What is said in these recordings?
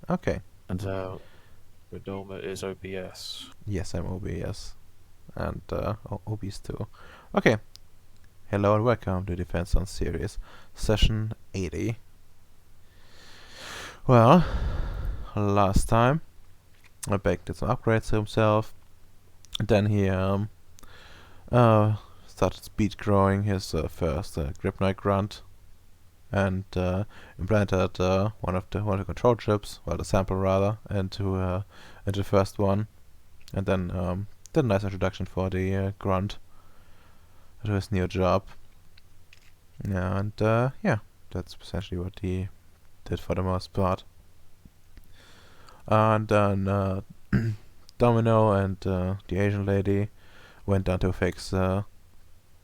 Okay. And Renoma is OBS. Yes, I'm OBS. And OBS too. Okay. Hello and welcome to Defense on Ceres, session 80. Well, last time, Beck did some upgrades to himself. Then he started speed growing his first Gripknight grunt and implanted one of the control chips, well, the sample rather, into the first one, and then did a nice introduction for the grunt to his new job. Yeah, and yeah, that's essentially what he did for the most part. And then Domino and the Asian lady went down to fix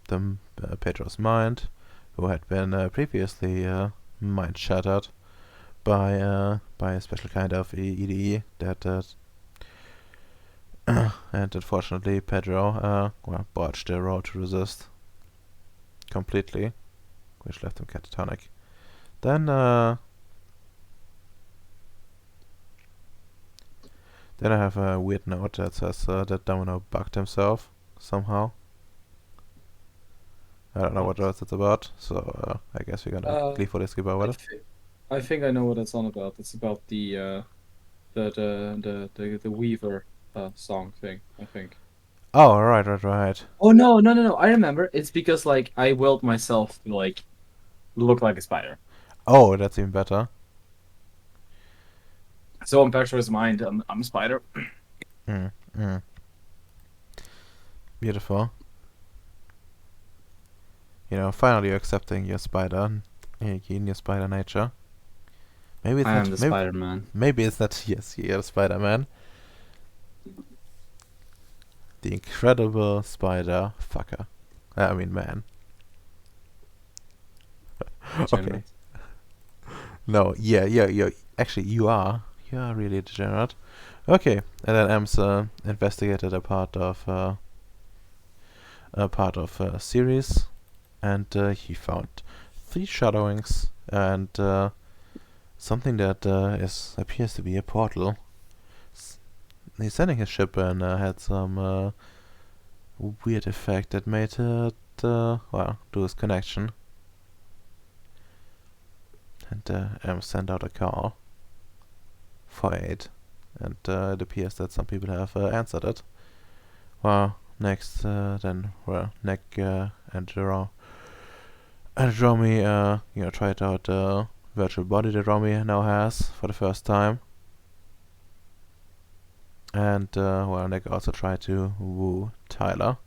Pedro's mind, who had been previously mind shattered by a special kind of EDE that and unfortunately Pedro botched the road to resist completely, which left him catatonic. Then I have a weird note that says that Domino bugged himself somehow. I don't know what else it's about, so I guess we're gonna Uh, gleefully skip over I it. think I think I know what it's on about. It's about the Weaver song thing, I think. Oh, right. Oh no. I remember. It's because like I willed myself to like look like a spider. Oh, that's even better. So on Pector's mind, I'm a spider. Mm, mm. Beautiful. You know, finally you're accepting your spider, your spider nature. Maybe it's I am not. the Spider-Man. Maybe it's not. Yes, you're Spider-Man, the incredible spider fucker. I mean, man. Okay. Degenerate. No, yeah. Actually, you are. You are really degenerate. Okay, and then Ems investigated a part of Ceres, and he found 3 shadowings and something that appears to be a portal. He's sending his ship and had some weird effect that made it do his connection. And sent out a call for aid, and it appears that some people have answered it. Well, next Nick and Romy tried out the virtual body that Romy now has for the first time. And Nick also tried to woo Tyler,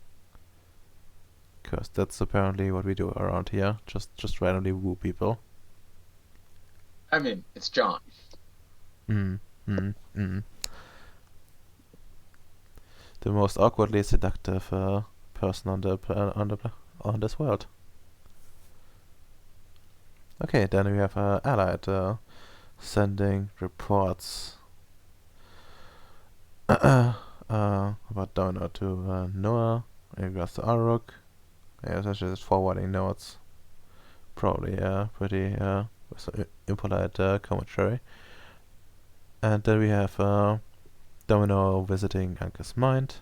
because that's apparently what we do around here. Just randomly woo people. I mean, it's John. Mm, The most awkwardly seductive person on this world. Okay, then we have Allied sending reports about Donor to Noah in regards to Aruk. Yeah, essentially just forwarding notes. Probably pretty impolite commentary. And then we have Domino visiting Anka's mind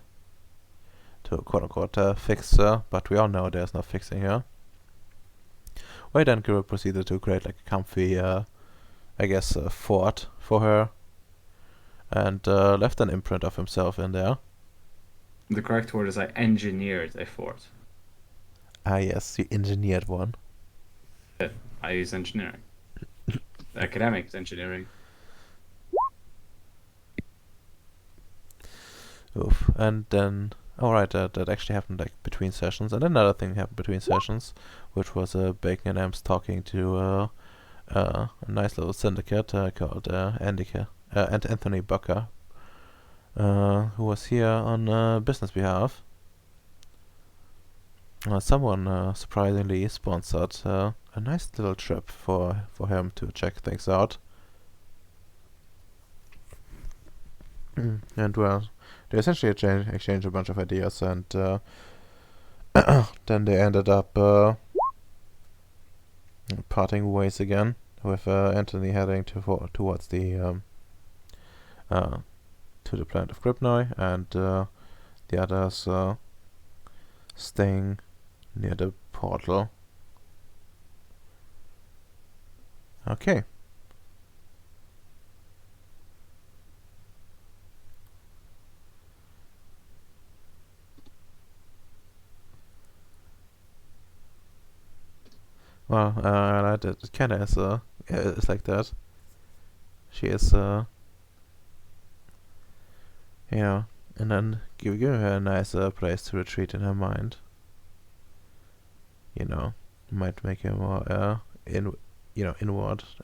to quote-unquote fix her, but we all know there's no fixing her. Wade and Guru proceeded to create like a comfy, fort for her, and left an imprint of himself in there. The correct word is I engineered a fort. Ah yes, you engineered one. I use engineering. Academic engineering. Oof. And then, that actually happened like between sessions, and then another thing happened between sessions, which was Bacon and Amps talking to a nice little syndicate called Anthony Bucker, who was here on business behalf. Someone surprisingly sponsored a nice little trip for him to check things out. And well, they essentially exchanged a bunch of ideas, and then they ended up parting ways again, with Anthony heading towards the to the planet of Gripnoi, and the others staying near the portal. Okay. Well, I like it. It kinda is, it's like that. She is, and then give her a nice place to retreat in her mind. Might make her more,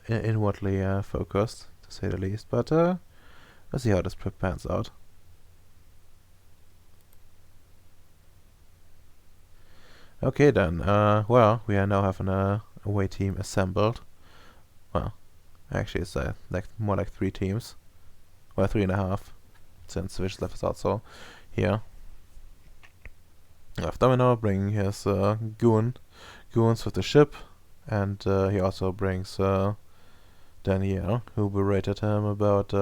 inwardly focused, to say the least. But, let's see how this pans out. Okay then, well, we are now having a away team assembled. Well, actually it's more like 3 teams. Well, 3.5, since Vishlev is also here. We have Domino bringing his goons with the ship, and he also brings Danielle, who berated him about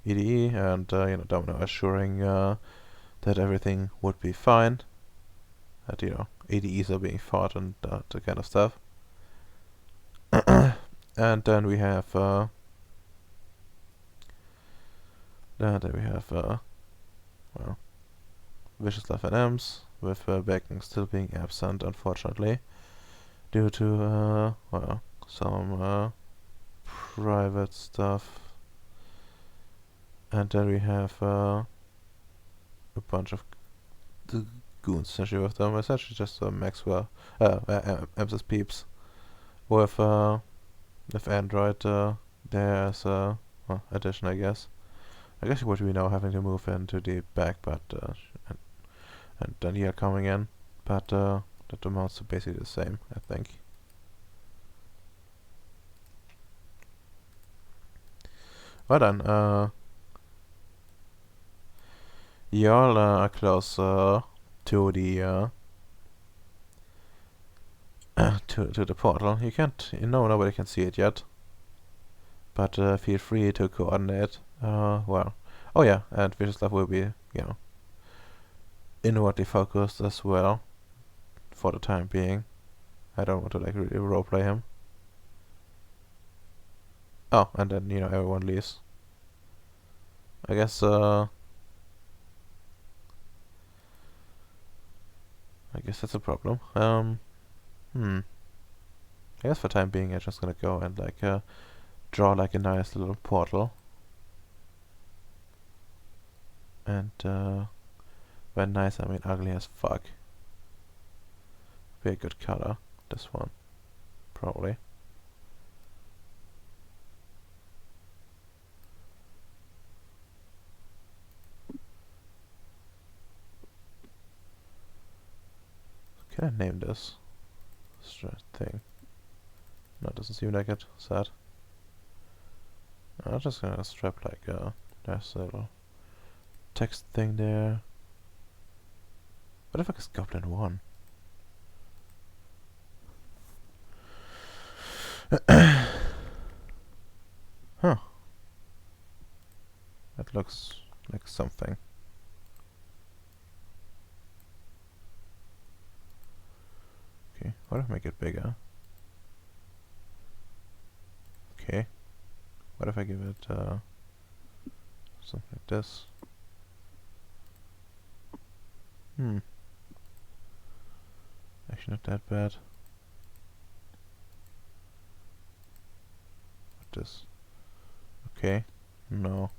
EDE, and Domino assuring that everything would be fine. That ADEs are being fought and that kind of stuff. And then we have Viciouslev and Ems, with Beckon still being absent, unfortunately, due to some private stuff. And then we have a bunch of goons essentially with them, essentially just Maxwell, Ems's peeps, with Android there as a addition, I guess. I guess what we now having to move into the back, but and Danielle coming in, but that amounts to basically the same, I think. Well then, y'all are close to the to the portal. You can't, nobody can see it yet, but feel free to coordinate. Well, oh yeah, and Vicioslav will be, inwardly focused as well, for the time being. I don't want to really roleplay him. Oh, and then everyone leaves. I guess that's a problem. I guess for the time being, I'm just gonna go and draw a nice little portal. And by nice, I mean ugly as fuck. Be a good color, this one, probably. Can I name this thing? No, it doesn't seem like it. Sad. I'm just gonna strap a nice little text thing there. What the fuck is Goblin 1? Huh. That looks like something. Okay, what if I make it bigger? Okay. What if I give it something like this? Actually not that bad. What this? Okay. No.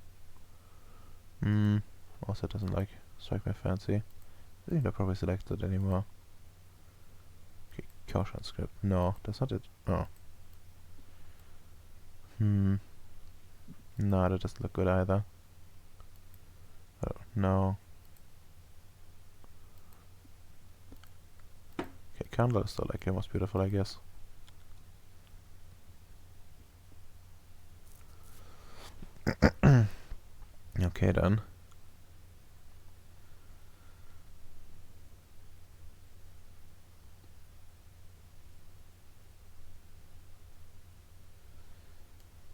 Also doesn't strike my fancy. I think I probably selected anymore. Okay, caution script. No, that's not it. Oh. No, that doesn't look good either. Oh, no. Okay, candle is still most beautiful, I guess. Okay then.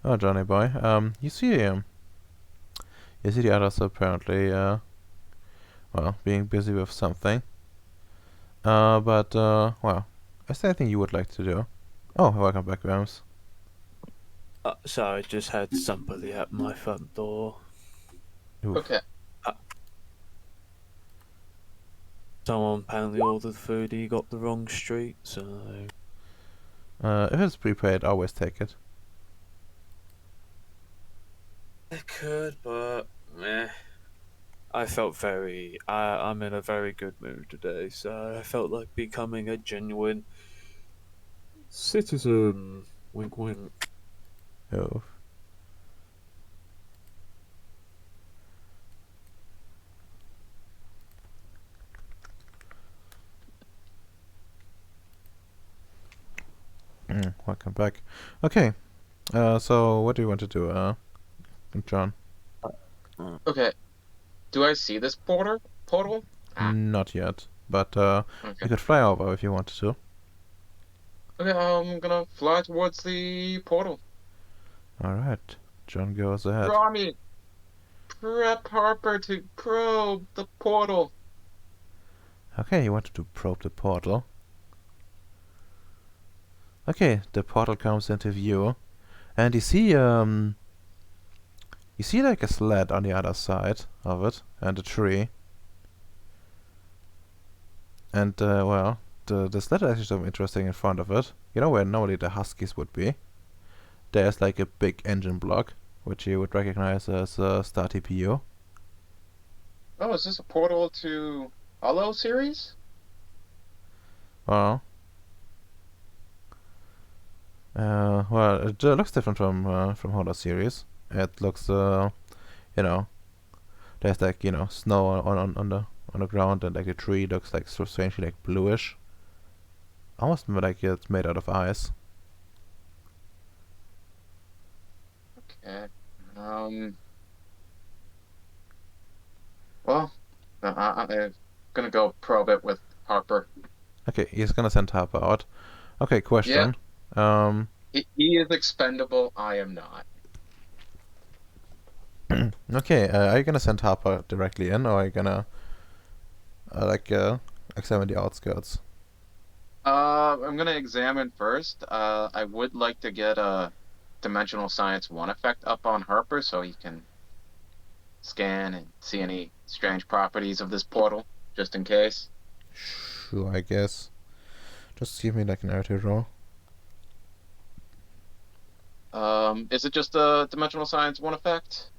Oh, Johnny boy. You see, You see the others apparently, well, being busy with something. Well, is there anything you would like to do? Oh, welcome back, Rams. So I just had somebody at my front door. Oof. Okay. Someone apparently ordered food. He got the wrong street, so If it's prepaid, always take it. I could, but meh. I felt very. I'm in a very good mood today, so I felt like becoming a genuine citizen. Wink, wink. Oof. Welcome back. Okay. So what do you want to do, John? Okay. Do I see this portal? Ah. Not yet, but Okay. you could fly over if you wanted to. Okay. I'm gonna fly towards the portal. All right. John goes ahead. Draw me. Prep Harper to probe the portal. Okay, you wanted to probe the portal. Okay, the portal comes into view, and you see like a sled on the other side of it, and a tree. And well, the sled is actually something interesting in front of it. You know where normally the huskies would be? There's like a big engine block, which you would recognize as a star TPU. Oh, is this a portal to Hollow Ceres? Well, it looks different from Hollow Series. It looks, you know, there's like snow on the ground, and like the tree looks like so strangely like bluish, almost like it's made out of ice. Okay. Well, I'm gonna go probe it with Harper. Okay, he's gonna send Harper out. Okay, Yeah. question. He is expendable. I am not. Okay, are you gonna send Harper directly in, or are you gonna examine the outskirts? I'm gonna examine first. I would like to get a Dimensional Science 1 effect up on Harper so he can scan and see any strange properties of this portal, just in case. Sure, I guess. Just give me like a narrative roll. Is it just a Dimensional Science 1 effect?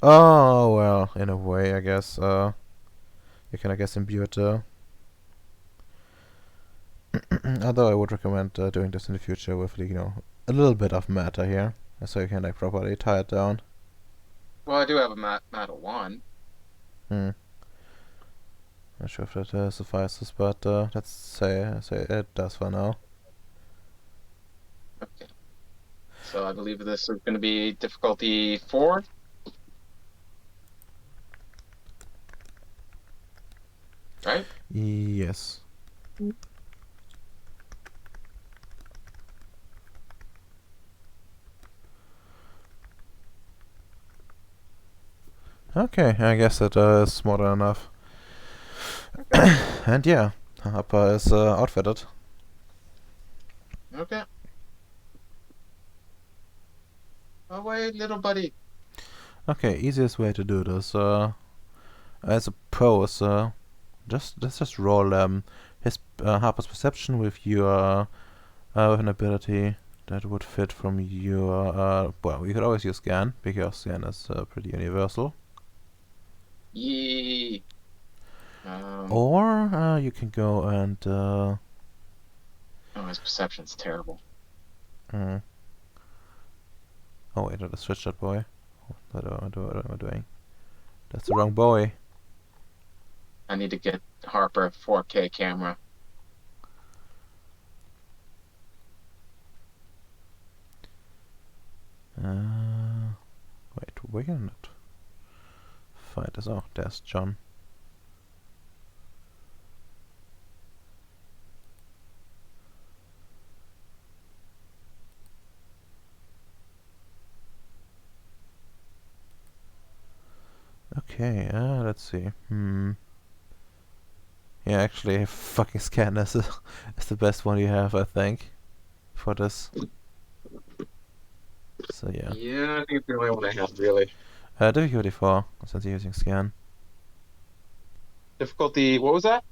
Oh well, in a way, I guess. You can, I guess, imbue it. Although I would recommend doing this in the future with a little bit of matter here, so you can like properly tie it down. Well, I do have a Matter 1. Hmm. Not sure if that suffices, but let's say it does for now. Okay. So I believe this is going to be difficulty 4. Right? Yes. Okay, I guess that is more than enough. And yeah, Harper is outfitted. Okay. Oh, wait, little buddy. Okay, easiest way to do this, I suppose, let's just roll his Harper's perception with your with an ability that would fit from your well, you could always use scan because scan is pretty universal. Yee. Or you can go and Oh, his perception's terrible. oh wait, I switched that boy. What am I doing? That's the wrong boy. I need to get Harper a 4K camera. Wait, we cannot find this. Oh, there's John. Okay, let's see. Yeah, actually, fucking scan is the best one you have, I think, for this. So yeah. Yeah, I think it's the only one I have, really. Difficulty 4, since you're using scan. Difficulty, what was that?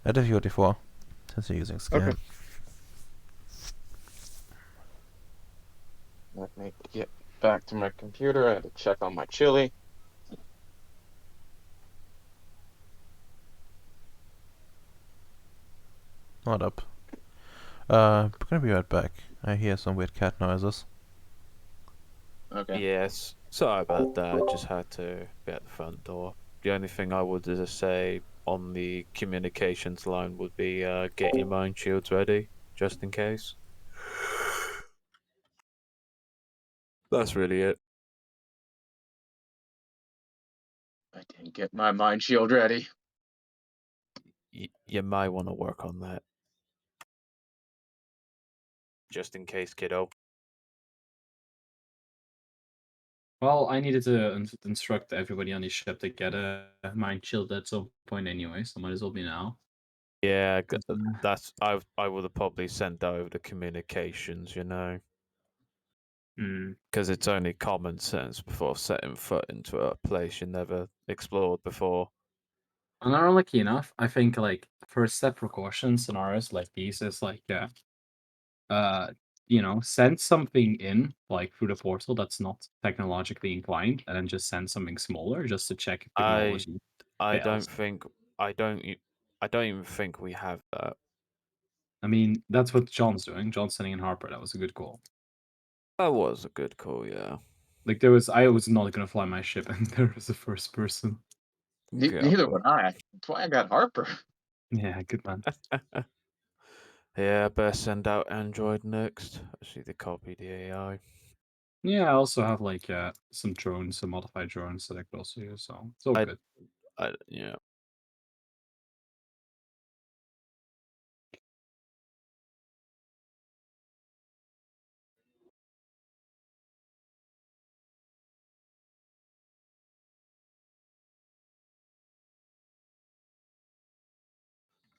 Difficulty 4, since you're using Okay. scan. Let me get back to my computer. I had to check on my chili. What up? Gonna be right back. I hear some weird cat noises. Okay. Yes, sorry about that. I just had to be at the front door. The only thing I would just say on the communications line would be get your mind shields ready, just in case. That's really it. I didn't get my mind shield ready. You might want to work on that, just in case, kiddo. Well, I needed to instruct everybody on the ship to get a mind shield at some point anyway, so might as well be now. Yeah, Mm. that's I would have probably sent that over the communications, you know, Hmm. because it's only common sense before setting foot into a place you never explored before. And unlucky enough, I think like first step precaution scenarios like these is like uh send something in like through the portal that's not technologically inclined, and then just send something smaller just to check if I technology I don't fails. think I don't e- I don't even think we have that. I mean, that's what John's doing. John's sending in Harper. That was a good call. That was a good call, yeah. Like I was not gonna fly my ship, and there was a first person. Yeah. Neither would I. That's why I got Harper. Yeah, good man. Yeah, best send out Android next. I see they copied the AI. Yeah, I also have like some drones, some modified drones that I could also use, so it's all I, good. yeah.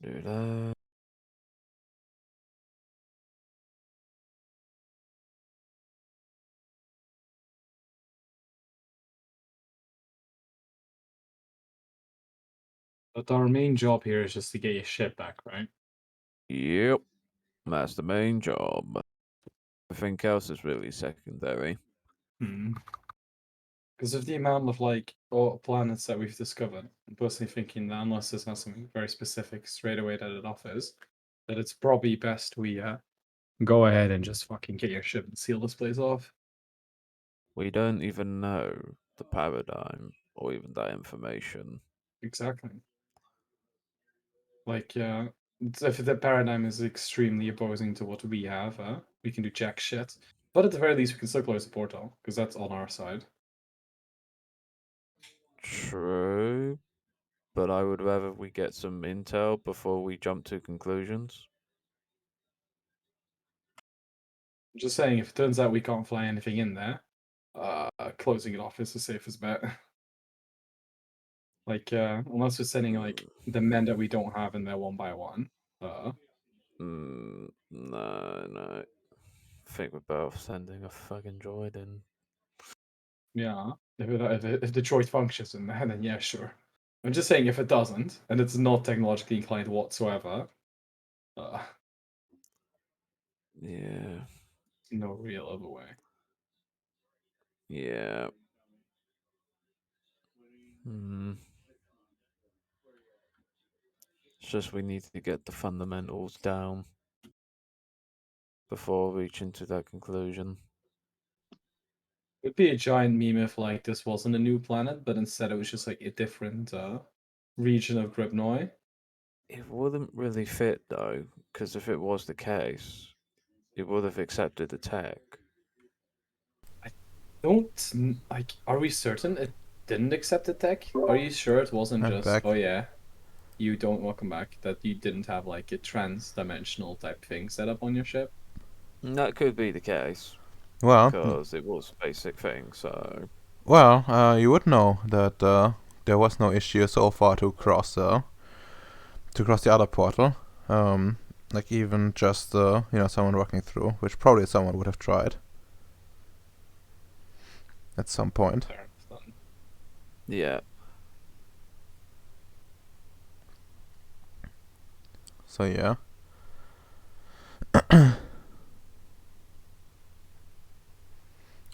Do that. But our main job here is just to get your ship back, right? Yep. That's the main job. Everything else is really secondary. Hmm. Because of the amount of like planets that we've discovered, I'm personally thinking that unless there's not something very specific straight away that it offers, that it's probably best we go ahead and just fucking get your ship and seal this place off. We don't even know the paradigm or even that information. Exactly. Like, if the paradigm is extremely opposing to what we have, we can do jack shit. But at the very least, we can still close the portal because that's on our side. True, but I would rather we get some intel before we jump to conclusions. Just saying, if it turns out we can't fly anything in there, closing it off is the safest bet. Like, unless we're sending like the men that we don't have in there one by one. No. I think we're both sending a fucking droid in. Yeah. If the droid functions in there, then yeah, sure. I'm just saying, if it doesn't, and it's not technologically inclined whatsoever, uh, Yeah. no real other way. Yeah. Hmm. It's just we need to get the fundamentals down before reaching to that conclusion. It'd be a giant meme if like this wasn't a new planet, but instead it was just like a different region of Gribnoi. It wouldn't really fit though, because if it was the case, it would have accepted the tech. I don't like. Are we certain it didn't accept the tech? Are you sure it wasn't I'm just, back. oh yeah, you don't welcome back, that you didn't have like a trans-dimensional type thing set up on your ship? That could be the case, Well, because it was a basic thing, so. Well, you would know that there was no issue so far to cross the other portal. Like even just someone walking through, which probably someone would have tried at some point. Fair enough then. Yeah. So yeah.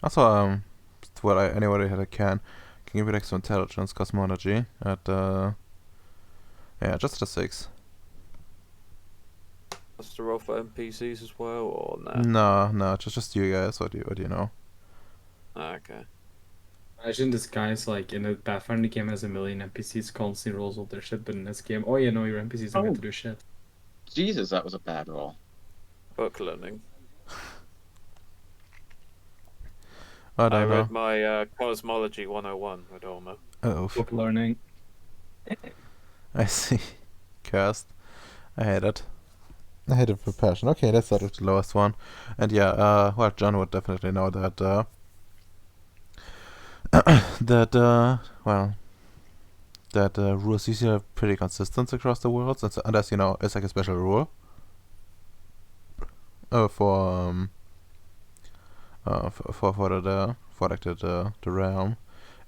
Also, well, anybody that can give me like some intelligence, cosmology at just a 6. That's to roll for NPCs as well, or No, just you guys. What do you know? Okay. Imagine this guy's like in a Pathfinder game has a million NPCs, constantly rolls all their shit, but in this game, oh yeah, no, your NPCs don't get to do shit. Jesus, that was a bad roll. Book learning. I I don't read know. my Cosmology 101 with Orma. Oh, Book learning. I see. Cursed. I hate it. I hate it for passion. Okay, that's sort of the lowest one. And yeah, well, John would definitely know that, that rules usually are pretty consistent across the worlds, unless, it's like a special rule. For the realm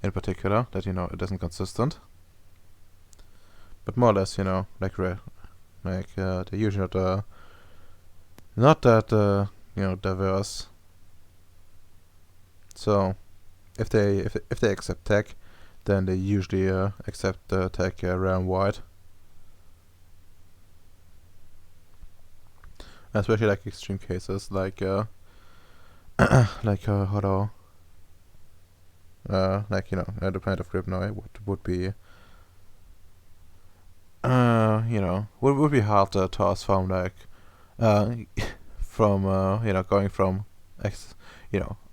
in particular, that it isn't consistent. But more or less, they're usually not that diverse. So if they accept tech, then they usually accept tech realm wide. Especially like extreme cases like like Horo, the planet of Gribnoi would be would be hard to toss from like from going from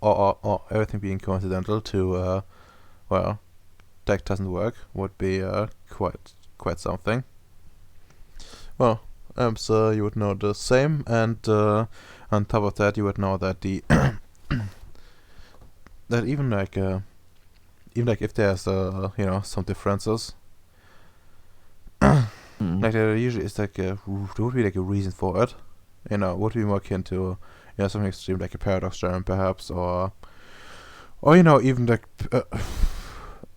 or everything being coincidental to well, tech doesn't work would be quite something. Well, so you would know the same, and on top of that, you would know that the that even like if there's some differences, like there usually is like there would be like a reason for it. Would be more akin to something extreme like a paradox germ perhaps, or even like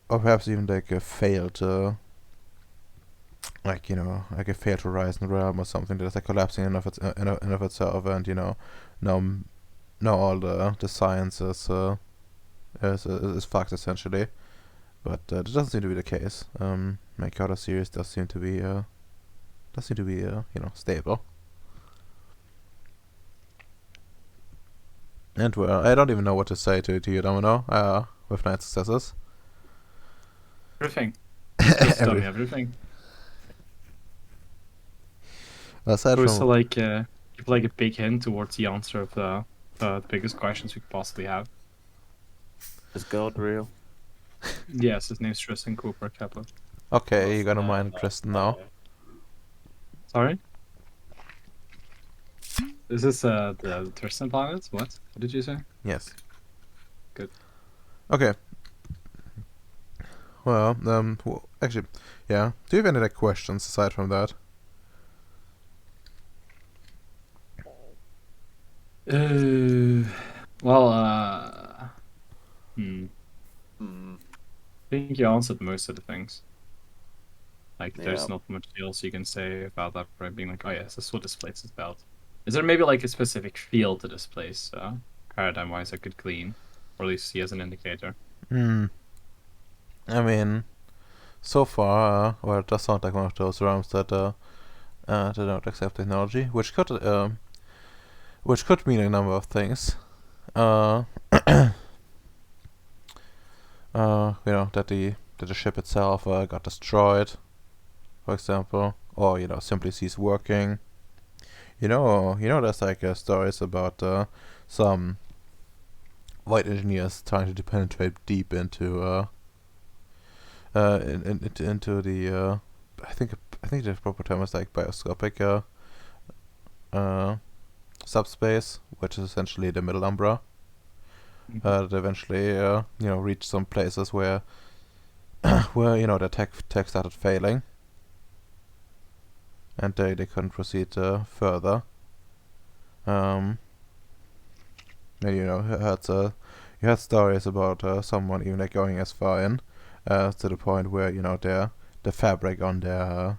or perhaps even like a failed like like a failed horizon realm or something that's like collapsing in of itself, and now now all the science is fucked essentially. But that doesn't seem to be the case. My Carter series does seem to be stable. And well, I don't even know what to say to you, Domino. With 9 successes. Everything. Just tell me Every- everything. Aside It was to from like give like a big hint towards the answer of the biggest questions we could possibly have. Is God real? Yes, his name's Tristan Cooper Kepler. okay, you're gonna mind Tristan now. Sorry? Is this the Tristan planets? What did you say? Yes. Good. Okay. Well, actually, yeah. Do you have any like questions aside from that? Well, Hmm. I think you answered most of the things. Like, there's Yeah. not much else you can say about that, right? Being like, oh yes, this is what this place is about. Is there maybe like a specific feel to this place, paradigm-wise, I could glean, or at least see as an indicator? I mean, so far, well, it does sound like one of those realms that don't accept technology, which could mean a number of things. That the ship itself got destroyed, for example, or simply ceased working. There's like stories about some white engineers trying to penetrate deep into into the I think the proper term is like bioscopic subspace, which is essentially the middle umbra, that eventually reach some places where where the tech started failing, and they couldn't proceed further. And you heard stories about someone even like going as far in to the point where the fabric on their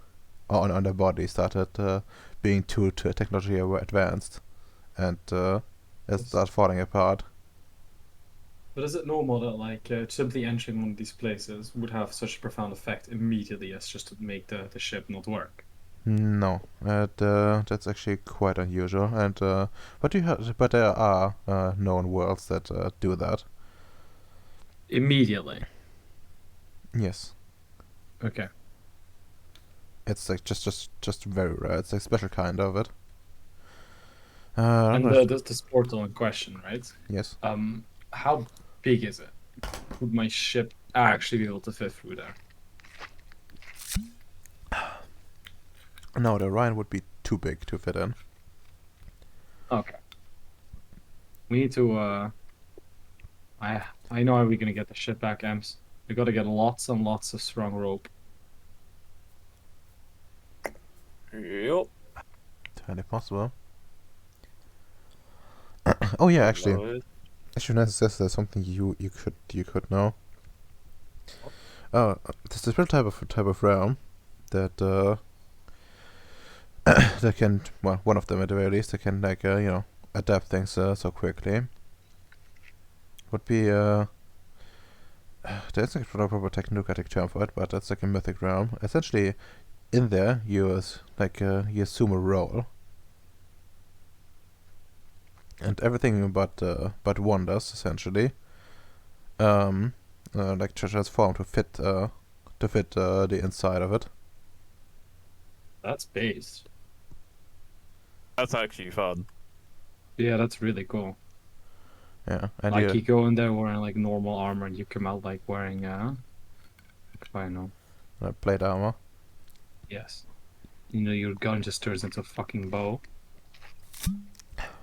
on their body started being too technologically advanced, and it started falling apart. But is it normal that like simply entering one of these places would have such a profound effect immediately as just to make the ship not work? No, that's actually quite unusual, and but there are known worlds that do that. Immediately. Yes, Okay. it's like just very rare. It's a special kind of it. I'm And not. this portal in question, right? Yes. How big is it? Would my ship actually be able to fit through there? No, the Rhine would be too big to fit in. Okay. We need to I know how we're gonna get the ship back, Ems. We gotta get lots and lots of strong rope. Yep. Entirely possible. Oh yeah, actually, Lowered. there's something you could know. There's a special type of realm that that can, well, one of them at the very least, that can like adapt things so quickly. Would be there's like a proper technocratic term for it, but it's like a mythic realm. Essentially, in there you you assume a role, and everything but wonders essentially like transform to fit the inside of it. That's based. That's actually fun. Yeah, that's really cool. Yeah, and Like you go in there wearing like normal armor and you come out like wearing I know. plate armor. Yes. You know, your gun just turns into a fucking bow.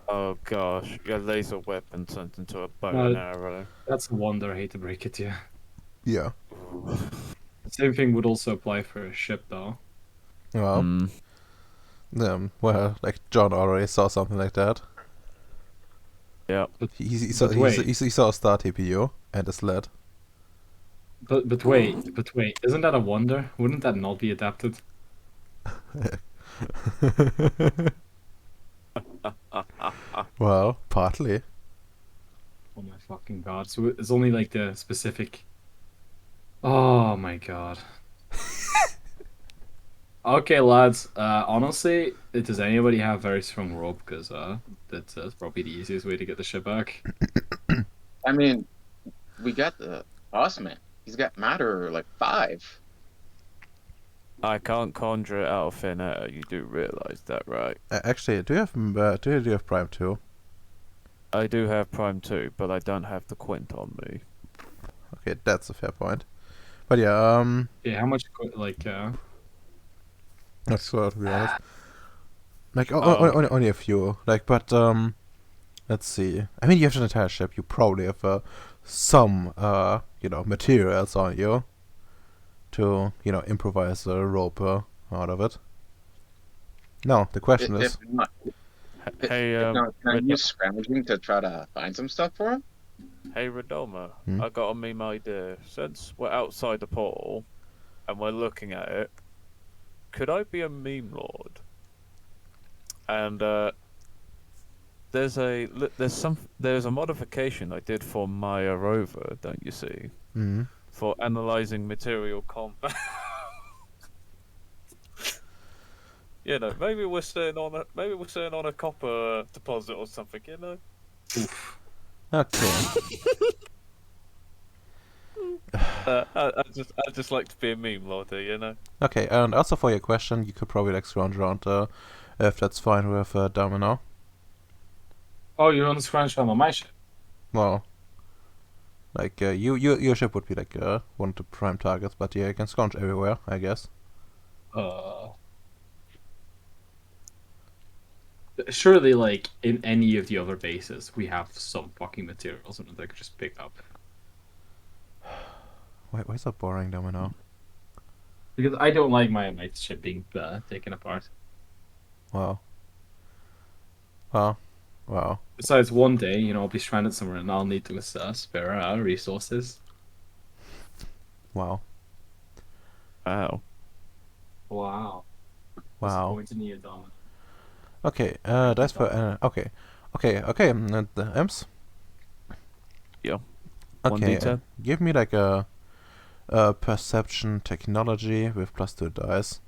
Oh gosh, your laser weapon turned into a bow No, and arrow. That's a wonder, I hate to break it to you. Yeah. Ooh. The same thing would also apply for a ship though. Well, well, like John already saw something like that. Yeah. He wait. he saw a star TPU and a sled. But wait, isn't that a wonder? Wouldn't that not be adapted? Well, partly. Oh my fucking god. So it's only like the specific. Oh my god. Okay, lads. Honestly, does anybody have very strong rope? Because that's probably the easiest way to get the ship back. I mean, we got the boss man. He's got matter like 5. I can't conjure it out of thin air. You do realize that, right? Actually, do you have Prime 2? I do have Prime 2, but I don't have the Quint on me. Okay, that's a fair point. But yeah, Yeah, how much like not sure to be honest. Like Oh. only a few. Like, but let's see. I mean, you have an entire ship. You probably have some materials on you to improvise a rope out of it. No, the question If is, not, Hey, if not, can I Red- use scrounging to try to find some stuff for him? hey, Redoma, Hmm? I got a meme idea. Since we're outside the portal and we're looking at it, could I be a meme lord? And there's a modification I did for Maya rover, don't you see, mm, for analyzing material compound. You know, maybe we're sitting on a copper deposit or something. You know. oof. okay. I just like to be a meme lorder, you know. Okay, and also for your question, you could probably like scrounge around if that's fine with Domino. Oh, you're on the scratch on my ship. Well, like your ship would be like one of the prime targets, but yeah, you can scrounge everywhere, I guess. Uh Surely, like in any of the other bases, we have some fucking materials that they could just pick up. Why is that boring, Domino? Because I don't like my ship being taken apart. Wow. Wow. Wow. Besides, one day, I'll be stranded somewhere and I'll need to spare resources. Wow. Wow. Wow. Wow. Disappointed in you, Dom. Okay, that's for okay. The Ems? Yeah. Okay, 1d10. give me like a perception technology with +2 dice.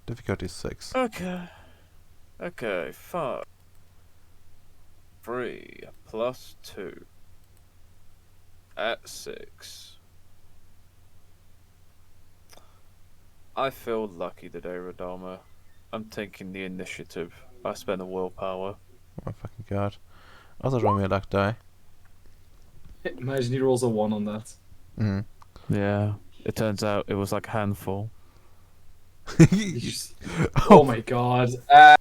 Difficulty 6. Okay. Okay, 5. 3 plus 2 at 6. I feel lucky today, Radama. I'm taking the initiative. I spent a willpower. Oh my fucking god. Also roll me a luck die. Imagine he rolls a 1 on that. Mm. Yeah. It turns out it was like a handful. He's just- oh my god.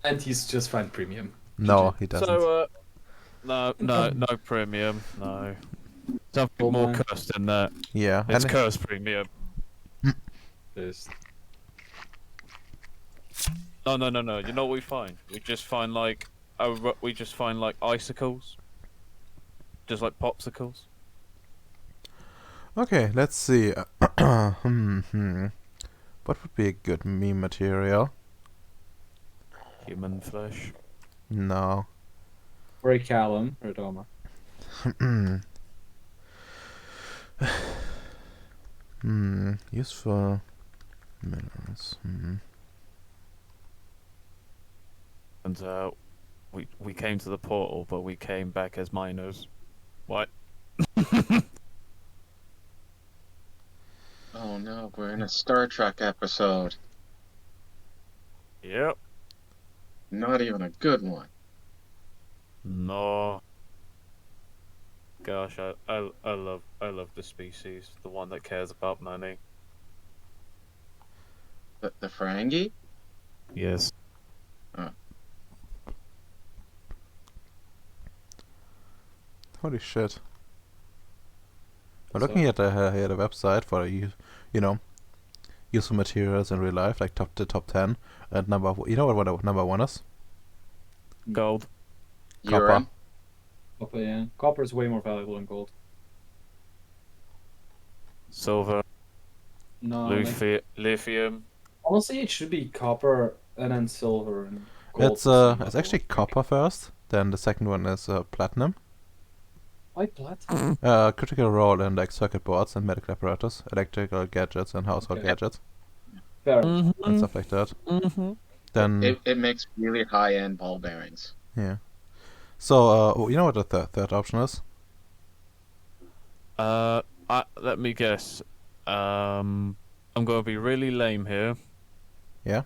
And he's just found premium. No, GG. he doesn't. So, no premium. No. Something Oh, more man. cursed than that. Yeah, It's and cursed premium. There's- No. You know what we find? We just find like icicles, just like popsicles. okay, let's see. What would be a good meme material? Human flesh. No. Ray Callum, Radoma. Useful minerals. Turns out we came to the portal, but we came back as miners. What? Oh no, we're in a Star Trek episode. Yep. Not even a good one. No. Gosh, I love the species, the one that cares about money. The Ferengi? Yes. Holy shit. I'm looking at the website for you know useful materials in real life, like the top 10, and you know what number 1 is? Gold. Urine? Copper, yeah. Copper is way more valuable than gold. Silver. No, Lithium. honestly, it should be copper and then silver and gold. It's actually copper first, then the second one is platinum. Why platinum? Critical role in like circuit boards and medical apparatus, electrical gadgets and household Okay. gadgets Fair. and stuff like that. Then It makes really high-end ball bearings. yeah. So you know what the third option is? Let me guess. I'm gonna be really lame here. Yeah.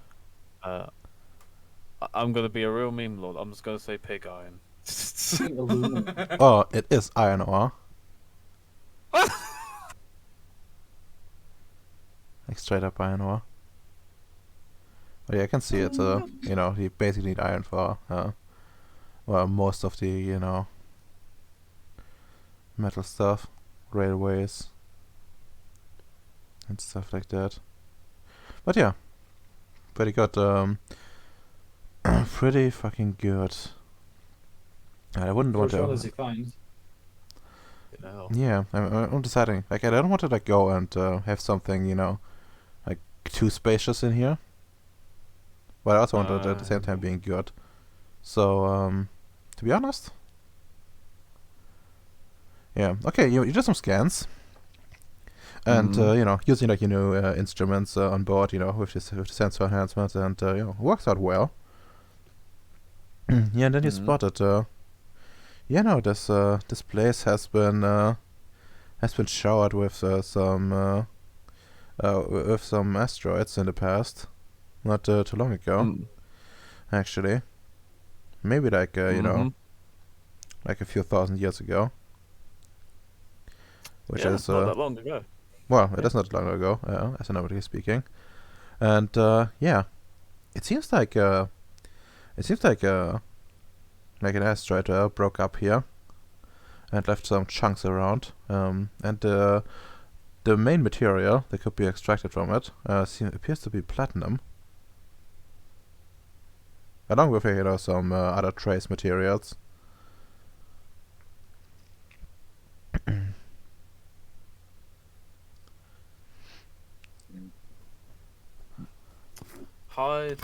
I'm gonna be a real meme lord. I'm just gonna say pig iron. Aluminum. Oh, it is iron ore. Like straight up iron ore. Oh yeah, I can see it. You basically need iron for well, most of the metal stuff, railways and stuff like that. But yeah, pretty good. Pretty fucking good. I wouldn't want Which one to. does he find? You know. Yeah, I'm deciding. Like, I don't want to like go and have something like too spacious in here. But I also want it at the same time being good. So to be honest, yeah. Okay, you do some scans. And using like instruments on board, with the sensor enhancements, and works out well. Yeah, and then you spotted, this place has been showered with some asteroids in the past, not too long ago, actually. Maybe like like a few thousand years ago. Which is not that long ago. well, it is not long ago, astronomically speaking. And yeah, It seems like like an asteroid broke up here and left some chunks around. And the main material that could be extracted from it appears to be platinum, along with some other trace materials. Hide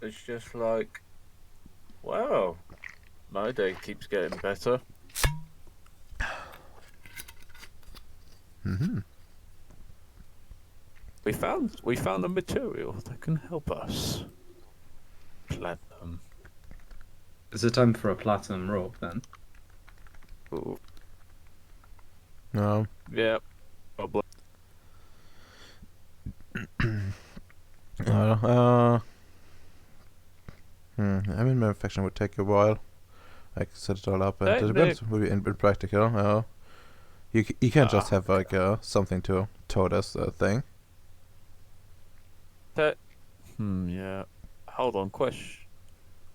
it's just like, wow, my day keeps getting better. Mm-hmm. We found a material that can help us. Platinum. Is it time for a platinum rope then? Ooh. No. Yeah. Probably. Uh, I mean, manufacturing would take a while. Like set it all up, and it depends. Would be impractical. You can't just have like something to tow this thing. Yeah. Hold on.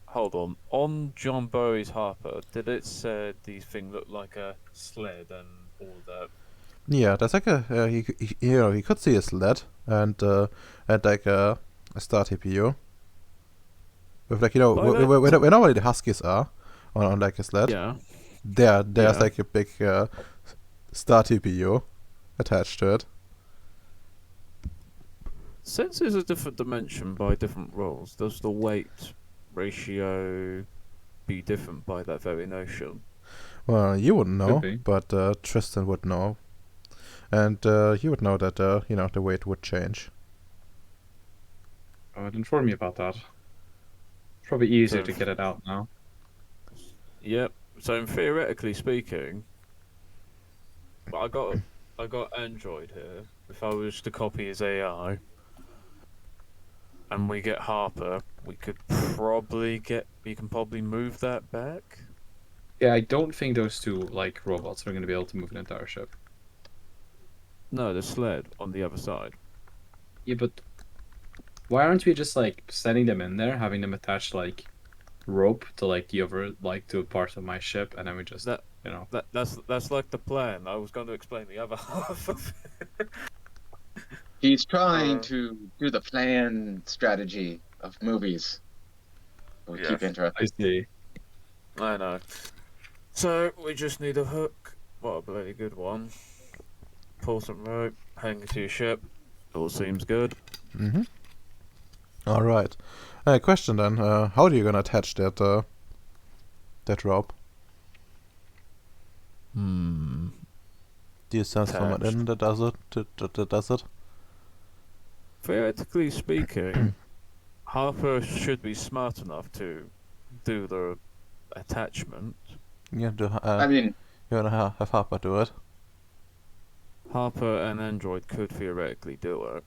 Hold on. On John Burry's Harper, did it say these things look like a sled and all that? Yeah, there's like you could see a sled and like a star TPU with like where normally the Huskies are on like a sled. Yeah. There's Yeah. like a big star TPU attached to it. Since it's a different dimension by different rules, does the weight ratio be different by that very notion? Well, you wouldn't know, be. but Tristan would know, and he would know that the weight would change. Oh, it informed me about that. Probably easier So to get it out now. Yep. So theoretically speaking, I got Android here. If I was to copy his AI, and we get Harper, we can probably move that back. Yeah, I don't think those two like robots are going to be able to move an entire ship. No, the sled on the other side. Yeah, but why aren't we just like setting them in there, having them attach like rope to like the other like to a part of my ship, and then we just That that's like the plan. I was going to explain the other half of it. He's trying to do the plan strategy of movies. We keep I interrupting. see. I know. So we just need a hook. What a bloody good one. Pull some rope, hang it to your ship. All seems good. Mm-hmm. All right. Question then: how are you gonna attach that rope? Do you send someone in that does it? Theoretically speaking, Harper should be smart enough to do the attachment. Yeah. I mean, You wanna have Harper do it? Harper and Android could theoretically do it,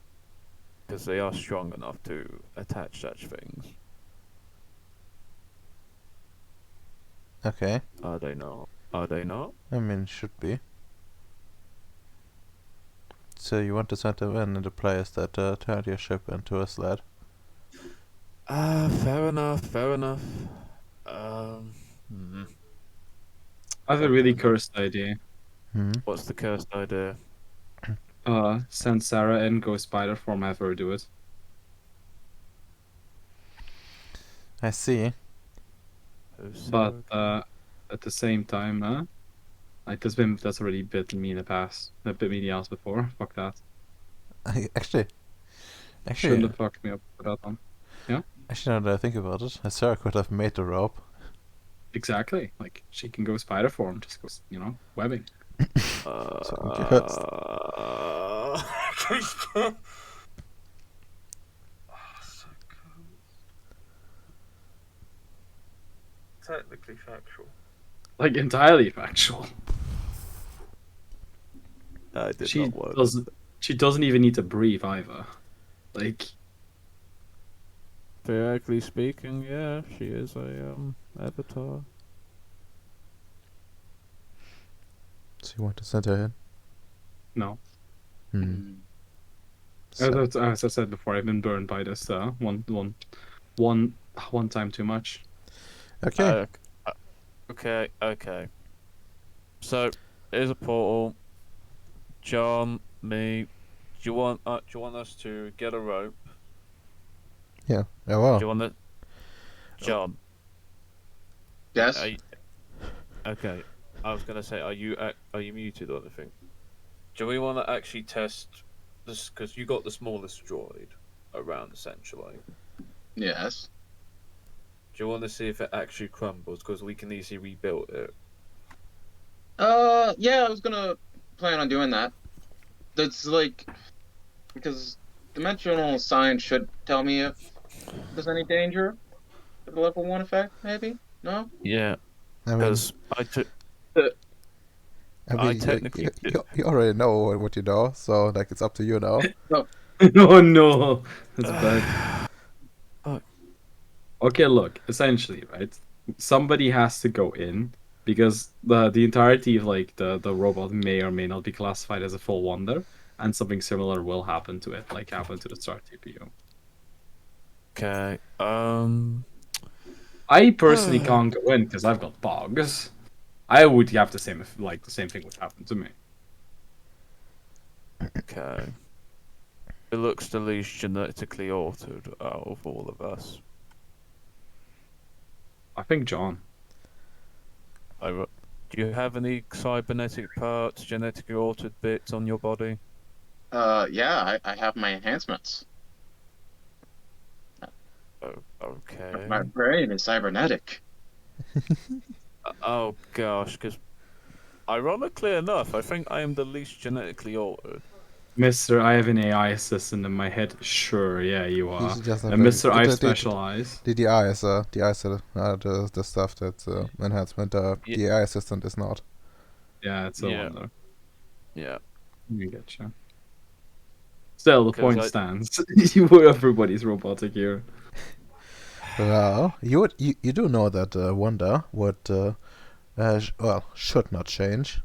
because they are strong enough to attach such things. Okay. Are they not? Are they not? I mean, should be. So you want to send them in the players that turned your ship into a sled? Fair enough, fair enough. I have a really cursed idea. What's the cursed idea? Send Sarah in, go spider form, have her do it. I see. But at the same time, like that's already bitten me in the past. That bit me in the ass before. Fuck that. Actually, Shouldn't have fucked me up for that one. Yeah. Actually, now that I think about it, Sarah could have made the rope. Exactly. Like she can go spider form, just goes, webbing. So cursed. Technically factual. Like entirely factual. I did She not work. She doesn't even need to breathe either. Like Theoretically speaking, yeah, she is a avatar. So you want to send her in? no. Hmm. So, As I said before, I've been burned by this one time too much. okay. Uh, okay. So here's a portal. John, me. Do you want us to get a rope? Yeah. Oh Do well. you want to, Oh, John? Are Yes. you, okay. I was gonna say, are you muted or anything? Do we want to actually test this? Because you got the smallest droid around, essentially. Yes. Do you want to see if it actually crumbles? Because we can easily rebuild it. Yeah, I was gonna plan on doing that. That's like because dimensional science should tell me if there's any danger to the level 1 effect. Maybe. No. Yeah, I mean, because I I mean, technically do. you already know what you know, so like it's up to you now. No. Oh no, that's bad. Fuck. Okay, look, essentially, right? Somebody has to go in because the entirety of like the robot may or may not be classified as a full wonder, and something similar will happen to it, like happen to the Star TPU. Okay. I personally can't go in because I've got bugs. I would have the same if like the same thing would happen to me. Okay. It looks the least genetically altered out of all of us. I think John. Do you have any cybernetic parts, genetically altered bits on your body? Yeah, I have my enhancements. Oh, My okay. brain is cybernetic. Oh gosh, because ironically enough, I think I am the least genetically altered. Mister, I have an AI assistant in my head. Sure, yeah, you You are. should just have And like Mister, I specialize. the eyes, the stuff that enhancement. Yeah, The AI assistant is not. Yeah, it's a yeah, wonder. yeah. You getcha. Still, the Because point I, stands. You were everybody's robotic here. Well, you do know that Wanda would well should not change.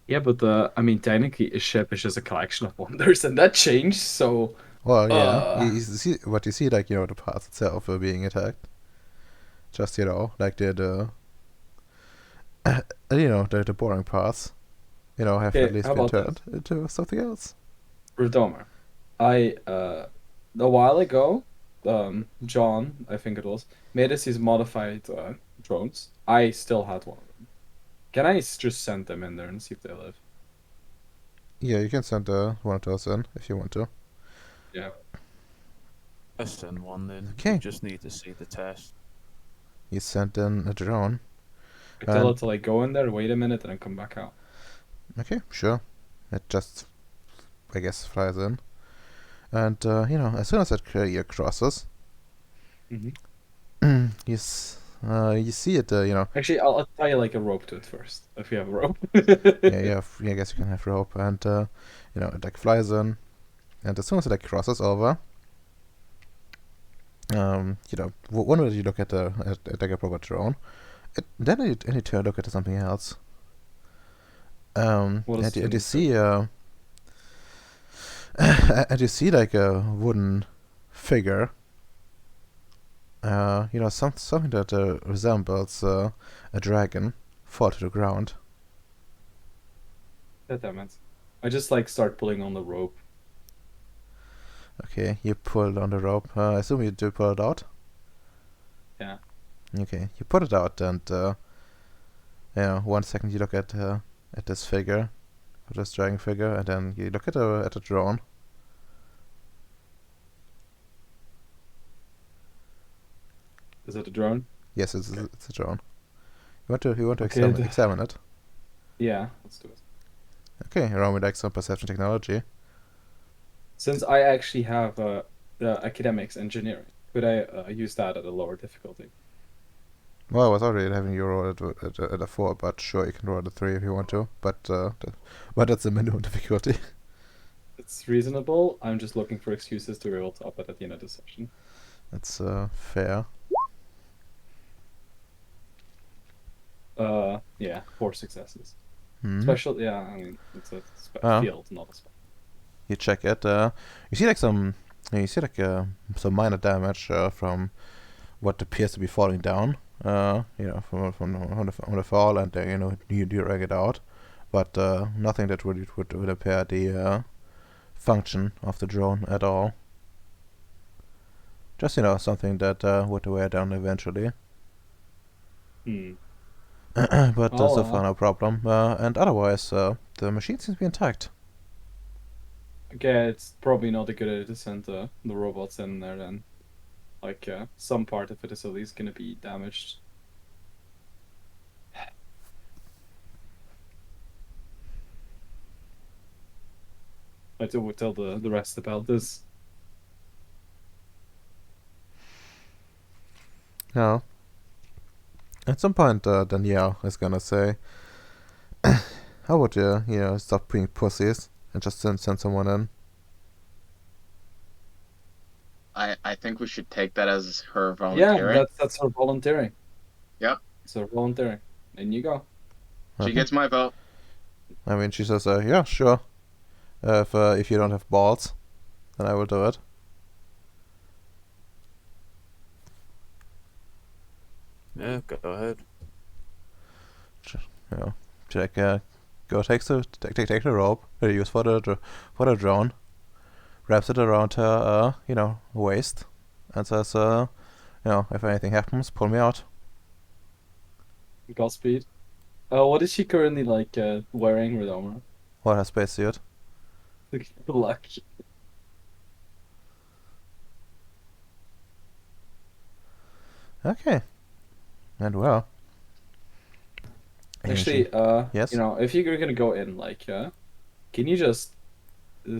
Yeah, but I mean, technically, a ship is just a collection of wonders, and that changed. So, Well, yeah, uh, you see, but you see like the parts itself are being attacked. Just like the boring parts. Have at okay, least how been about this, turned into something else. Redomer? I a while ago, John, I think it was, made us his modified drones. I still had one of them. Can I just send them in there and see if they live? Yeah, you can send one of those in if you want to. Yeah. I send one then. We Okay, just need to see the test. you sent in a drone, I tell and it to like go in there, wait a minute, and then come back out. okay, sure, it just I guess flies in, and as soon as that carrier crosses, Mm-hmm. you see it, Actually, I'll tie like a rope to it first, if you have a rope. yeah, I guess you can have rope, and it like flies in, and as soon as it like crosses over, one minute you look at like a proper drone, then you turn look at something else, What does and you it do? see and you see like a wooden figure, something that resembles a dragon fall to the ground. God damn it. I just like start pulling on the rope. Okay, you pull on the rope. I assume you do pull it out. Yeah. Okay, you put it out, and 1 second you look at this figure, this dragon figure, and then you look at the drone. Is it a drone? Yes, it's a drone. You want to Okay. examine it. Yeah, let's do it. Okay, around with like some perception technology. Since I actually have the academics engineering, could I use that at a lower difficulty? Well, I was already having you roll at a 4, but sure, you can roll at a 3 if you want to. But that's the minimum difficulty. It's reasonable. I'm just looking for excuses to be able to up it at the end of the session. That's fair. Yeah, 4 successes. Hmm. Special, yeah, I mean, it's a Oh, field, not a spell. you check it, you see like some minor damage from what appears to be falling down. From the fall, and you drag it out, but nothing that would impair the function of the drone at all. Just something that would wear down eventually. Hmm. But Well, so far no problem. And otherwise, the machine seems to be intact. Okay, it's probably not a good idea to send the robots in there then. Like, some part of it is at least gonna be damaged. I will tell the rest about this. Yeah. At some point, Danielle is gonna say, "How would you stop being pussies and just send someone in?" I think we should take that as her Yeah, volunteering. that's her volunteering. Yep. It's her volunteering. In you go. She Okay. gets my vote. I mean, she says, "Yeah, sure. If you don't have balls, then I will do it." Yeah, go ahead. You know, she like go take the rope that you use for the drone, wraps it around her waist, and says, if anything happens, pull me out. Godspeed. What is she currently like wearing with armor? Or her spacesuit. Good luck. Okay. And well. Actually, yes? if you're gonna go in, like, can you just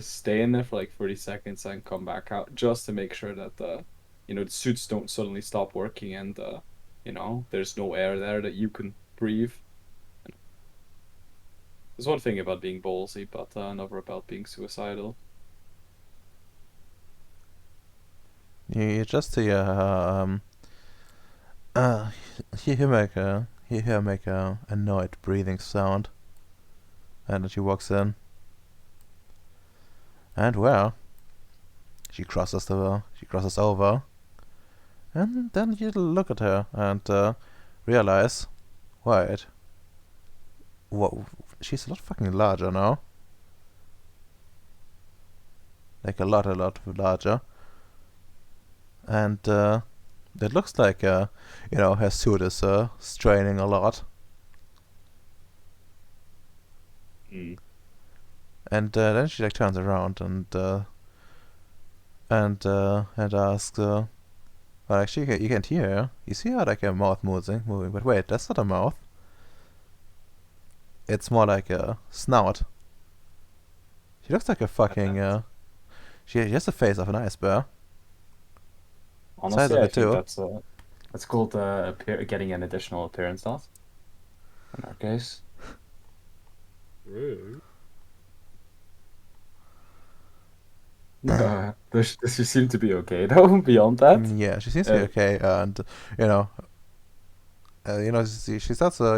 stay in there for like 30 seconds and come back out just to make sure that the suits don't suddenly stop working and there's no air there that you can breathe. There's one thing about being ballsy, but another about being suicidal. You just see you hear make a annoyed breathing sound, and then she walks in, and well, she crosses over, and then you look at her and realize, wait, what? She's a lot fucking larger now, like a lot larger, and it looks like her suit is straining a lot. Mm. And then she like turns around and asks, well, actually you can't hear her. You see her like her mouth moving, but wait, that's not a mouth. It's more like a snout. She looks like a fucking she has the face of an ice bear. Size Honestly, of I it think too. that's called getting an additional appearance dot. In our case. Does she seem to be okay though? Beyond that, Yeah, she seems to be okay, and you know, she starts she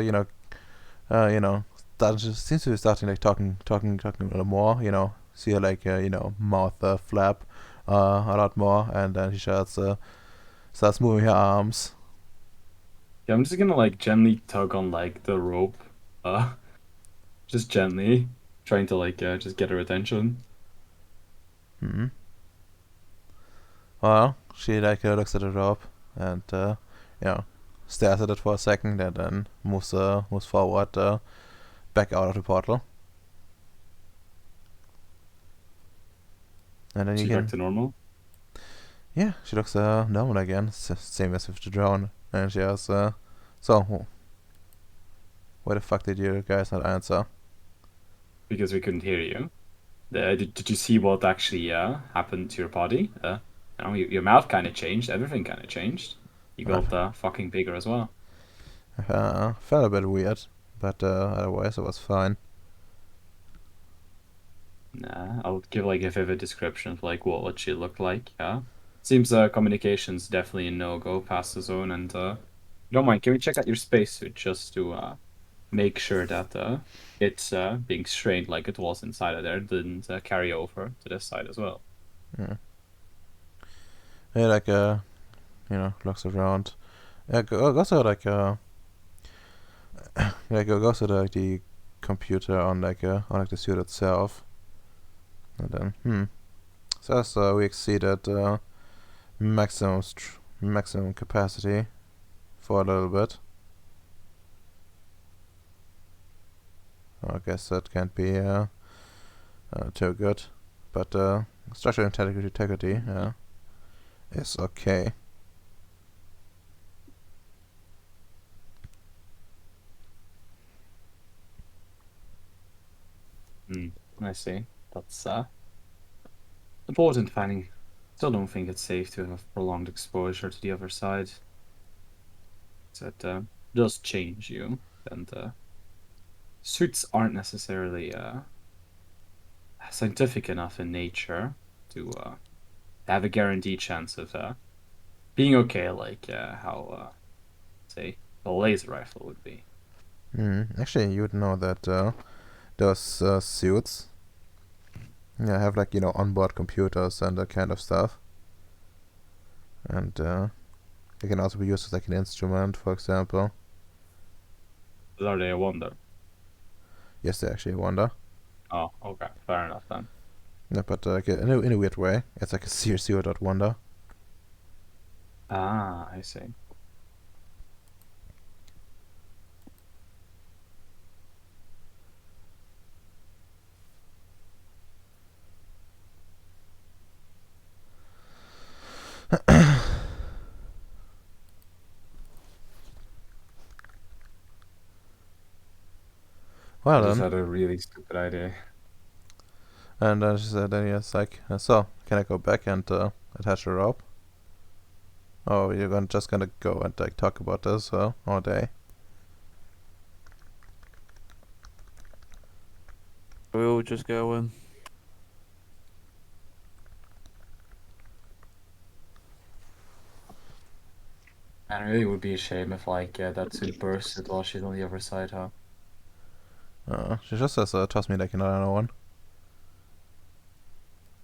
seems to be starting like talking a little more. See her like mouth flap a lot more, and then she starts moving her arms. yeah, I'm just gonna like gently tug on like the rope, just gently, trying to like just get her attention. Hmm. Well, she like looks at the rope and stares at it for a second, and then moves forward back out of the portal. And then you She's can back to normal. yeah, she looks normal again, same as with the drone, and she asks, so why the fuck did you guys not answer? Because we couldn't hear you. Did you see what actually happened to your body? Your mouth kind of changed. Everything kind of changed. You got fucking bigger as well. Felt a bit weird, but otherwise it was fine. Nah, I'll give like a vivid description of like what she looked like. Yeah, seems communication's definitely a no go past the zone. And don't mind, can we check out your spacesuit just to make sure that it's being strained like it was inside of there didn't carry over to this side as well. Yeah. He like looks around. Yeah, also goes to the computer on the suit itself, and then says we exceeded maximum capacity for a little bit. I guess that can't be too good, but structural integrity is okay. I see. That's important finding. Still don't think it's safe to have prolonged exposure to the other side. That does change you, and suits aren't necessarily scientific enough in nature to have a guaranteed chance of being okay, like how say a laser rifle would be. Actually, you'd know that those suits have onboard computers and that kind of stuff, and they can also be used as an instrument, for example. But are they a wonder? Yes, they actually wonder. Oh, okay, fair enough then. Yeah, but in a weird way, it's like a suit wonder. Ah, I see. Well I just then, had a really stupid idea. and then he's like, so can I go back and attach the rope? Oh, you're just gonna go and talk about this all day? We all just go in. And it really would be a shame if that suit bursted while she's on the other side, huh? She just says, toss me another one.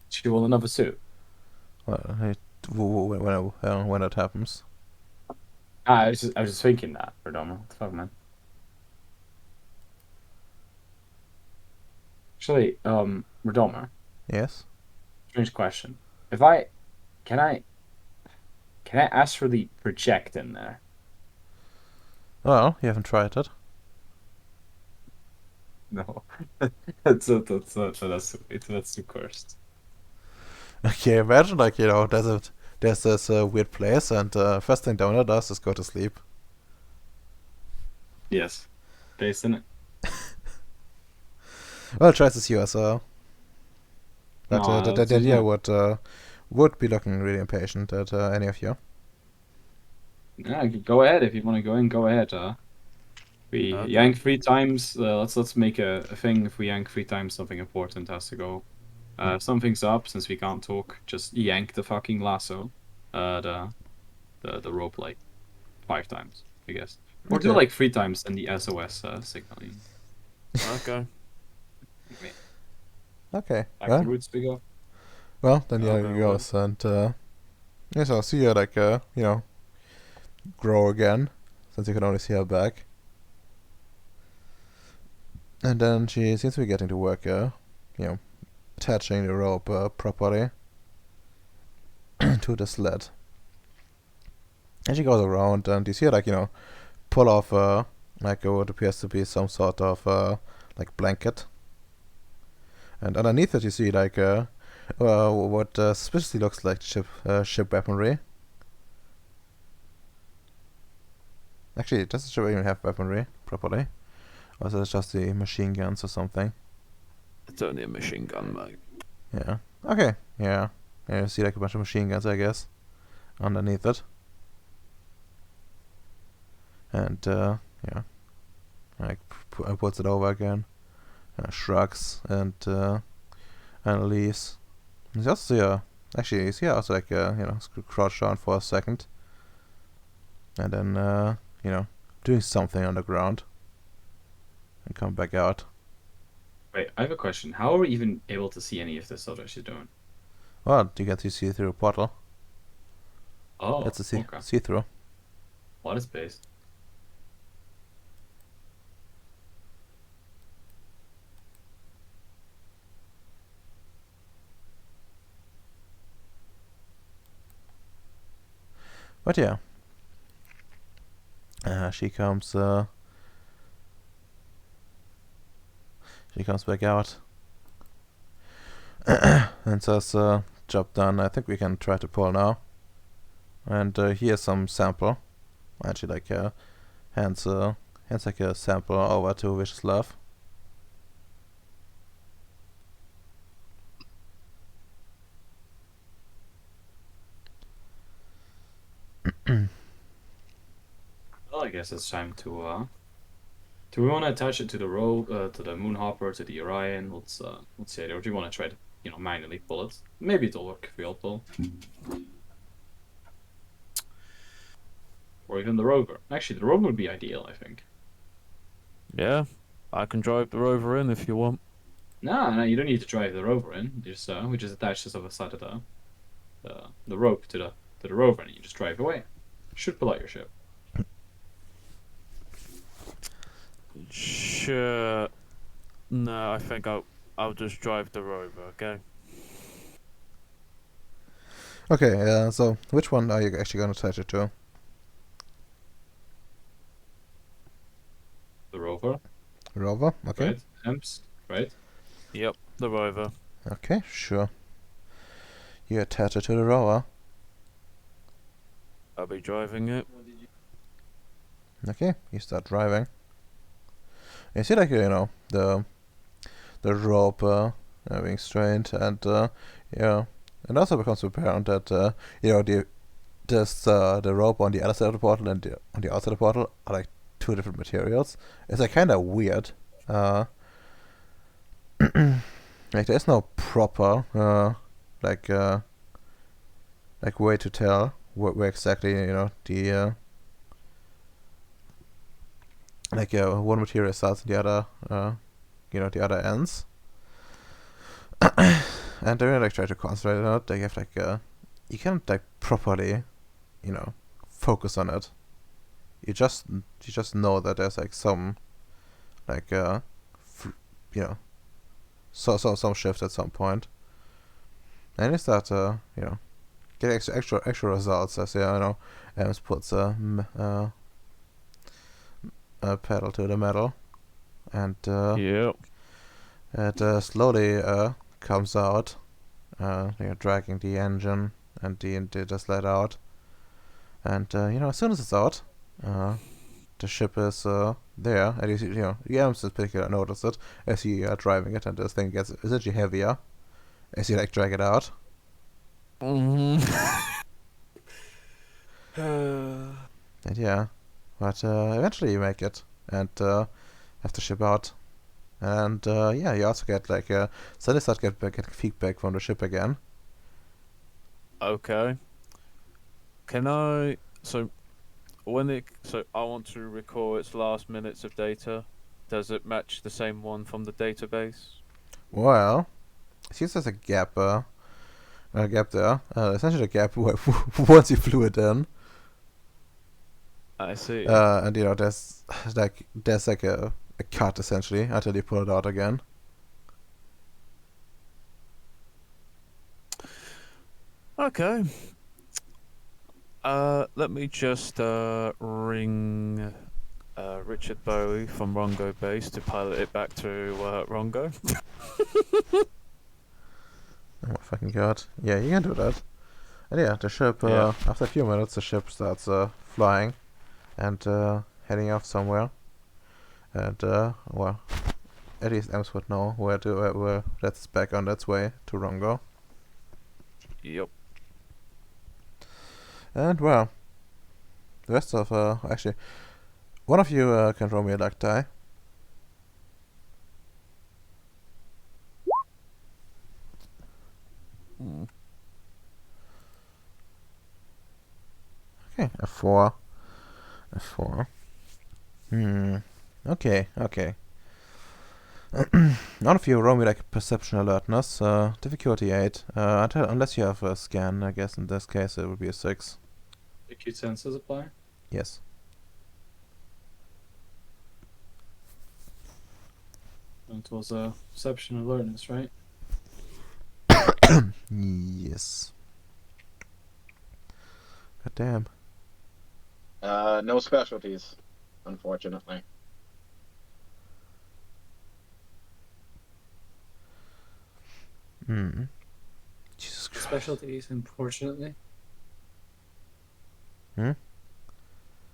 She want another suit. When it happens. I was just thinking that, Redomer. What the fuck, man? Actually, Redomer, Yes. strange question. Can I ask for the project in there? Well, you haven't tried it. No, that's too cursed. Okay, imagine there's this weird place, and first thing Donut does is go to sleep. Yes, based in it. Well, tries to see us, but No, the that's idea not. would be looking really impatient at any of you. Yeah, go ahead if you want to go in. Go ahead. We Okay. yank 3 times. Let's make a thing. If we yank 3 times, something important has to go. If something's up, since we can't talk, just yank the fucking lasso. The rope like 5 times, I guess. Or do Okay. like 3 times and the SOS signaling. Okay. Okay. Backwards we go. Well, then I'll he go goes, and yes, I'll see you grow again, since you can only see her back. And then she seems to be getting to work, attaching the rope properly to the sled. And she goes around, and you see her, pull off, what appears to be some sort of, blanket. And underneath it, you see, what suspiciously looks like ship weaponry. Actually, does the ship even have weaponry properly? Or is it just the machine guns or something? It's only a machine gun, mate. Yeah. Okay. Yeah. Yeah, you see a bunch of machine guns, I guess, underneath it. And puts it over again, shrugs and leaves. You also see actually you see her also crouch down for a second, and then doing something on the ground. and come back out. Wait, I have a question. How are we even able to see any of this stuff that she's doing? Well, you can see through a portal. Oh, That's a okay. see-through. What is base? But yeah, she comes back out and says, "Job done. I think we can try to pull now." And here's some sample. And she like hands like a sample over to Vicious Love. Well, I guess it's time to. Do we want to attach it to the to the Moonhopper, to the Orion? Let's see. Or do you want to try to, manually pull it? Maybe it'll work if we all pull. Or even the rover. Actually, the rover would be ideal, I think. Yeah, I can drive the rover in if you want. No, you don't need to drive the rover in. Just we just attach this other side of the rope to the rover, and you just drive away. Should pull out your ship. Sure. No, I think I'll just drive the rover. Okay. Okay, so which one are you actually going to attach it to? The rover. Rover? Okay. Right. Amps. Right. Yep, the rover. Okay, sure. You attach it to the rover. I'll be driving it. Okay, you start driving. You see, like, the rope being strained, and yeah, it also becomes apparent that the rope on the other side of the portal and on the outside of the portal are like two different materials. It's like kind of weird. Like there's no proper like way to tell where exactly the one material starts and the other the other ends. And they're like try to concentrate on it. They have like you can't like properly focus on it. You just know that there's like some like some shift at some point, and you start get extra results as Ems puts a pedal to the metal, and Yep. it slowly comes out, dragging the engine, and the just let out, and as soon as it's out, the ship is there, and you see, Ems in particular notice it as you are driving it, and this thing gets essentially heavier as you like drag it out. Mm-hmm. And yeah, but eventually you make it and have to ship out. And yeah, you also get like suddenly start getting feedback from the ship again. Okay. Can I? So I want to recall its last minutes of data. Does it match the same one from the database? Well, it seems there's a gap there. Essentially a gap where once you flew it in. I see. And there's like a cut essentially until you pull it out again. Okay. Let me just ring Richard Bowie from Rongo Base to pilot it back to Rongo. Oh my fucking god. Yeah, you can do that. And yeah, the ship, Yeah. after a few minutes, the ship starts flying and heading off somewhere. And, well, at least Ems would know where that's back on its way to Rongo. Yep. And, well, the rest of, actually, one of you can roll me a luck die. Okay, a 4. A 4. Okay. None of you roll me like perception alertness. Difficulty 8. Unless you have a scan, I guess in this case it would be a 6. Acute senses apply. Yes. And it was a perception alertness, right? Yes. God damn. No specialties, unfortunately. Jesus Christ. Specialties, unfortunately. Hmm?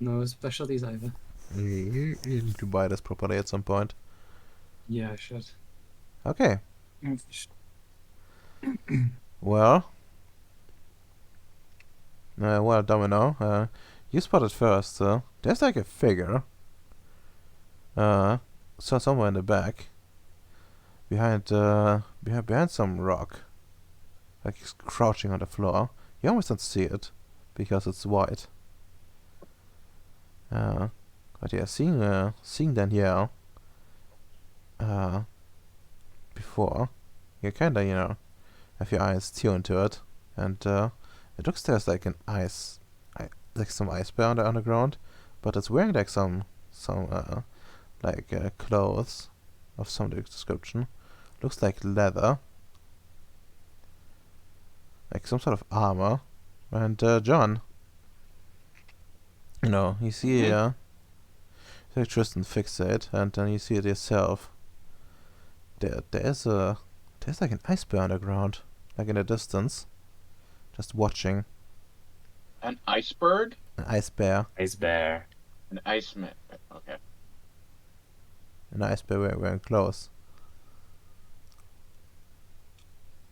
No specialties either. You need to buy this properly at some point. Yeah, I should. Okay. Well. Well, Domino. You spotted first. There's like a figure. So somewhere in the back. Behind some rock. Like he's crouching on the floor. You almost don't see it because it's white. But yeah, seeing Danielle before, you kinda, have your eyes tuned to it, and it looks there's like like some ice bear on the underground, but it's wearing like some clothes of some description. Looks like leather, like some sort of armor. And John, you see, like Tristan fix it, and then you see it yourself. There's like an ice bear underground, like in the distance, just watching. An iceberg? An ice bear. Ice bear. An iceman. Okay. An ice bear wearing clothes.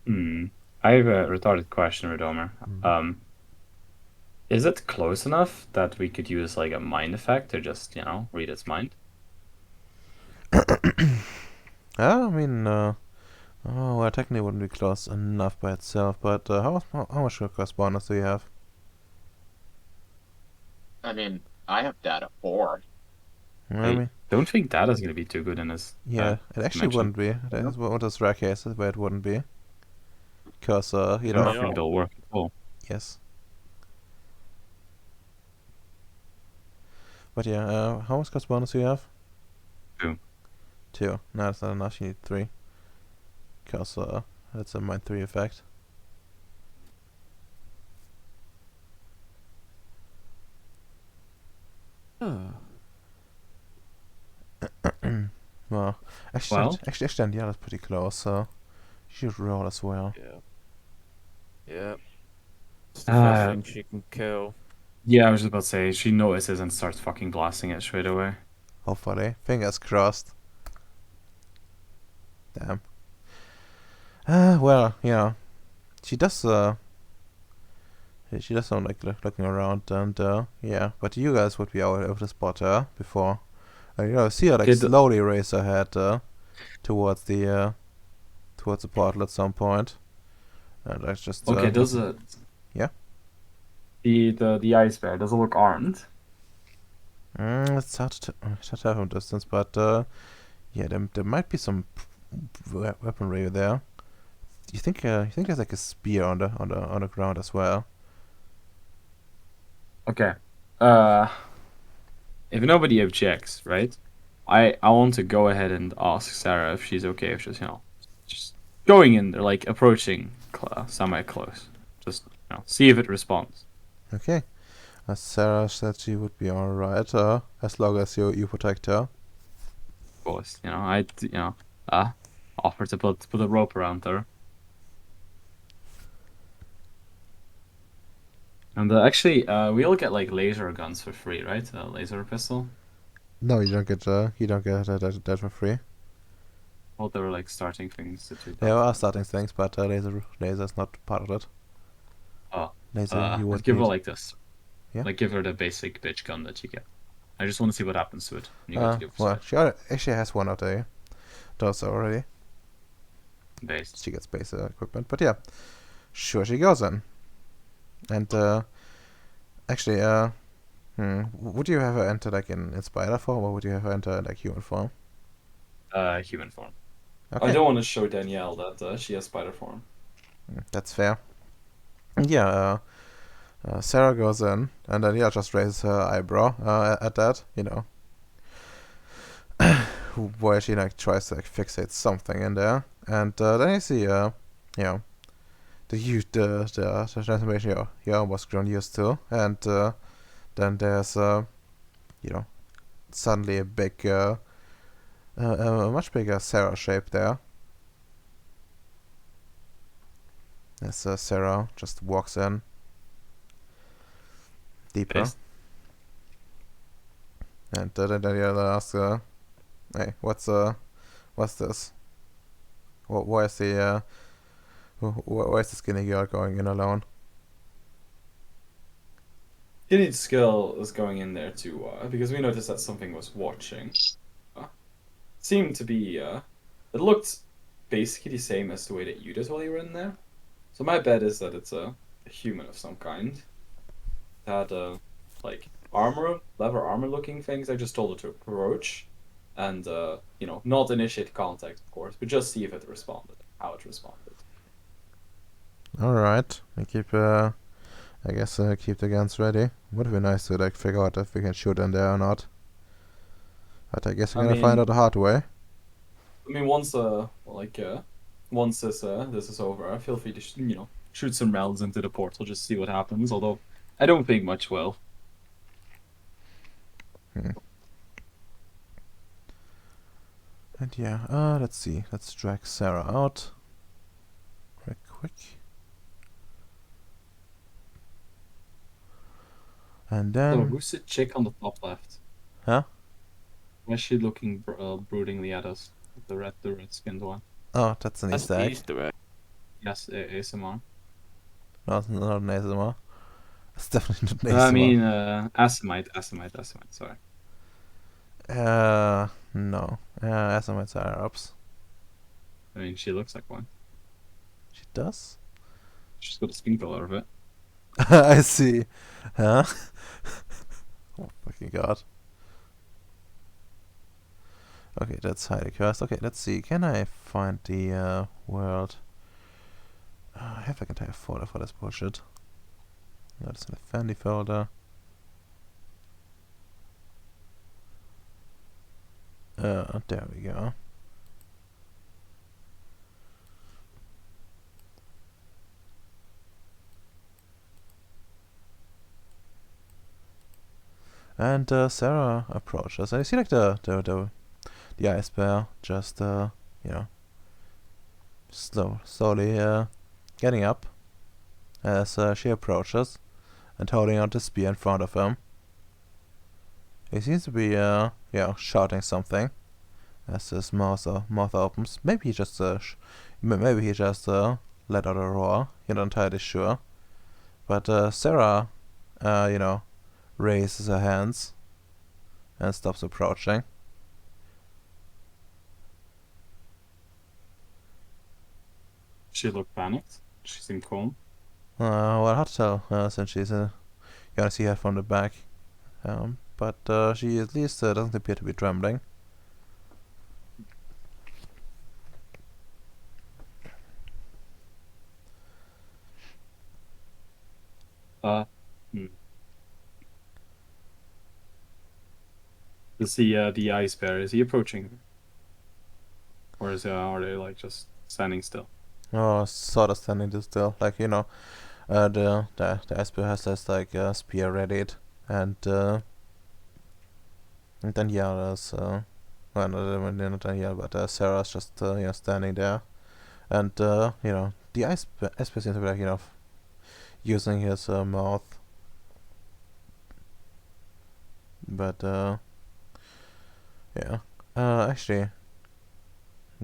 I have a retarded question, Redomer. Is it close enough that we could use like a mind effect to just, read its mind? I mean, well, technically it wouldn't be close enough by itself, but how much cost bonus do you have? I mean, I have data 4. I mean, Don't think that is going to be too good in this. yeah, it actually dimension. wouldn't be. That is one of those rare cases where it wouldn't be. Because, I don't Yeah. think it'll work at all. yes. But yeah, how much cost bonus do you have? 2. 2. No, that's not enough. You need 3. Because that's a mind 3 effect. Well, actually, Danielle is pretty close, so you should roll as well. Yeah. Yeah. It's the first thing she can kill. Yeah, I was just about to say, she notices and starts fucking blasting it straight away. Hopefully. Fingers crossed. Damn. Well, she does sound like looking around, and yeah, but you guys would be able to spot her before. See her like slowly raise her head towards the portal at some point. And I just okay. Does it? Yeah. The ice bear, does it look armed? It's hard to tell from distance, but yeah, there might be some weaponry there. You think there's like a spear on the ground as well? Okay. If nobody objects, right? I want to go ahead and ask Sarah if she's okay if just going in there, like approaching semi close, just see if it responds. Okay. Sarah said she would be alright, as long as you protect her. Of course, I offer to put a rope around her. And actually, we all get like laser guns for free, right? A laser pistol. No, you don't get that for free. Well, they were like starting things to do. They are starting things, but laser's not part of it. Oh, laser you would give her need. like this. Yeah. Like give her the basic bitch gun that you get. I just want to see what happens to it. When you go to the Well, side. she actually has one of those already. Based. She gets base equipment, but yeah, sure she goes then. And actually, would you have her enter like in spider form, or would you have her enter in like human form? human form. Okay, I don't want to show Danielle that she has spider form. that's fair. Yeah, Sarah goes in, and then just raises her eyebrow at that, where she tries to fixate something in there, and then you see the huge the transformation you're almost grown used to, and then there's you know suddenly a big a much bigger Sarah shape there. As Sarah just walks in deeper, Based. and then Danielle asks, "Hey, what's this? Why is the why is the skinny girl going in alone?" Gideon's skill is going in there too, because we noticed that something was watching. Seemed to be, it looked basically the same as the way that you did while you were in there. So my bet is that it's a human of some kind. It had like leather armor looking things. I just told it to approach, and not initiate contact, of course, but just see if it responded, how it responded. All right, I keep I guess keep the guns ready. Would be nice to figure out if we can shoot in there or not. But I guess we're gonna find out the hard way. Once once this is over, feel free to shoot some rounds into the portal, just see what happens. Although I don't think much will. And yeah, let's see. Let's drag Sarah out. Real quick. And So then... who's the chick on the top left? Huh? Why is she looking broodingly at us? The red skinned one. Oh, that's an That's Easter egg. Easter egg. Yes, ASMR. No, not an ASMR. It's definitely not an ASMR. Asimite. Sorry. No. ASMRs are Arabs. She looks like one. She does? She's got a skin color of it. I see. Huh? Oh, fucking god. Okay, that's highly cursed. Okay, let's see. Can I find the world? I have like an entire folder for this bullshit. No, it's in a Fendi folder. There we go. And Sarah approaches. And you see the ice bear just slowly getting up as she approaches and holding out the spear in front of him. He seems to be shouting something as his mouth opens. Maybe he just let out a roar. You're not entirely sure. But Sarah raises her hands and stops approaching. She looked panicked. She seemed calm. Well, hard to tell since she's you gonna see her from the back. But she at least doesn't appear to be trembling. Is the ice bear? Is he approaching her, or are they just standing still? Oh, sort of standing still, the ice bear has this spear readied, and then there's well, not Danielle, but Sarah's just standing there, and the ice bear seems to be using his mouth, but yeah, actually,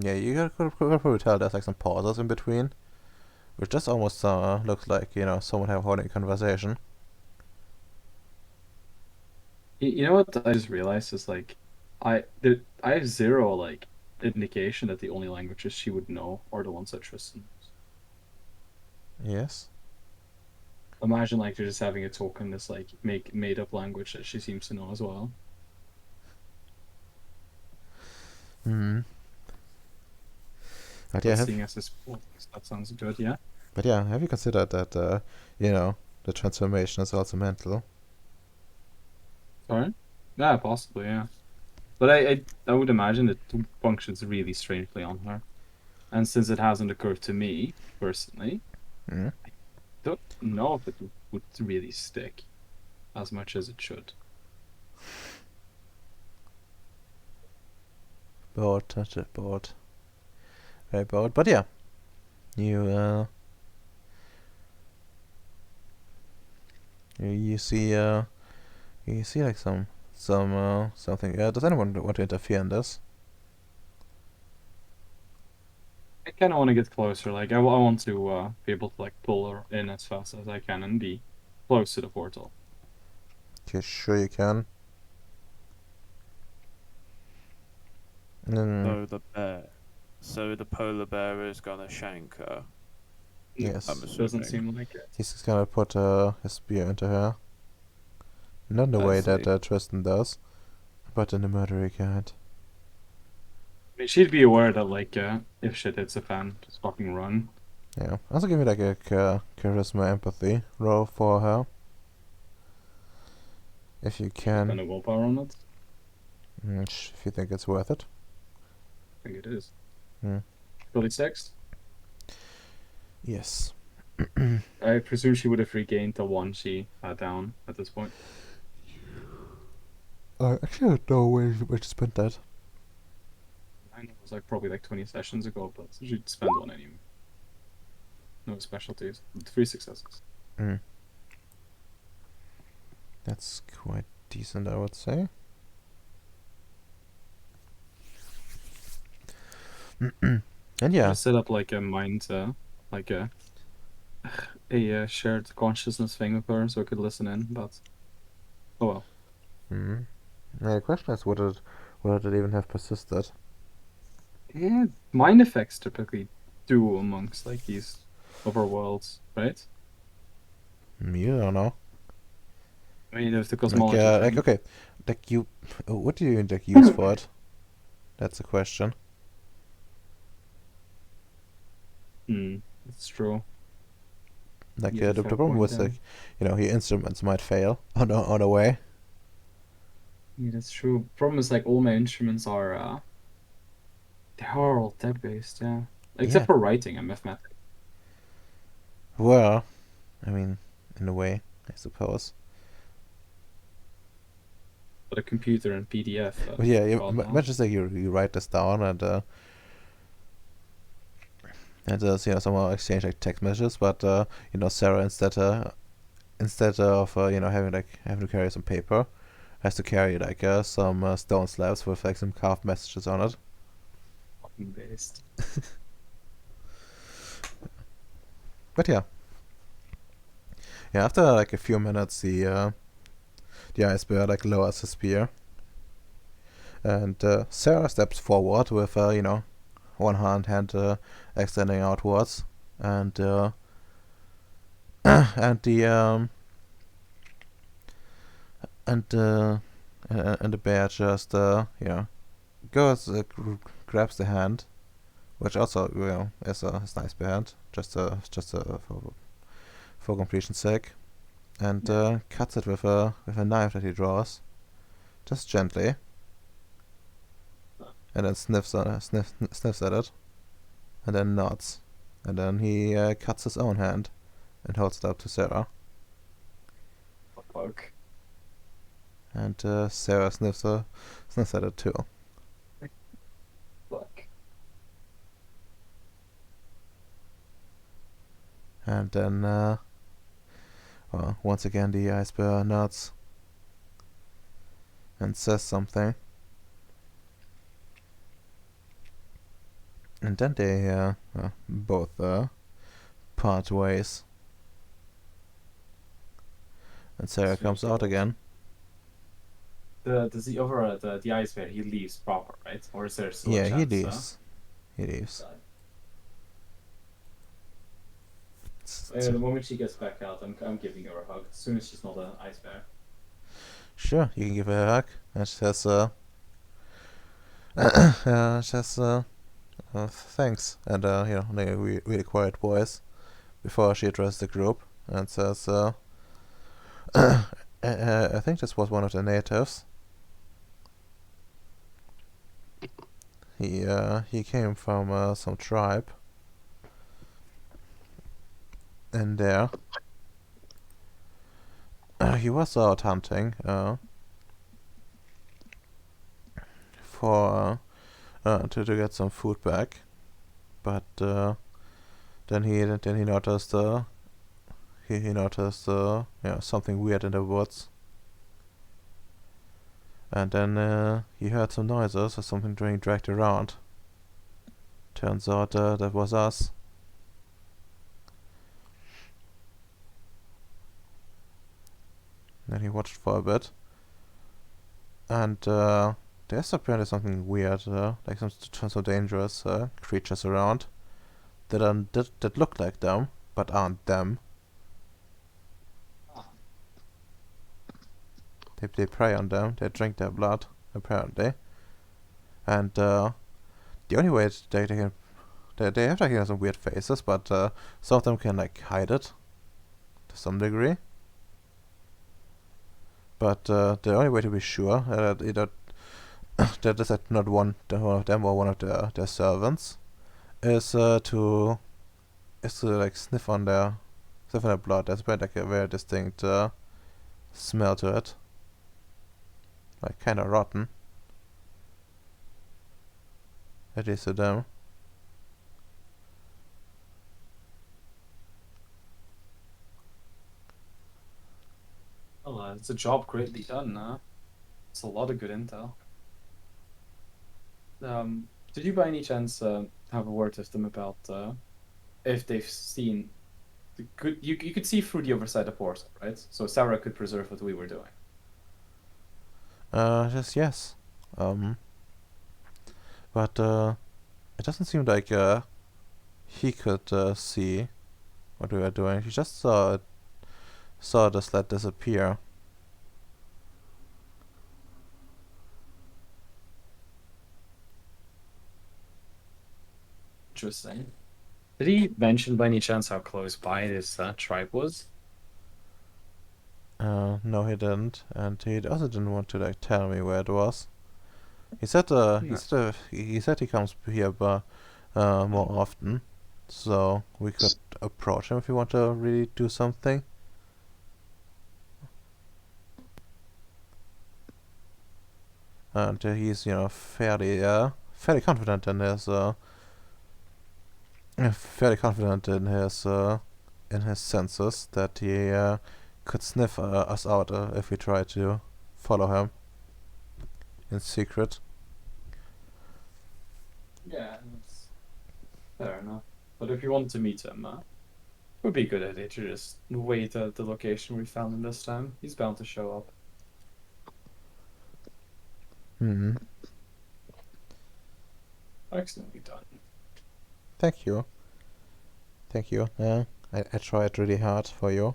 yeah, you could probably tell there's some pauses in between, which just almost looks like someone holding a conversation. You know what I just realized is I have zero indication that the only languages she would know are the ones that Tristan knows. Yes. Imagine they're just having a talk in this made up language that she seems to know as well. Hmm. But but yeah, seeing as his that sounds good, yeah. have you considered that the transformation is also mental? Sorry? Yeah, possibly, yeah. But I would imagine it functions really strangely on her. And since it hasn't occurred to me, personally, Mm. don't know if it would really stick as much as it should. Bored, touch it, bored. Very bored. But yeah, you you see like something. Does anyone want to interfere in this? I kind of want to get closer. Like, I want to be able to like pull her in as fast as I can and be close to the portal. Okay, sure you can. Mm, So the polar bear is gonna shank her. yes. I'm Doesn't assuming. seem like it. He's gonna put his spear into her. Not the I way that see. Tristan does, but in a murdery kind. I mean, she'd be aware that like if shit hits the fan, just fucking run. Yeah. Also give me like a charisma empathy roll for her. If you What kind can. of willpower on it? If you think it's worth it. I think it is. Hmm. 36? Yes. I presume she would have regained the one she had down at this point. Actually, I don't know where to spend that. I know it was like probably like 20 sessions ago, but she'd spend one anyway. No specialties. 3 successes. Mm. That's quite decent, I would say. And yeah. Just set up like a mind, like a shared consciousness thing with her, so I could listen in. But oh well. Mm. Now the question is, would it even have persisted? Yeah, mind effects typically do amongst like these overworlds, right? You don't know. I mean, there's the Like, cosmology thing. okay, like you, what do you like use for it? That's the question. That's true. Like Use it the for a problem point, was yeah. like, your instruments might fail on the way. Yeah, that's true. Problem is like all my instruments are they are all tech based, yeah. Except Yeah. for writing and mathematics. Well, I mean, in a way, I suppose. But a computer and PDF. But yeah, God no. imagine just like you write this down and somehow exchange like text messages, but Sarah instead of having to carry some paper, has to carry like some stone slabs with like some carved messages on it. Fucking based. But yeah, after like a few minutes, the ice bear like lowers his spear, and Sarah steps forward with one hand extending outwards, and and the and and the bear just goes grabs the hand, which also is a nice bear hand, just for completion's sake, and cuts it with a knife that he draws, just gently, and then sniffs at it, and then nods, and then he cuts his own hand, and holds it up to Sarah, Fuck. and Sarah sniffs at it too. Fuck. And then, once again, the ice bear nods and says something. And then they both part ways. And Sarah comes out again. Does the overall the ice bear he leaves proper, right? Or is there still a Yeah, he chance? leaves. He leaves. The moment she gets back out, I'm giving her a hug. As soon as she's not an ice bear. Sure, you can give her a hug. And she says, thanks. And, like a really quiet voice before she addressed the group and says, I think this was one of the natives. He came from some tribe in there. He was out hunting for to get some food back, but then he noticed he noticed something weird in the woods, and then he heard some noises or something being dragged around. Turns out that was us. Then he watched for a bit, and there's apparently something weird, like some dangerous creatures around that look like them but aren't them. They prey on them. They drink their blood, apparently, and the only way they have like some weird faces, but some of them can like hide it to some degree. But the only way to be sure that that is not one of them or one of their servants is to like sniff on their blood. There's like a very distinct smell to it, like kind of rotten, at least to them. Well, it's a job greatly done, huh? It's a lot of good intel. Did you by any chance have a word with them about if they've seen the good? You could see through the other side of the portal, right? So Sarah could preserve what we were doing. Just yes. But it doesn't seem like he could see what we were doing. He just saw the sled disappear. Interesting. Did he mention by any chance how close by this tribe was? No, he didn't, and he also didn't want to like tell me where it was. He said he said he comes here more often, so we could approach him if we want to really do something. And he's fairly confident in his senses that he could sniff us out if we try to follow him in secret. Yeah, that's fair enough. But if you want to meet him, it would be a good idea to just wait at the location we found him this time. He's bound to show up. Hmm. Excellently done. Thank you. Thank you. I tried really hard for you.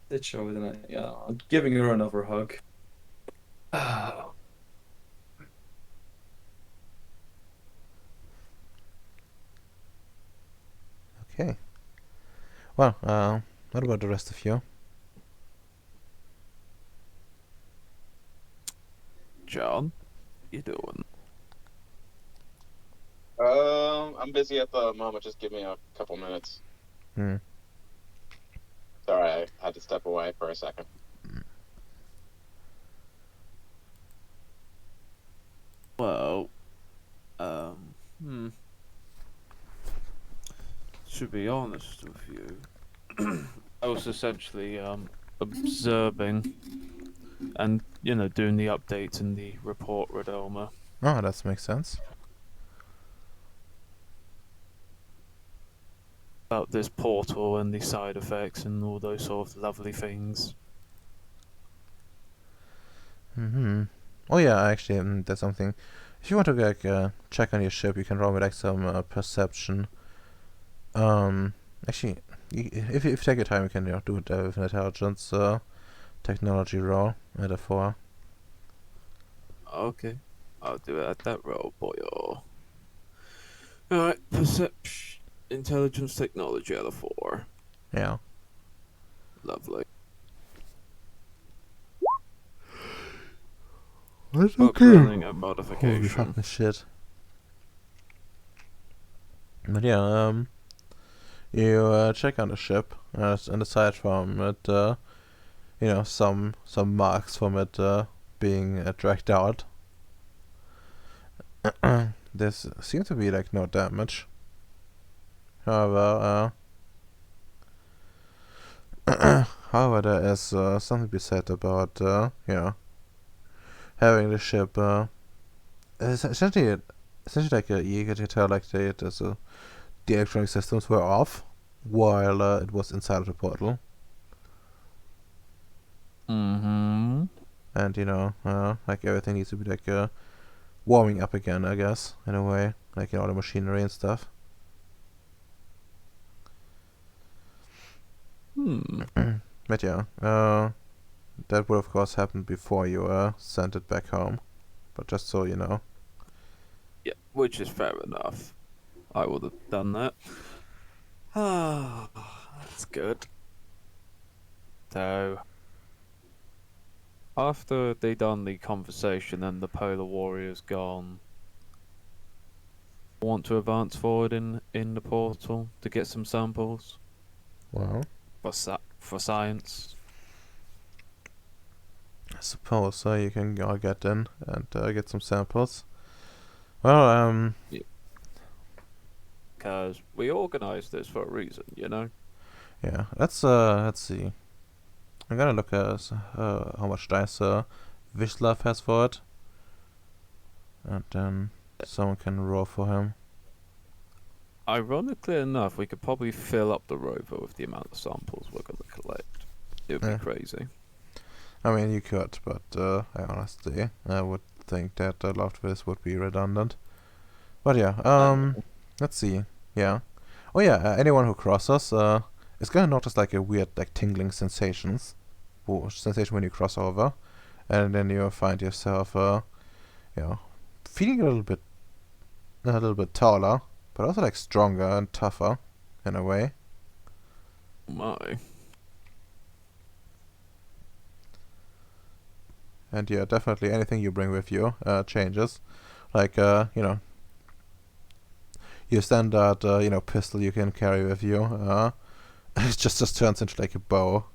Did show, didn't it? Yeah, I'm giving her another hug. Okay. Well, what about the rest of you? John, you doing? I'm busy at the moment. Just give me a couple minutes. Hmm. Sorry, I had to step away for a second. Well, to be honest with you, I was essentially observing and doing the updates in the report, Rodoma. Oh, that makes sense. About this portal and the side effects and all those sort of lovely things. Mm-hmm. Oh yeah, actually, there's something. If you want to like check on your ship, you can roll me like some perception. Actually, if you take your time, you can do it with an intelligence technology roll at a 4. Okay, I'll do it at that roll, boyo. Alright, perception, intelligence, technology out of 4. Yeah. Lovely. That's Uplearning and Holy modification. fucking shit. But yeah, you check on the ship, and aside from it, some marks from it being dragged out. There seems to be like no damage. However, however, there is something to be said about having the ship. Essentially, like you get to tell like the electronic systems were off while it was inside of the portal, Mm-hmm. and like everything needs to be like warming up again, I guess, in a way, like all the machinery and stuff. But yeah, that would of course happen before you sent it back home. But just so you know. Yeah, which is fair enough. I would have done that. Ah, that's good. So, after they done the conversation and the polar warrior's gone, want to advance forward in the portal to get some samples Well, for science. I suppose you can all get in and get some samples. Well, Because we organised this for a reason, you know? yeah. Let's see. I'm gonna look at how much dice Vishlav has for it, and then someone can roll for him. Ironically enough, we could probably fill up the rover with the amount of samples we're going to collect. It would Yeah. be crazy. I mean, you could, but I honestly I would think that a lot of this would be redundant. But yeah, let's see. Yeah. Oh yeah, anyone who crosses is gonna notice like a weird like tingling sensation when you cross over, and then you find yourself feeling a little bit taller, but also like stronger and tougher in a way. My. And yeah, definitely anything you bring with you changes. Like your standard pistol you can carry with you it just turns into like a bow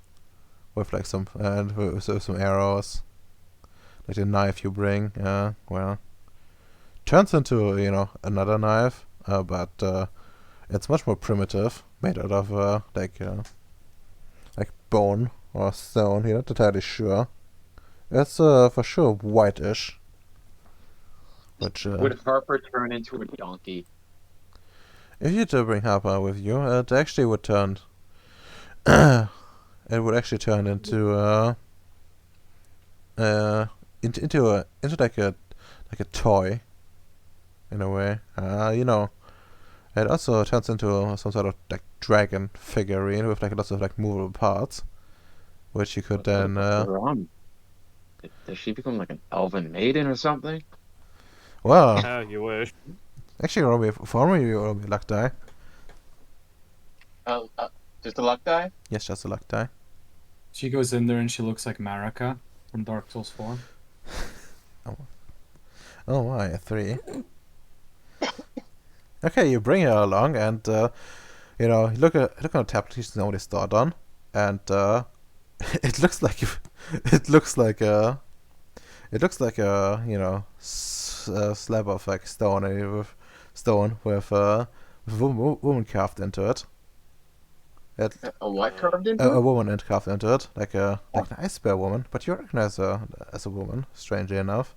with like some with some arrows. Like the knife you bring well turns into another knife, but it's much more primitive, made out of like bone or stone. You're not entirely sure. It's for sure whitish, which Would Harper turn into a donkey? if you do bring Harper with you, it actually would turn. It would actually turn into into like a toy, in a way. It also turns into some sort of like dragon figurine with like lots of like movable parts, which you could then. Does she become like an elven maiden or something? Well, How you wish. actually, you roll me a luck die. Uh, uh, just a luck die? Yes, just a luck die. She goes in there and she looks like Marika from Dark Souls 4. Oh my, a 3. Okay, you bring her along, and you look on the tablet she's already started on, and it looks like it looks like a slab of like stone with a woman carved into it. A what carved into A it? woman carved into it, like an ice bear woman, but you recognize her as a woman, strangely enough,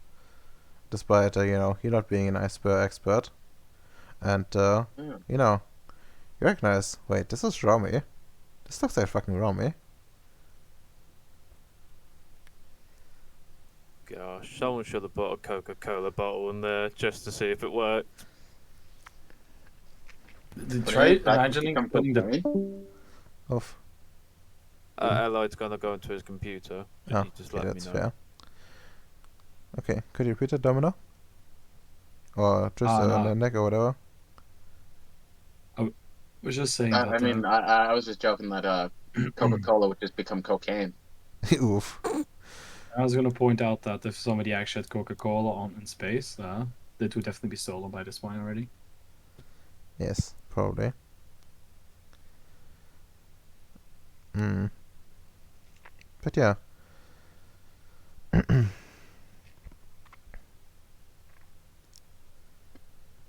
despite you not being an ice bear expert, and you recognize. Wait, this is Romy. This looks like fucking Romy. Gosh, someone should have put a Coca-Cola bottle in there just to see if it worked. Try imagining putting the... Oof. Allied's gonna go into his computer. Oh, He just okay, let me that's know. fair. Okay, could you repeat it, Domino? Or just no. Nick or whatever? was just saying I, that. I mean, I was just joking that Coca-Cola would just become cocaine. Oof. I was gonna point out that if somebody actually had Coca-Cola on in space, that would definitely be stolen by this point already. Yes, probably. Mm. But yeah.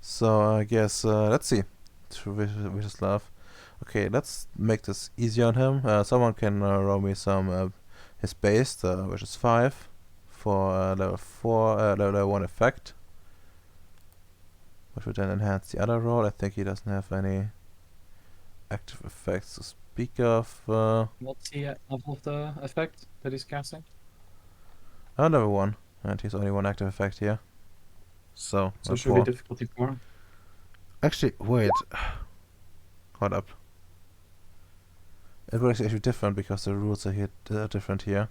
So I guess let's see. Vicious love. Okay, let's make this easier on him. Someone can roll me some his base, which is 5 for level 4, level 1 effect, which would then enhance the other roll. I think he doesn't have any active effects to speak of. What's the level of the effect that he's casting? Level 1, and he's only one active effect here. So, So it should be 4. difficulty 4. Actually, wait. Hold up. It works actually different because the rules are here different here.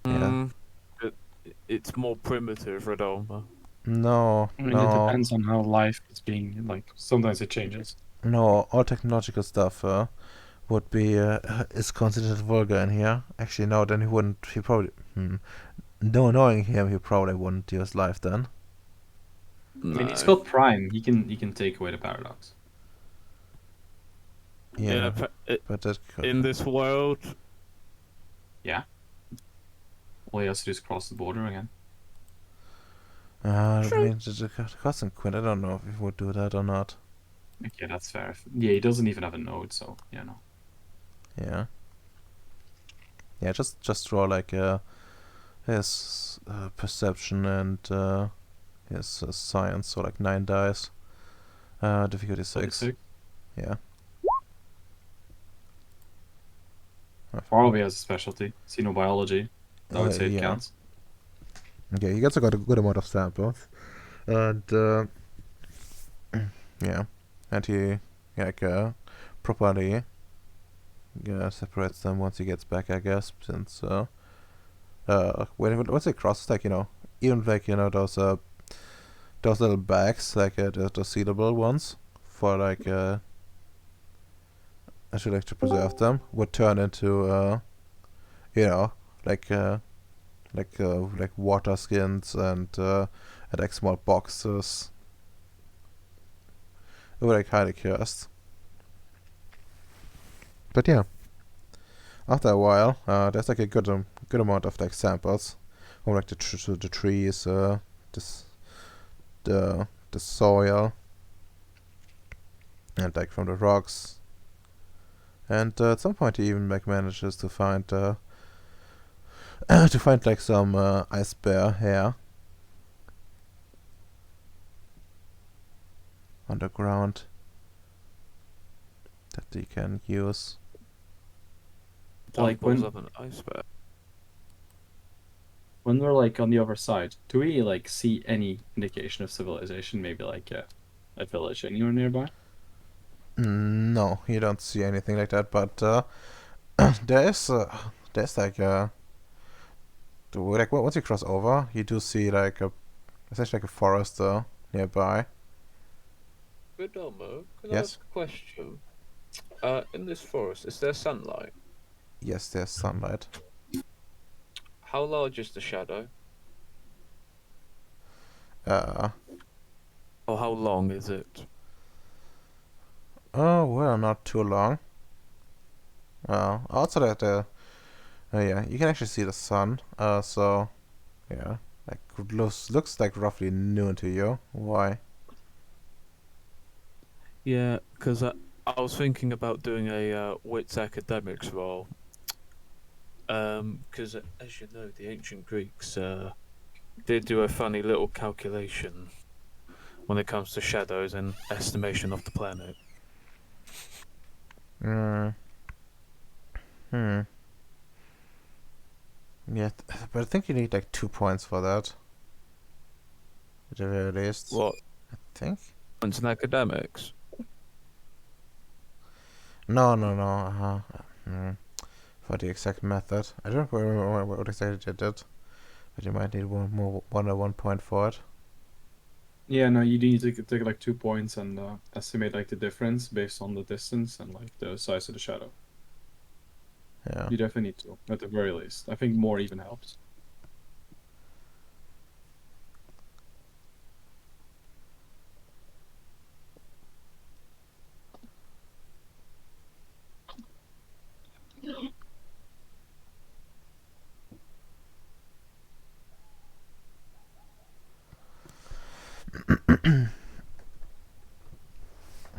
Yeah. It's more primitive, Redoma. No, I mean, it no, depends on how life is being, like, sometimes it changes. no. All technological stuff would be is considered vulgar in here. Actually, no. Then he wouldn't. He probably. No, knowing him, he probably wouldn't use life then. I mean, he's No. got Prime. He can take away the paradox. Yeah, Yeah, but that could. in this world, Yeah. All he has to do is cross the border again. I true. mean, the Cosmic Quinn. I don't know if he would do that or not. Okay, that's fair. Yeah, he doesn't even have a node, so yeah, no. Yeah. Yeah, just draw like his perception and his science, so like 9 dice. Difficulty 6. 46. Yeah. Probably has a specialty. Xenobiology. I would say it Yeah. counts. Okay, he gets a good amount of samples, and yeah, and he like properly separates them once he gets back, I guess. Since once he crosses, like even like those little bags, like the sealable ones for like I should like to preserve them, would turn into you know like like water skins and like small boxes. They were like highly cursed. But yeah, after a while, there's like a good amount of like samples from like the trees, this the soil, and like from the rocks. And at some point, he even like manages to find to find like some ice bear hair on the ground that he can use. Like Pulls when up an iceberg. we're like on the other side, do we like see any indication of civilization? Maybe like a village anywhere nearby? No, you don't see anything like that. But there's like like once you cross over, you do see like a essentially like a forest nearby. Redoma, can I Yes. ask a question? In this forest, is there sunlight? Yes, there's sunlight. How large is the shadow? Uh, Or how long is it? oh well, not too long. Also that yeah, you can actually see the sun. So yeah, like looks like roughly noon to you. Why? Yeah, because I was thinking about doing a wits academics role. Because as you know, the ancient Greeks did do a funny little calculation when it comes to shadows and estimation of the planet. Hmm. Hmm. Yeah, but I think you need like 2 points for that. At the very least. What? I think. Wits in academics? No, no, no. For the exact method, I don't remember what exactly you did, but you might need one or 1 point for it. Yeah, no, you need to take like 2 points and estimate like the difference based on the distance and like the size of the shadow. Yeah. You definitely need to, at the very least. I think more even helps.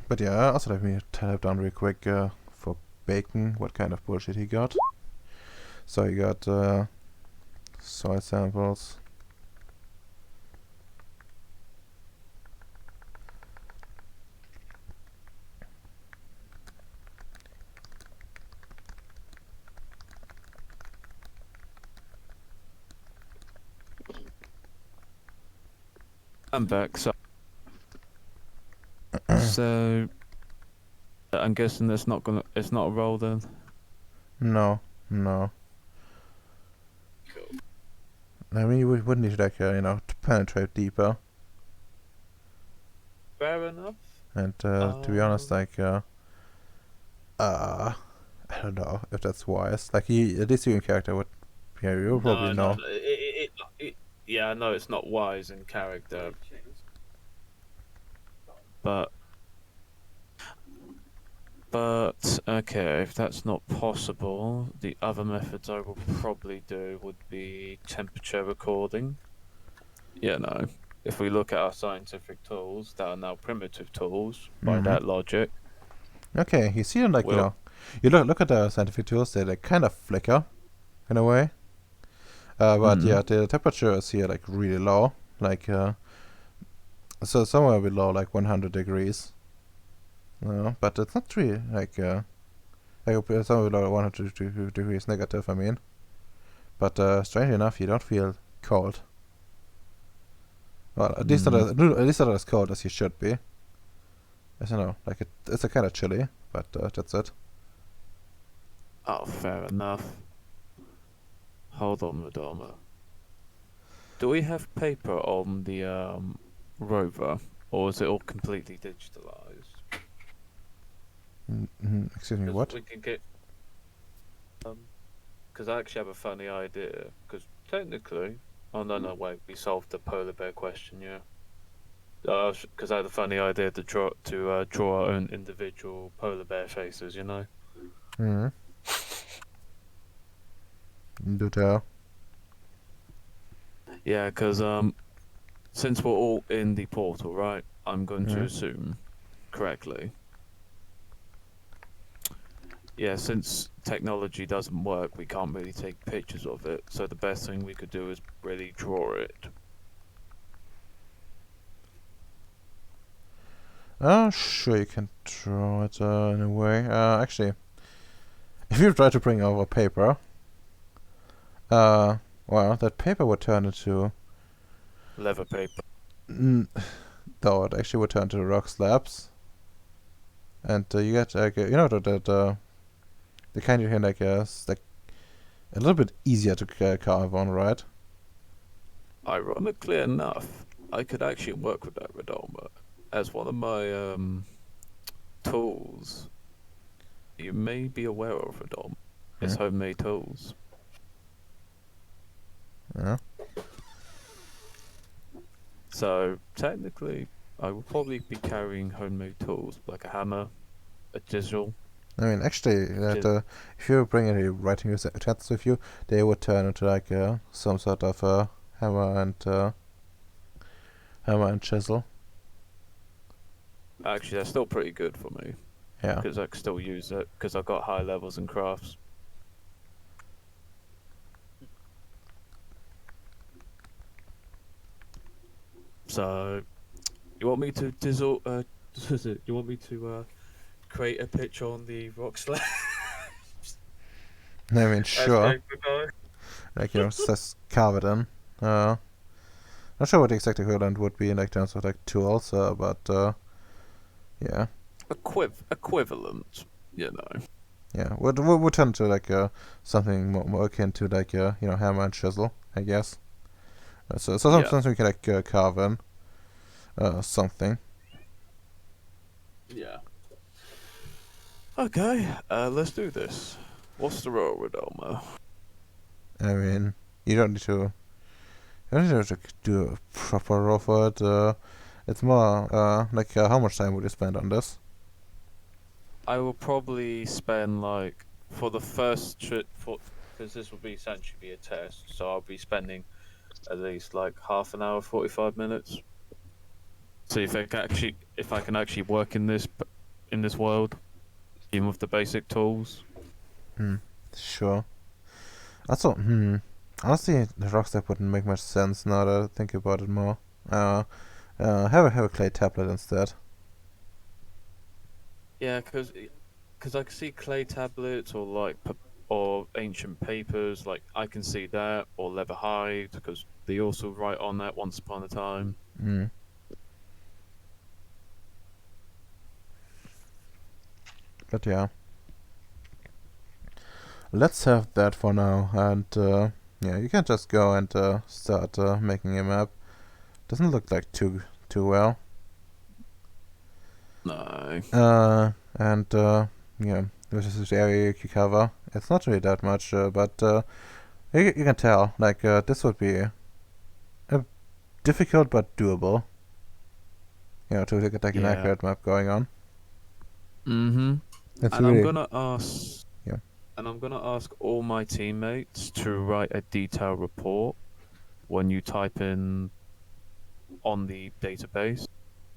But yeah, also let me type down real quick for Bacon what kind of bullshit he got. So he got soil samples. I'm back. So I'm guessing that's not gonna. It's not a roll then. No, no. I mean, you would need like to penetrate deeper. Fair enough. And to be honest, like I don't know if that's wise. Like at least you in character would, yeah, you'll probably know. No. Yeah, I know it's not wise in character, but okay, if that's not possible, the other methods I will probably do would be temperature recording. Yeah, no. If we look at our scientific tools that are now primitive tools, by that logic, Okay, you see them like we'll you look at the scientific tools. They like kind of flicker, in a way. But yeah, the temperature is here like really low, like so somewhere below like 100 degrees. But it's not really like somewhere below 100 degrees negative. I mean, but strangely enough, you don't feel cold. Well, at least not as cold as you should be. As you know, like it's a kind of chilly, but that's it. Oh, fair enough. Hold on, Madama. Do we have paper on the rover, or is it all completely digitalized? Excuse me, 'Cause what? we can get because I actually have a funny idea. Because technically, oh no, wait, we solved the polar bear question, yeah. Because I had a funny idea to draw our own individual polar bear faces, you know. Mm-hmm. Do tell. Yeah, because since we're all in the portal, right? I'm going to assume correctly. Yeah, since technology doesn't work, we can't really take pictures of it. So the best thing we could do is really draw it. Sure, you can draw it in a way. Actually, if you try to bring over paper, well, that paper would turn into. Leather paper. Though it actually would turn to rock slabs, and you get like the kind you can like like a little bit easier to carve on, right? Ironically enough, I could actually work with that Redoma as one of my tools. You may be aware of Redoma. It's homemade tools. Yeah. So technically, I will probably be carrying homemade tools like a hammer, a chisel. I mean, actually, if you bring any writing utensils with you, they would turn into like some sort of hammer and chisel. Actually, that's still pretty good for me. Yeah. Because I can still use it because I've got high levels in crafts. So, you want me to you want me to create a picture on the rock slab? I mean, sure. Like just carve it in. Not sure what the exact equivalent would be in like terms of like tools, but yeah. Equivalent, you know. Yeah, would turn to like something more akin to like hammer and chisel, I guess. So something you can like carve in. something. Yeah. Okay, let's do this. What's the roll with Elmo? I mean, you don't need to. You don't need to do a proper roll for it. It's more like how much time would you spend on this? I will probably spend like for the first trip for because this will be essentially be a test, so I'll be spending at least like half an hour, 45 minutes. See if I can actually work in this world, even with the basic tools. Sure. Also, honestly, the rock step wouldn't make much sense now that I think about it more. Have a clay tablet instead. Yeah, because I can see clay tablets or or ancient papers. Like I can see that or leather hide because they also write on that once upon a time. Mm. But yeah. Let's have that for now, and yeah, you can just go and start making a map. Doesn't look like too well. No. And yeah, this is the area you can cover. It's not really that much, but you can tell like this would be difficult but doable. You know, to get like an Yeah. accurate map going on. Mm-hmm. It's And I'm really gonna ask. Yeah. And I'm gonna ask all my teammates to write a detailed report when you type in on the database.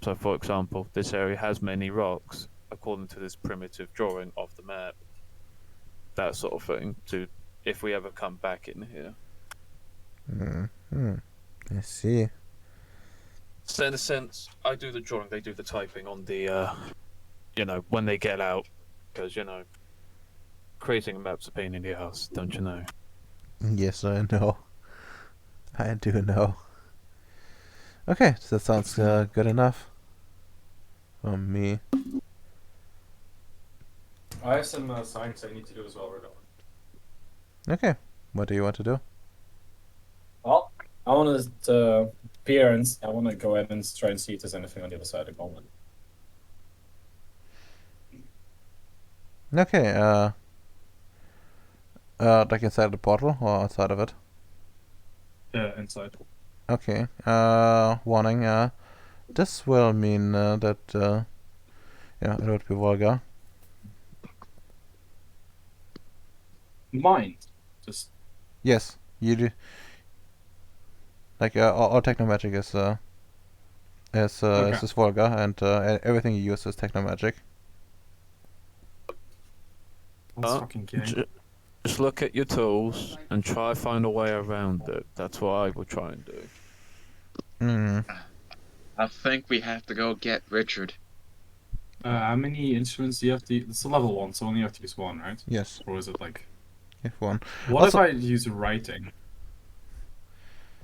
So, for example, this area has many rocks according to this primitive drawing of the map. That sort of thing. To if we ever come back in here. I see. So in a sense, I do the drawing, they do the typing on the, when they get out, because creating a map's a pain in the ass, don't you know? Yes, I know. I do know. Okay, so that sounds good enough for me. I have some science I need to do as well, Rodolfo. Okay, what do you want to do? Well, I want to appearance. I want to go ahead and try and see if there's anything on the other side of Goldman. Okay, like inside the portal or outside of it? Inside. Okay, warning, this will mean that, it would be vulgar. Mind. Just Yes, you do. Like, all technomagic Okay. is just vulgar, and everything you use is technomagic. that's fucking gay. Just look at your tools and try find a way around it. That's what I would try and do. I think we have to go get Richard. How many instruments do you have to use? It's a level 1, so only you have to use one, right? Yes, Or is it like... if one. What Also- if I use writing?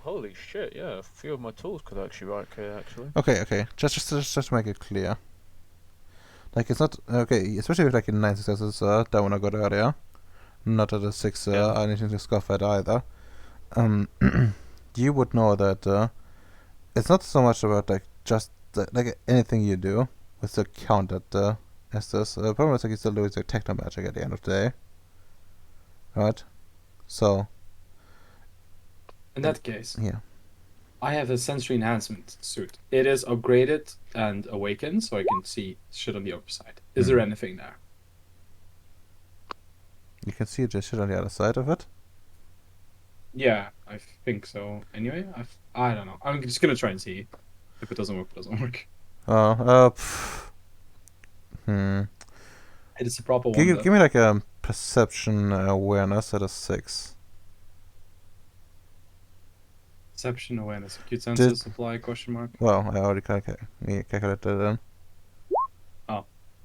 Holy shit, yeah, a few of my tools could actually write here, actually. Okay. Just to make it clear. Like, it's not okay, especially with like in 9 successes that one I got earlier. Not at a 6 Yeah. anything to scoff at either. You would know that it's not so much about like just like anything you do with the count at as this. The problem is like you still lose your techno magic at the end of the day, right? So In that case, yeah, I have a sensory enhancement suit. It is upgraded and awakened, so I can see shit on the other side. Is there anything there? you can see the shit on the other side of it. Yeah, I think so. Anyway, I don't know. I'm just gonna try and see. If it doesn't work, it doesn't work. It is a proper one. Give me like a perception awareness at a 6. Perception awareness. Acute senses apply question mark. Well, I already calculated it in.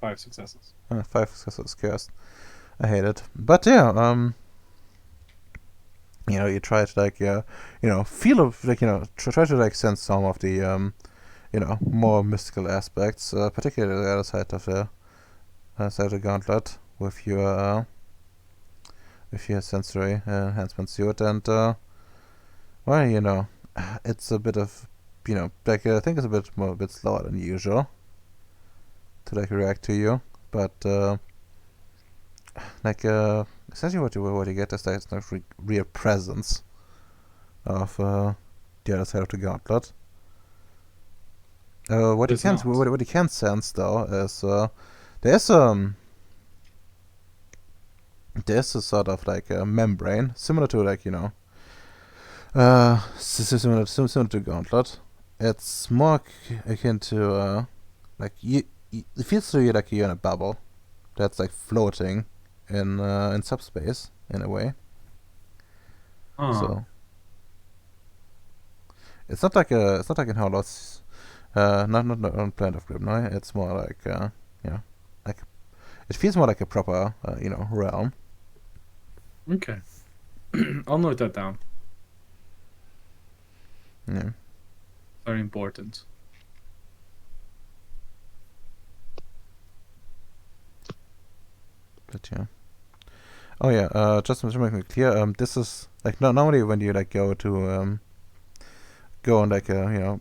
5 successes. 5 successes, cursed. I hate it. But yeah, you try to like, feel of like, try to like sense some of the, more mystical aspects, particularly the other side of the gauntlet with your sensory enhancement suit, and well, it's a bit of like I think it's a bit slower than usual to like react to you, but like essentially what you get is that it's not real presence of the other side of the gauntlet. What you It's can't not. what you can sense though is there's there's a sort of like a membrane similar to like similar to gauntlet. It's more akin to like it feels to you like you're in a bubble that's like floating in subspace in a way. Oh, So it's not like in Hollows, not on Planet of Grimnoy. It's more like like it feels more like a proper realm. okay. I'll note that down. Yeah, Very important. but yeah. Oh yeah. Just to make it clear, this is like normally when you like go on like to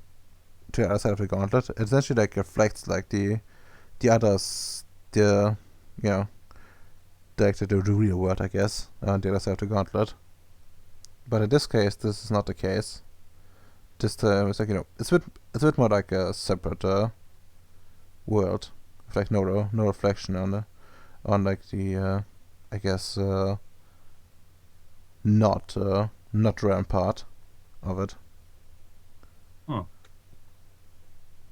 the other side of the gauntlet, it essentially like reflects like the others you know the real world, I guess, on the other side of the gauntlet. But in this case, this is not the case. Just it's like it's a bit more like a separate world, with like no reflection on like the I guess not realm part of it Oh,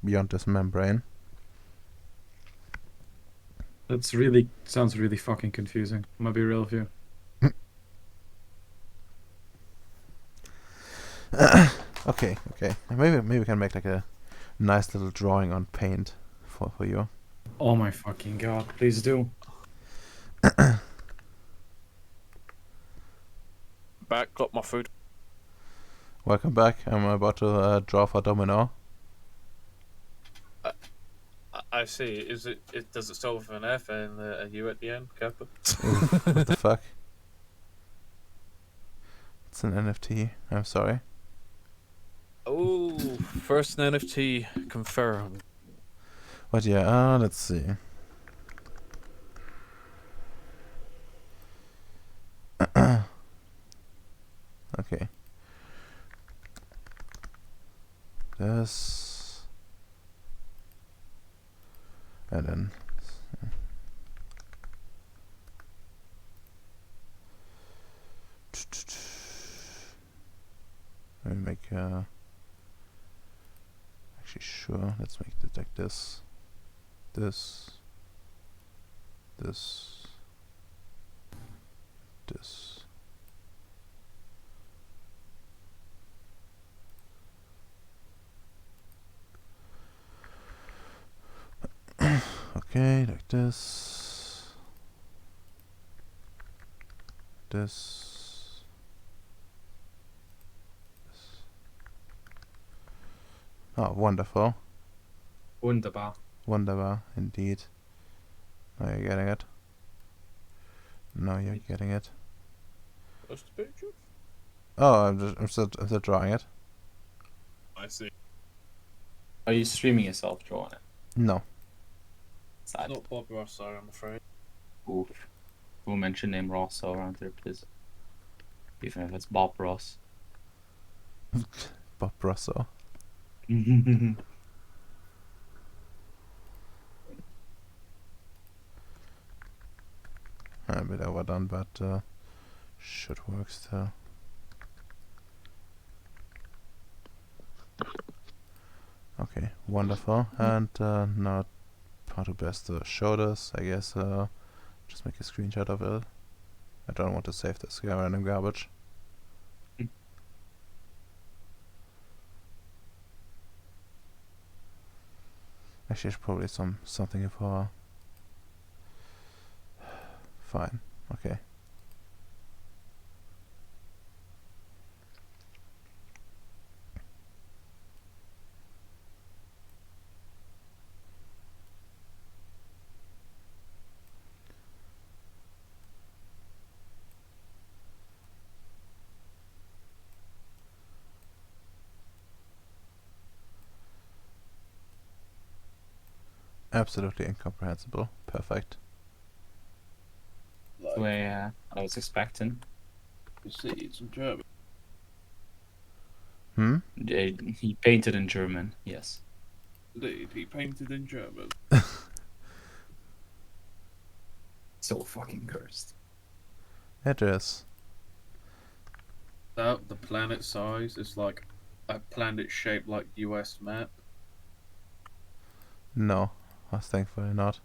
beyond this membrane. that's really sounds really fucking confusing. I'm gonna be real with you. Okay. Maybe we can make like a nice little drawing on paint for you. Oh my fucking god! Please do. Back, got my food. Welcome back. I'm about to draw for Domino. I see. Does it start with an F and a U at the end, Kappa? What the fuck? It's an NFT. I'm sorry. Oh, first NFT confirmed. But yeah, let's see. Okay. This. And then. Let me make actually sure, let's make it like this. This. This. This. Okay, like this. This. Oh, wonderful. Wunderbar. Wunderbar, indeed. Now you're getting it. Now you're getting it. What's the picture? Oh, I'm still drawing it. I see. Are you streaming yourself drawing it? No. Sad. Not Bob Ross, sorry, I'm afraid. Oof. We'll mention name Ross around here, please. Even if it's Bob Ross. Bob Rosso. A bit overdone, but should work still. Okay, wonderful. And now how to best show this, I guess just make a screenshot of it. I don't want to save this random garbage. Actually, it's probably something for. Fine. Okay. Absolutely incomprehensible. Perfect. The way I was expecting. You see, it's in German. Hmm? He painted in German, yes. Indeed, he painted in German. So fucking cursed. It is. That the planet size is like a planet shaped like US map. No, thankfully not.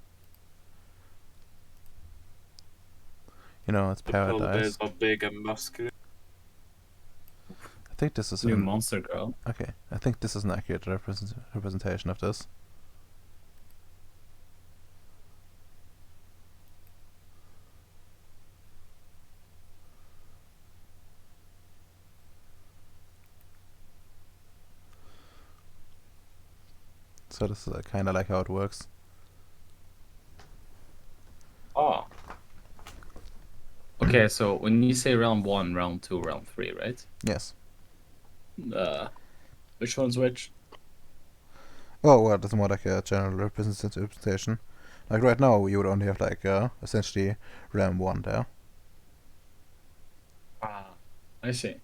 You know, it's The polar paradise. bears are big and muscular. I think this is New monster girl. okay. I think this is an accurate representation of this. So this is kind of like how it works. Oh. Okay, so when you say realm 1, realm 2, realm 3, right? Yes. Which one's which? Oh well, that's more like a general representation. Like right now, you would only have like essentially RAM 1 there. Ah, I see.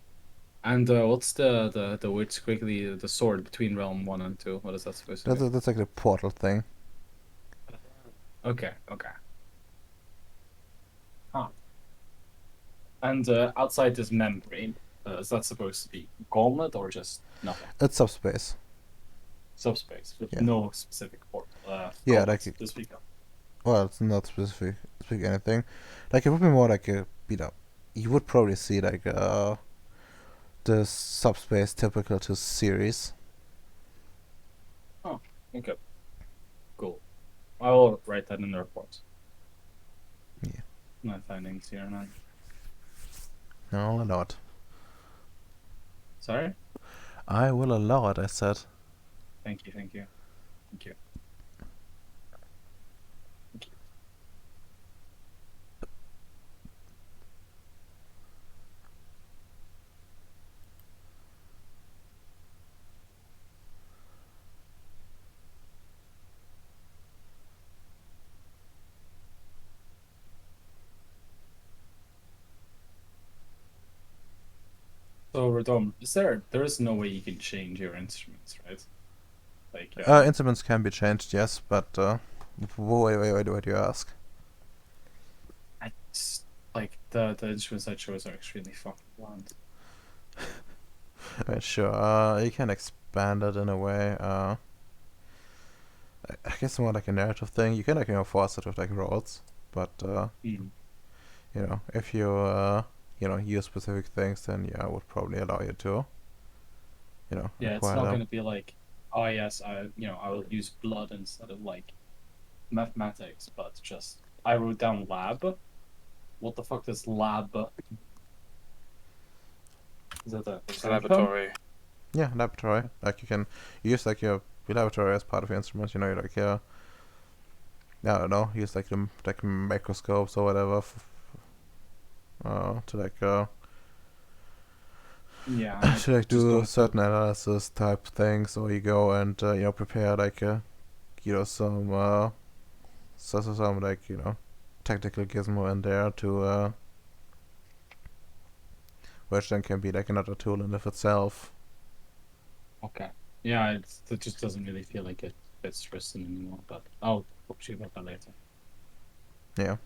And what's the which quickly the sword between realm 1 and 2? What is that supposed to be? That's like the portal thing. Okay, okay. Huh. And outside this membrane, is that supposed to be gauntlet or just nothing? It's subspace. Subspace with Yeah. no specific port. Yeah, gauntlets like to speak of. well, it's not specific anything. Like it would be more like a you would probably see like the subspace typical to Ceres. Okay. Cool. I'll write that in the report. Yeah. My findings here now. No, a lot. Sorry? I will allow it. I said. Thank you, thank you. Thank you. Thank you. So, Radom, there is no way you can change your instruments, right? Like, Instruments can be changed, yes, but why do you ask? like the instruments I chose are extremely fucking blunt. Sure. You can expand it in a way. I guess more like a narrative thing. You can like force it with like roles, but Mm. you know, if you use specific things, then yeah, I would probably allow you to. You know, Yeah, it's acquire not them. gonna be like, oh yes, I will use blood instead of like mathematics, but just I wrote down lab. What the fuck does lab? Is that a It's a laboratory. Yeah, laboratory. Like you use like your laboratory as part of your instruments. You know, like I don't know, use like the like microscopes or whatever to like Yeah. to like just do going certain analysis type things, or you go and prepare like some some like technical gizmo in there to which then can be like another tool in of itself. Okay. Yeah, it just doesn't really feel like it fits Tristan anymore, but I'll talk to you about that later. Yeah.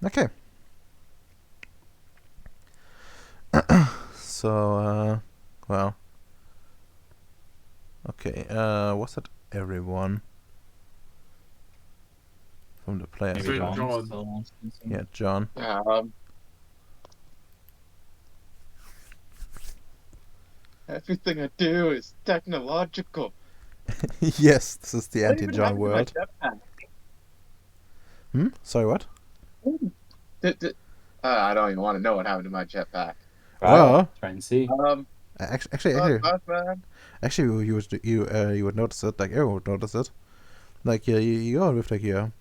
Okay. So well. Okay. Was it everyone from the players? Maybe John. John still wants to say Yeah, John. Yeah. Everything I do is technological. Yes, this is the What even anti-John happened to my world. jetpack? Sorry, what? I don't even want to know what happened to my jetpack. Well, try and see. Batman. actually, you would notice it. Like everyone would notice it. Like you go with like your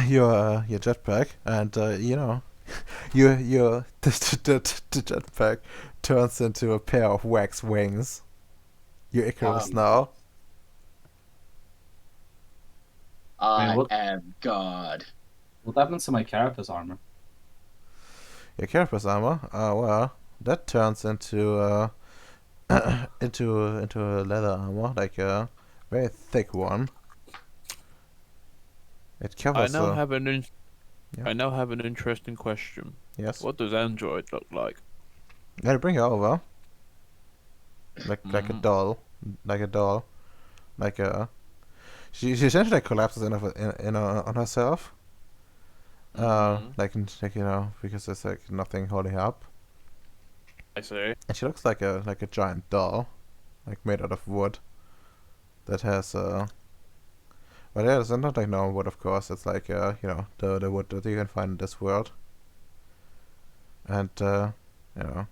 your jetpack, and the jetpack turns into a pair of wax wings. You're Icarus now. I what- am God. What happens to my carapace armor? Your carapace armor, well, that turns into into a leather armor, like a very thick one. It I covers. now have Yeah. I now have an interesting question. Yes. What does Android look like? Gotta bring her over. Like a Mhm. doll, like a doll, like a. She essentially collapses on herself. Mhm. Like because there's like nothing holding her up, I see. and she looks like a giant doll, like made out of wood. That has but yeah, it's not like normal wood, of course. It's like the wood that you can find in this world, and you know,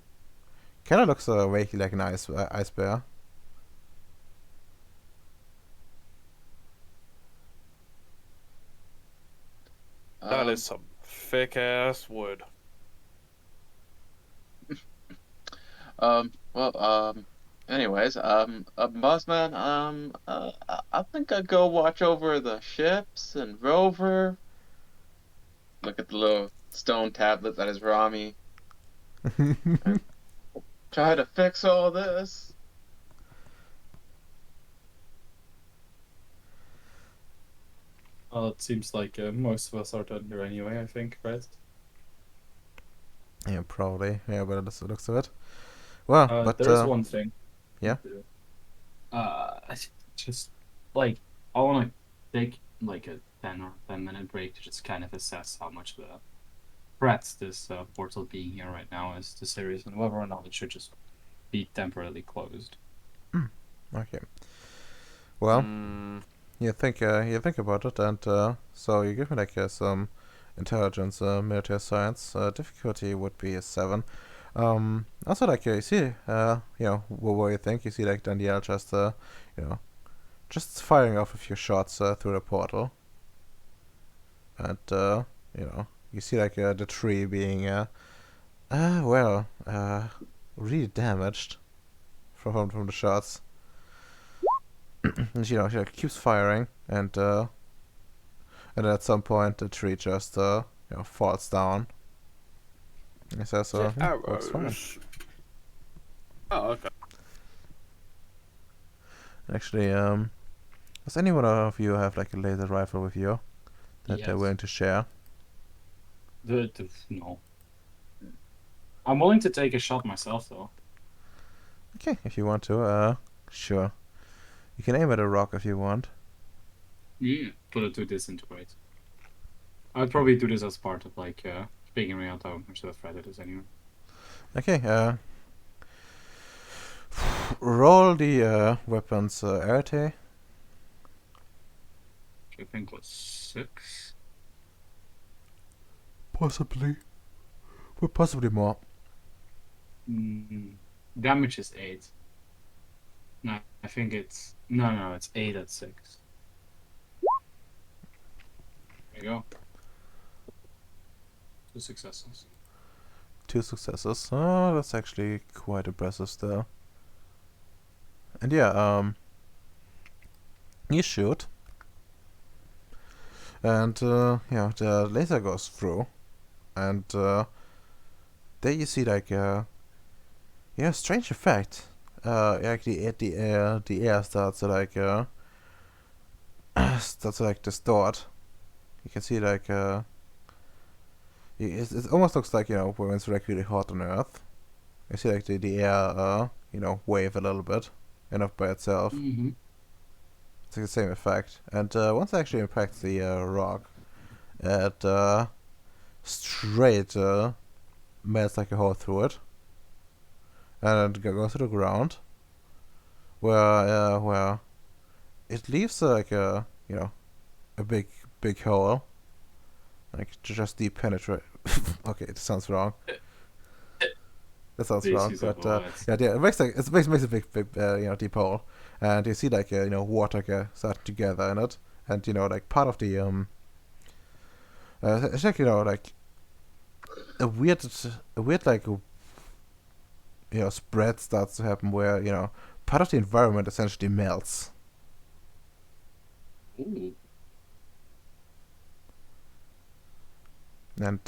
kind of looks vaguely like an ice bear. That Um, is some thick ass wood. well, anyways, Bossman, I think I'd go watch over the ships and Rover. Look at the little stone tablet that is Rami. And try to fix all this. Well, it seems like most of us are done here anyway, I think, right? Yeah, probably. Yeah, but it looks of it. Well, but There is one thing. yeah. I just like I want to take like a 10 minute break to just kind of assess how much of a threat this portal being here right now is to Ceres and whether or not it should just be temporarily closed. Okay. Well, Mm, you think about it, and so you give me like some intelligence, military science. Difficulty would be a 7. Also, like you see, what you think? You see like Danielle just just firing off a few shots through the portal, and you see like the tree being really damaged from the shots. And she like, keeps firing, and at some point the tree just falls down. And says, the yeah, works fine. arrows. Oh, okay. Actually, does anyone of you have like a laser rifle with you that they're Yes. willing to share? No. I'm willing to take a shot myself, though. Okay, if you want to, sure. You can aim at a rock if you want. Yeah. Put it to disintegrate. I'd probably do this as part of like figuring out how much of a threat it is anyway. Okay, roll the weapons arete. Which I think was 6. Possibly. But possibly more. Damage is 8. No, I think it's no, it's 8 at 6. There you go. 2 successes. 2 successes. Oh, that's actually quite impressive still. And yeah, you shoot. And the laser goes through. And there you see like strange effect. Actually the air starts to like starts to like distort. You can see like it almost looks like when it's like really hot on Earth. You see like the air wave a little bit, by itself. Mm-hmm. It's like the same effect. And once it actually impacts the rock, it straight melts like a hole through it, and it goes to the ground, where it leaves like a big hole, like just deep penetrate. Okay, it sounds wrong. That sounds wrong, but it makes like makes a big deep hole, and you see like water starting to gather in it, and like part of the it's like like a weird like spread starts to happen where part of the environment essentially melts. Ooh. and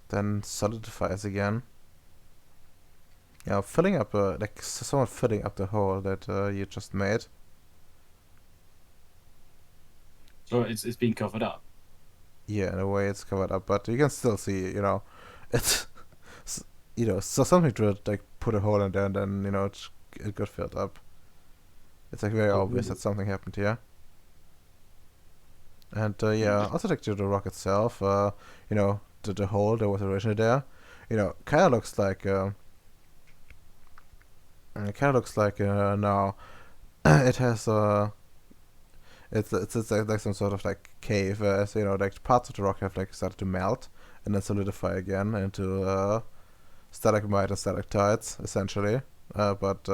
then solidifies again. Filling up like somewhat filling up the hole that you just made. So it's being covered up. Yeah, in a way it's covered up, but you can still see, it's, so something to like put a hole in there, and then it got filled up. It's like very Oh, obvious really? that something happened here. And also like to the rock itself, the hole that was originally there, kind of looks like now it has it's like some sort of like cave, so like parts of the rock have like started to melt and then solidify again into stalagmite and stalactites essentially, but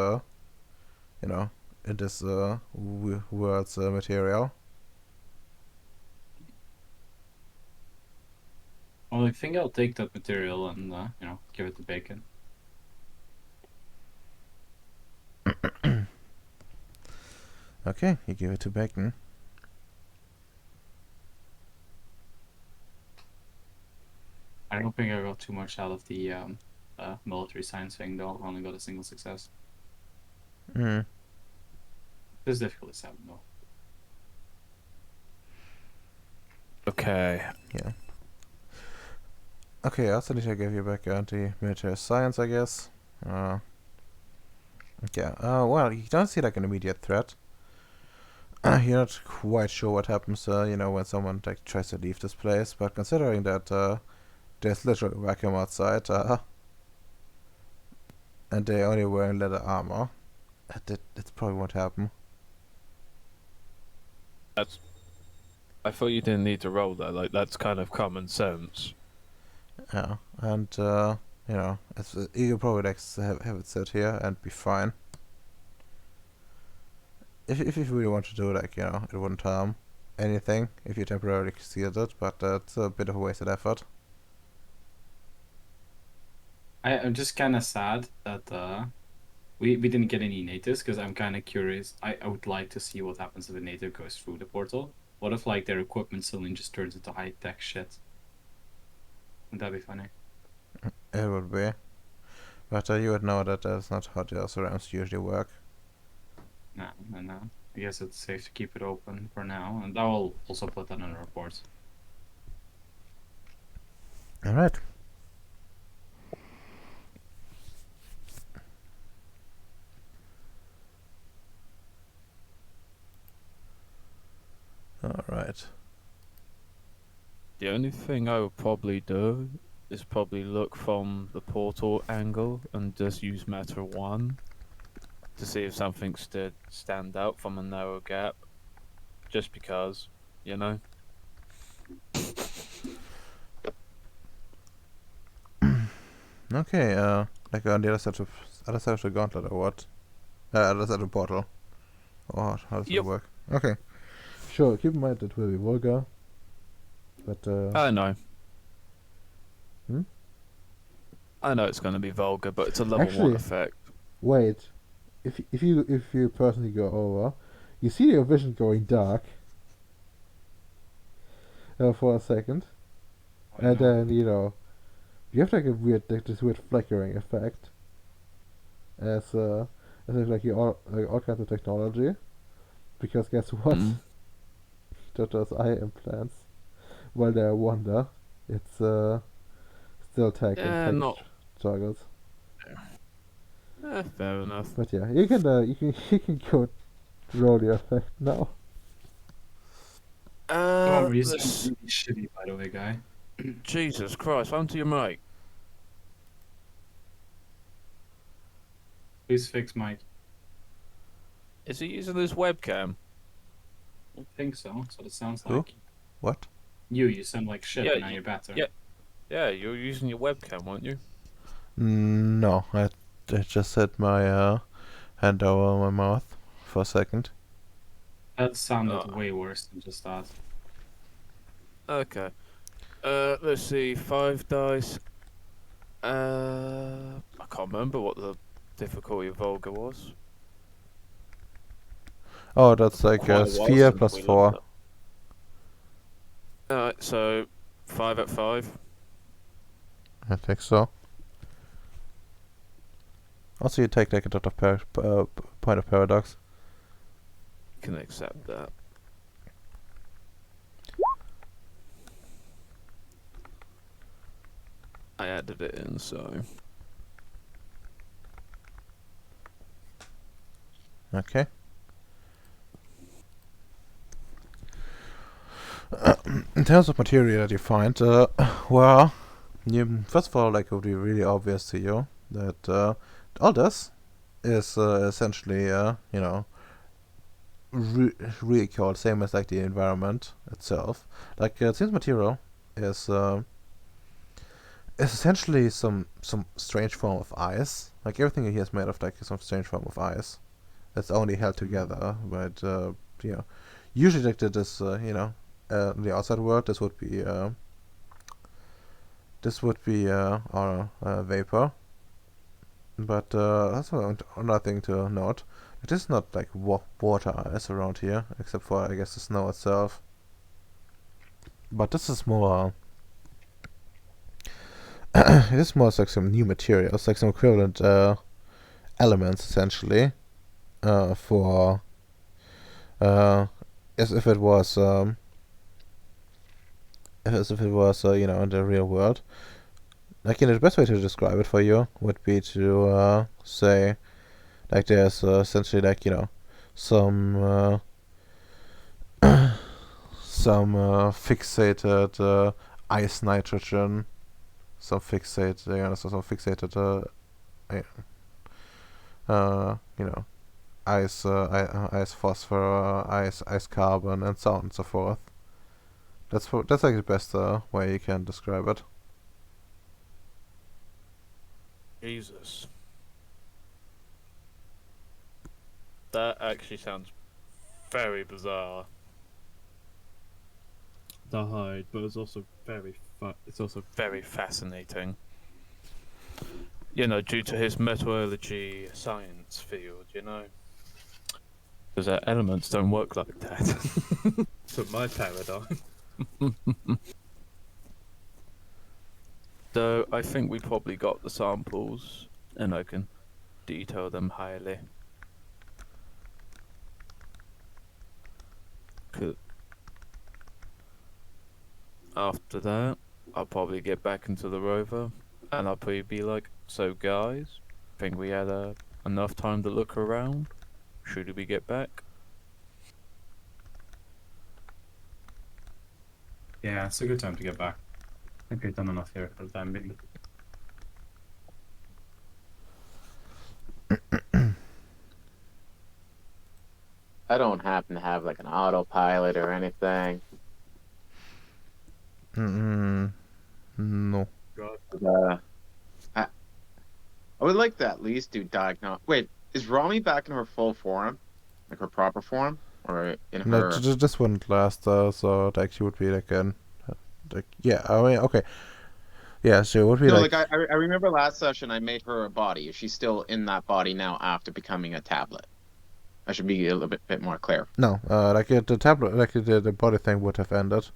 in this world's material. Well, I think I'll take that material and give it to bacon. Okay, you give it to Bacon. I don't think I got too much out of the military science thing though. I only got a single success. Mm. This difficulty 7 though. Okay. Yeah. Okay, also need to give you back anti-military science, I guess. Yeah. Well, you don't see like an immediate threat. You're not quite sure what happens, when someone like tries to leave this place. But considering that there's literally a vacuum outside, and they're only wearing leather armor, that probably won't happen. I thought you didn't need to roll that. Like that's kind of common sense. Yeah, and you can probably like have it sit here and be fine. If you really want to do like it wouldn't harm anything if you temporarily sealed it, but it's a bit of a wasted effort. I'm just kind of sad that we didn't get any natives because I'm kind of curious. I would like to see what happens if a native goes through the portal. What if like their equipment suddenly just turns into high tech shit? Wouldn't that be funny? It would be, but you would know that that's not how the surrounds usually work. No. I guess it's safe to keep it open for now, and I will also put that on the report. All right. All right. The only thing I would probably do is probably look from the portal angle and just use matter 1 to see if something stood stand out from a narrow gap. Just because, Okay. Like on the other side of the gauntlet or what? Other side of the portal. Or how does Yep. it work? Okay. Sure. Keep in mind it will be vulgar. But I know. Hmm? I know it's going to be vulgar, but it's a level Actually- 1 effect. wait. If you personally go over, you see your vision going dark. For a second, and then you have like this weird flickering effect, as if like you all kinds of technology, because guess what? Mm. Those eye implants, while they're a wonder, it's still tech and Yeah, tech not. struggles. Fair enough. But yeah, you can you can go roll your effect now. Oh, you Let's- sound really shitty, by the way, guy. Jesus Christ, onto your mic. Please fix Mike. Is he using his webcam? I think so. That's what it sounds Who? like. What? You sound like shit, Yeah, but now you're better. yeah. Yeah, you're using your webcam, weren't you? No, I just had my hand over my mouth for a second. That sounded Oh. way worse than just that. Okay. Let's see. 5 dice. I can't remember what the difficulty of Volga was. Oh, that's like Quite a a while sphere since plus we 4. looked at- Alright, so 5 at 5. I think so. Also, you take like a dot of point of paradox. Can accept that. I added it in, so Okay. In terms of material that you find, well, first of all, like it would be really obvious to you that all this is essentially, really cold, same as like the environment itself. Like this material is essentially some strange form of ice. Like everything here is made of like some strange form of ice. That's only held together, but usually like that is in the outside world this would be our vapor. But that's another thing to note. It is not like water ice around here, except for I guess the snow itself. But this is more. It is more like some new materials, like some equivalent elements, essentially, for as if it was in the real world. Like, the best way to describe it for you would be to say, like, there's essentially like some some fixated ice nitrogen, some fixated some fixated ice phosphor, ice carbon, and so on and so forth. That's like the best way you can describe it. Jesus. That actually sounds very bizarre. To hide, but it's also very fascinating. You know, due to his metallurgy science field, you know. Because elements don't work like that. To my paradigm. So I think we probably got the samples, and I can detail them highly. After that, I'll probably get back into the rover, and I'll probably be like, so guys, think we had enough time to look around? Should we get back? Yeah, it's a good time to get back. I think we've done enough here for the time being. I don't happen to have like an autopilot or anything. No. Uh, I, I would like to at least do diagnose. Wait, is Rami back in her full form, like her proper form, or in No, her? this wouldn't last. So like she would be like yeah. I mean, okay. Yeah, she would be No, like. like I remember last session I made her a body. Is she still in that body now after becoming a tablet? I should be a little bit more clear. No, like the tablet, like the body thing would have ended,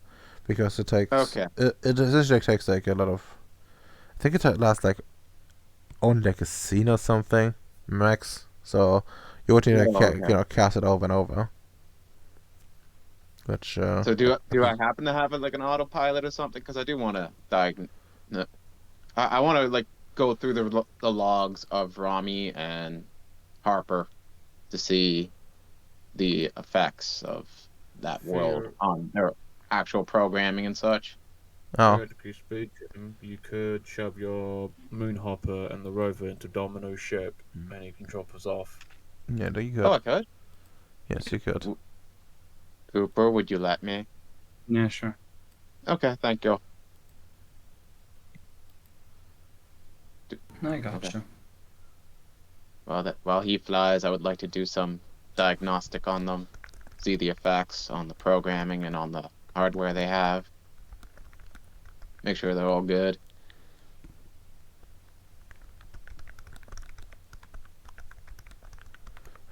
because it takes. Okay. It essentially takes like a lot of. I think it lasts like only like a scene or something, max. So you would need to Oh, okay. cast it over and over. Which So do I happen to have it like an autopilot or something? Because I do want to diagnose. I want to like go through the logs of Rami and Harper to see the effects of that world on their actual programming and such. Theoretically speaking, you could shove your moonhopper and the rover into Domino's ship, and you can drop us off. yeah, you could. Oh, I could. Yes, you could. Cooper, would you let me? Yeah, sure. Okay, thank you. I gotcha. Okay. While he flies, I would like to do some diagnostic on them, see the effects on the programming and on the hardware they have. Make sure they're all good.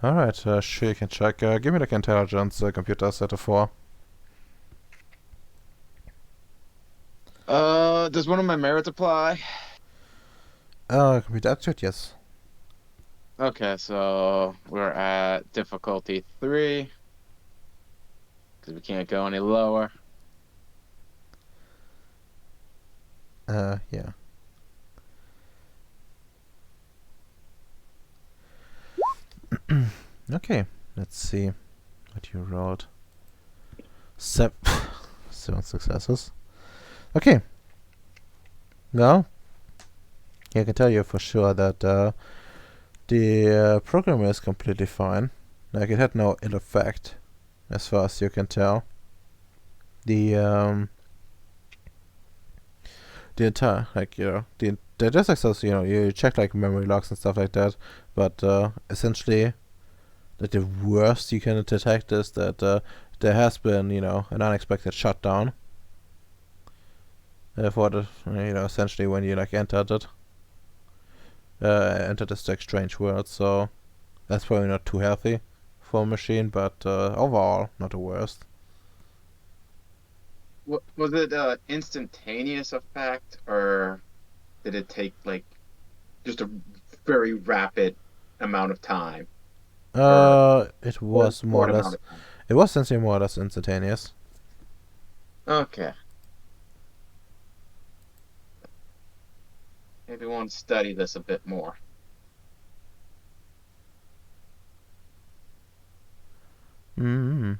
All right, sure, you can check. Give me like intelligence computer set of 4. Does one of my merits apply? Computer aptitude, yes. Okay, so we're at difficulty 3 because we can't go any lower. Yeah. Okay, let's see what you wrote. 7 successes. Okay. Now, I can tell you for sure that the program is completely fine. Like, it had no ill effect, as far as you can tell. The entire, like, the just access, you check like memory logs and stuff like that, but essentially, that the worst you can detect is that there has been, an unexpected shutdown for the, essentially when you like entered this like strange world. So that's probably not too healthy for a machine, but overall, not the worst. Was it instantaneous effect, or did it take like just a very rapid amount of time, It or a was more short or amount less. of time? It was essentially more or less instantaneous. Okay, maybe we want to study this a bit more. Mm-hmm.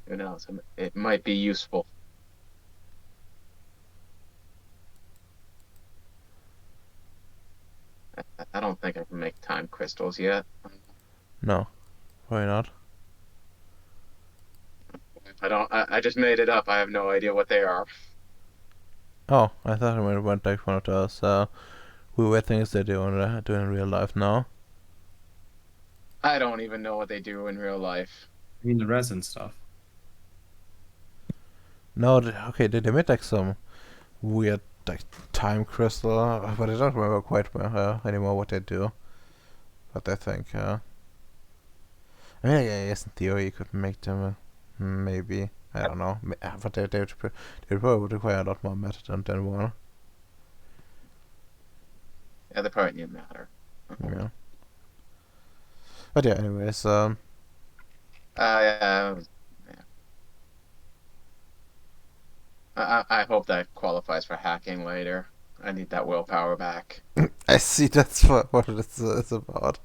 Who knows? It might be useful. I don't think I can make time crystals yet. No, probably not. I don't. I just made it up. I have no idea what they are. Oh, I thought it went like one of those weird things they do in real life now. I don't even know what they do in real life. I mean the resin stuff. No, okay, they made like some weird like time crystal, but I don't remember quite anymore what they do. But I think, I mean, I guess in theory you could make them, maybe. I don't know, but they probably would require a lot more method than one. Yeah, they probably need matter. Yeah. But yeah, anyways, Yeah. I hope that qualifies for hacking later. I need that willpower back. I see that's what it's about.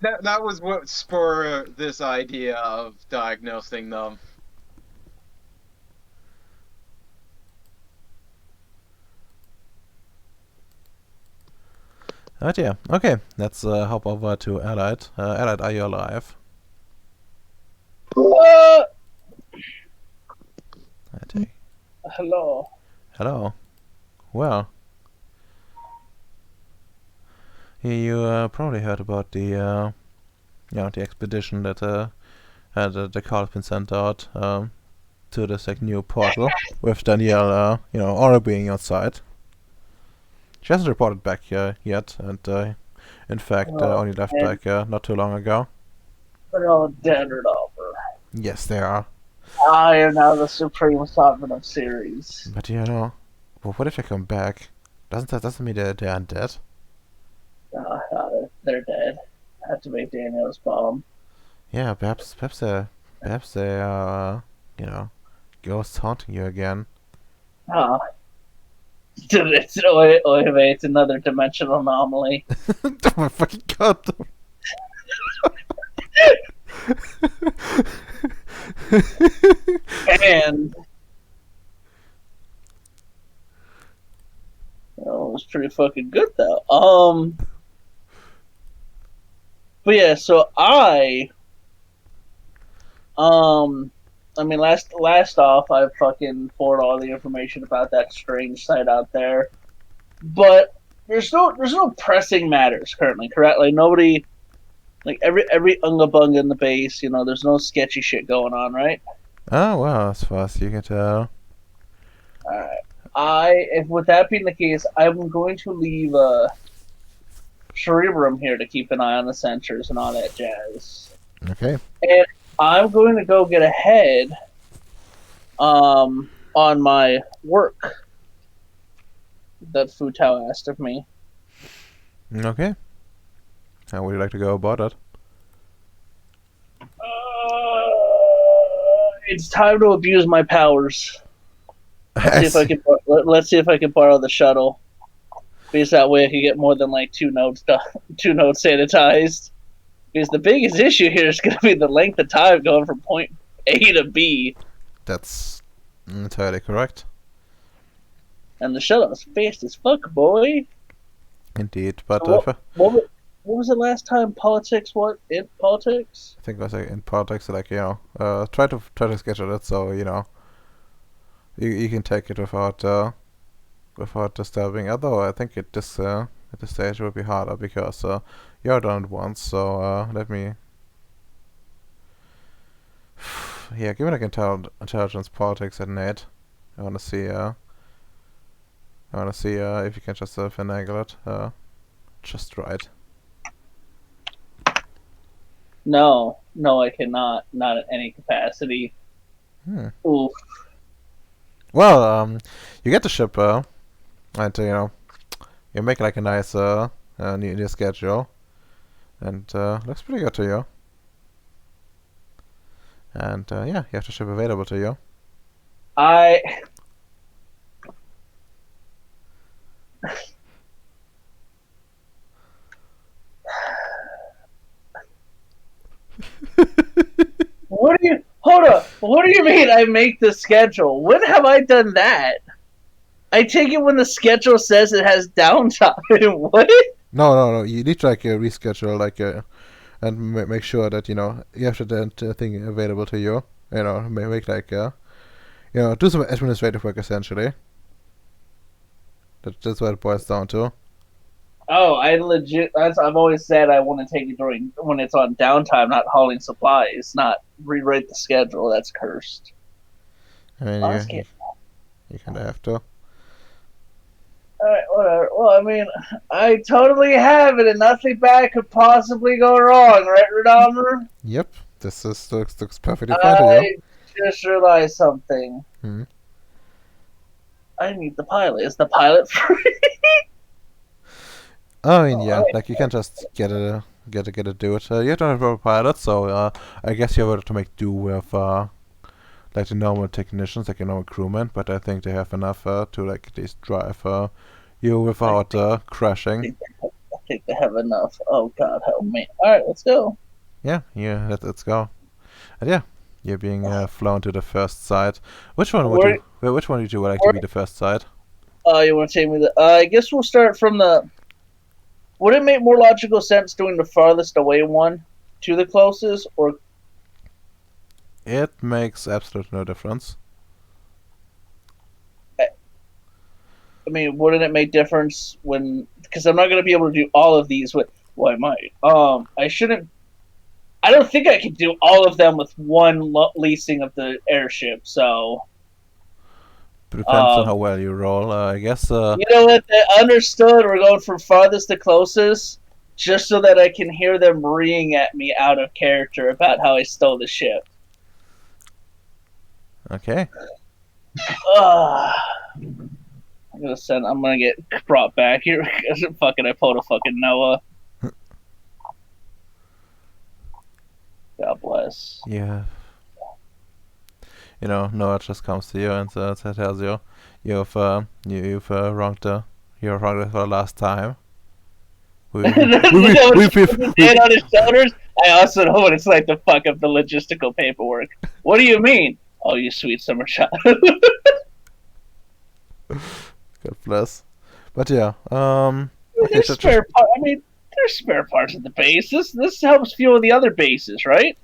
That was what spurred this idea of diagnosing them. But yeah, okay, let's hop over to Allied. Allied, are you alive? I take. Hello. Hello. Well, you probably heard about the the expedition that had the call has been sent out to this like new portal with Danielle, already being outside. She hasn't reported back yet, and in fact, Oh, only left man. like not too long ago. They're all dead or over. Yes, they are. I am now the supreme sovereign of Ceres. But well, what if they come back? Doesn't mean they're undead? They're dead. I have to make Daniel's bomb. Yeah, perhaps they are, ghosts haunting you again. Ah. It's another dimensional anomaly. Oh my fucking god! And it was pretty fucking good though. But yeah, so I mean, last off, I fucking poured all the information about that strange site out there, but there's no pressing matters currently. Correct? Like nobody, like every unga bunga in the base. There's no sketchy shit going on, right? Oh well, as far as you can tell. All right. If with that being the case, I'm going to leave Cerebrum here to keep an eye on the sensors and all that jazz. Okay. And I'm going to go get ahead on my work that Futao asked of me. Okay. How would you like to go about it? It's time to abuse my powers. Let's see if I can borrow the shuttle. Because that way I can get more than like 2 nodes sanitized. Because the biggest issue here is going to be the length of time going from point A to B. That's entirely correct. And the shuttle is fast as fuck, boy. Indeed, but What was it last time? Politics? What in politics? I think it was in politics, like try to schedule it so you can take it without disturbing. Although I think at this stage it will be harder because you're done it once. So let me. Yeah, give me like intelligence politics at Nate. I wanna see if you can just finagle it just right. No, I cannot. Not in any capacity. Oof. Well, you get the ship, and you make like a nice new schedule, and looks pretty good to you. And yeah, you have the ship available to you. What do you mean I make the schedule? When have I done that? I take it when the schedule says it has downtime. What? No. You need to like reschedule and make sure that you have the thing available to you. Make like do some administrative work essentially. That's what it boils down to. Oh, I've always said I want to take it when it's on downtime, not hauling supplies, not rewrite the schedule. That's cursed. I mean, you kind of have to. Alright, whatever. Well, I mean, I totally have it, and nothing bad could possibly go wrong, right, Redomer? Yep, this looks perfectly fine to you. I just realized something. Hmm. I need the pilot. Is the pilot free? I mean, yeah, like you can just get a do it. You don't have a pilot, so I guess you have to make do with like the normal technicians, like your normal crewmen. But I think they have enough to like at least drive you without crashing. I think they have enough. Oh God, help me! All right, let's go. Yeah, let's go. And yeah, you're being flown to the first site. Which one would you? Which one would you like to be the first site? You want to take me I guess we'll start from the. Would it make more logical sense doing the farthest away one to the closest, or? It makes absolutely no difference. I mean, wouldn't it make difference when? Because I'm not going to be able to do all of these with. Well, I might. I shouldn't. I don't think I can do all of them with one leasing of the airship. So. Depends on how well you roll, I guess. You know what? They understood. We're going from farthest to closest, just so that I can hear them reeing at me out of character about how I stole the ship. Okay. I'm gonna get brought back here because I pulled a fucking Noah. God bless. Yeah. Noah just comes to you and tells you you've wronged you're wronged for the last time. On his shoulders. I also know what it's like to fuck up the logistical paperwork. What do you mean? Oh, you sweet summer child. God bless. But yeah, there's spare parts at the base. This helps fuel the other bases, right?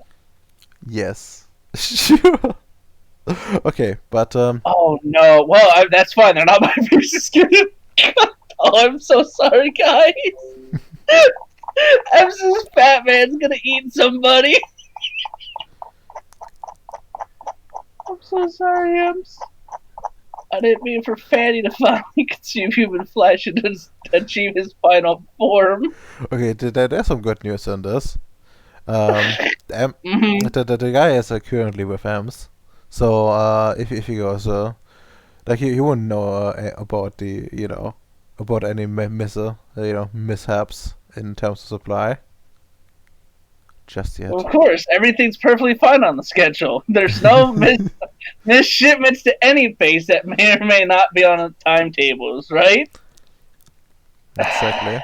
Yes. Sure. Okay, but oh no. Well, that's fine. They're not my bases. Oh, I'm so sorry, guys. This fat man's gonna eat somebody. I'm so sorry, Ems. I didn't mean for Fanny to finally consume human flesh and achieve his final form. Okay, there's some good news on this. The, Mhm. the guy is currently with Ems, so if he goes like he wouldn't know about the about any mishaps in terms of supply just yet. Of course, everything's perfectly fine on the schedule. There's no missed shipments to any base that may or may not be on the timetables, right? Exactly.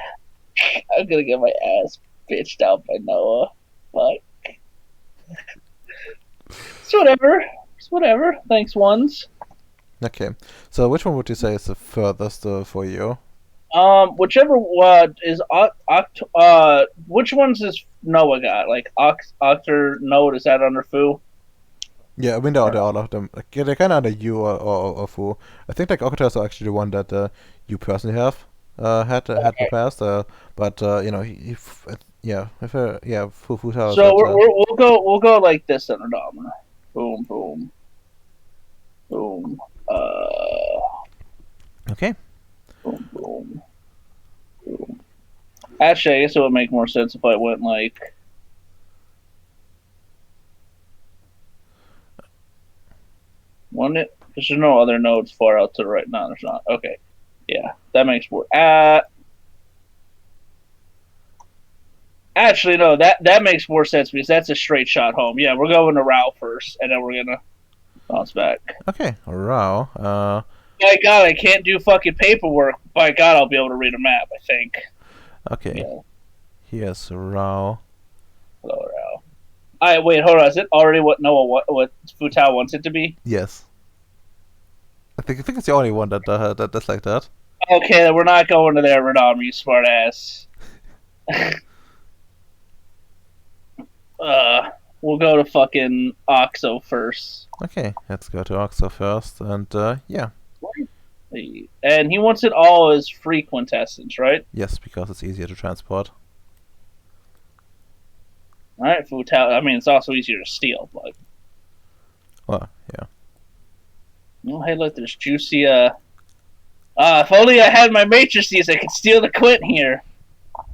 I'm gonna get my ass bitched out by Noah. Fuck. It's whatever. It's whatever. Thanks, ones. Okay. So which one would you say is the furthest for you? Whichever is which ones is Noah got? Like Octor Node, is that under Fu? Yeah, I mean they're all of them. Like, they're kind of under you or Fu. I think like Okatar is actually the one that you personally have had in the past. But yeah, Fu Tower is So that. we'll go like this then, Domino. Boom, boom, boom. Okay. Boom, boom, boom. Actually, I guess it would make more sense if I went like. Wouldn't it? Because there's no other nodes far out to the right. No, there's not. Okay. Yeah, that makes more. Actually, no, that makes more sense because that's a straight shot home. Yeah, we're going to Rao first, and then we're gonna bounce back. Okay. Rao. My God, I can't do fucking paperwork. By God, I'll be able to read a map. I think. Okay. Yeah. Here's Rao. Hello, Rao. All right, wait, hold on. Is it already what Noah what Futao wants it to be? Yes. I think it's the only one that's like that. Okay, then we're not going to there, Radom, you smart ass. We'll go to fucking Oxo first. Okay, let's go to Oxo first, and yeah. And he wants it all as free quintessence, right? Yes, because it's easier to transport. All right, Futao. I mean, it's also easier to steal, but. Well, yeah. Oh, hey, look, there's juicy. If only I had my matrices, I could steal the quint here.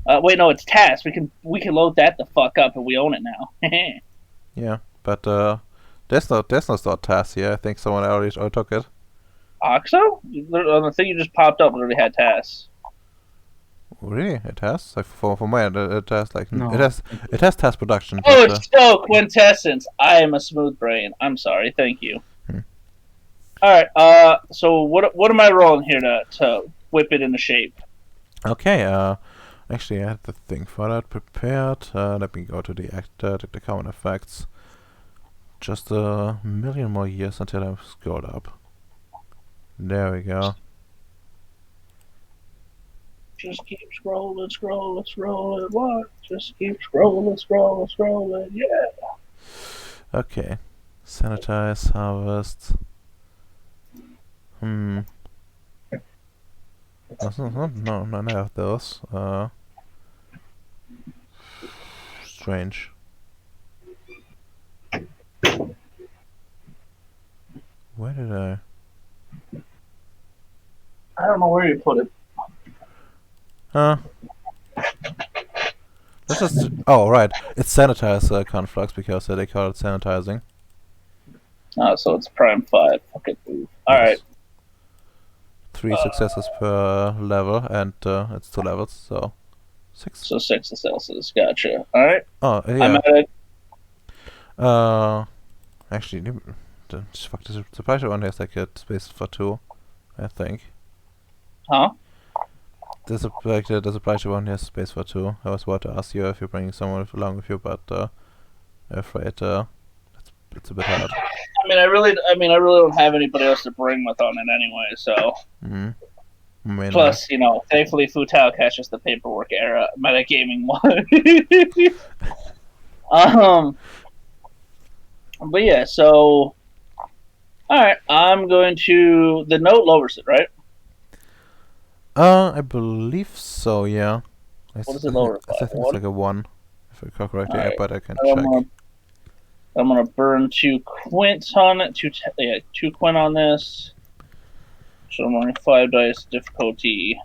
Wait, no, it's task. We can load that the fuck up, and we own it now. Yeah, but there's no store task here. I think someone already took it. Oxo? On the thing you just popped up, already had tasks. Really, it has. Like for mine, it has like No. it has task production. Oh, but, it's so quintessence. I am a smooth brain. I'm sorry. Thank you. All right. So what am I rolling here to whip it into shape? Okay. Actually, I had the thing for that prepared. Let me go to the common effects. Just a million more years until I'm scrolled up. There we go. Just keep scrolling, scrolling. What? Just keep scrolling. Yeah. Okay. Sanitize, harvest. No, none of those. Strange. Where did I? I don't know where you put it. This is right. It's sanitize conflux because they call it sanitizing. Oh, so it's prime 5. Okay. All right. 3 successes per level, and it's 2 levels, so 6. So 6 successes. Gotcha. All right. Oh I'm yeah. at it. Actually, the supply shop only has like a space for 2, I think. Huh? The supply shop only has space for 2. I was about to ask you if you're bringing someone along with you, but I'm afraid it's a bit hard. I mean, I really don't have anybody else to bring with on it anyway. So. I mean, Plus, thankfully Futao catches the paperwork era metagaming one. But yeah, so alright, I'm going to the note lowers it, right? I believe so, yeah. What does it lower I think by? it's like a 1, if I recall correctly, Alright. but I can I'm check. gonna burn 2 quints on it. 2 quint on this. So I'm running 5 dice difficulty.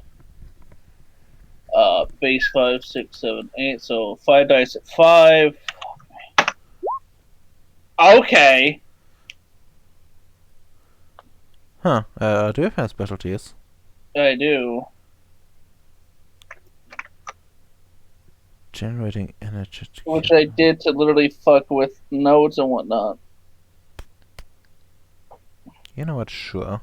base 5, 6, 7, 8. So 5 dice at 5. Okay. Huh. Do you have any specialties? I do. Generating energy. Which I did to literally fuck with nodes and whatnot. You know what? Sure.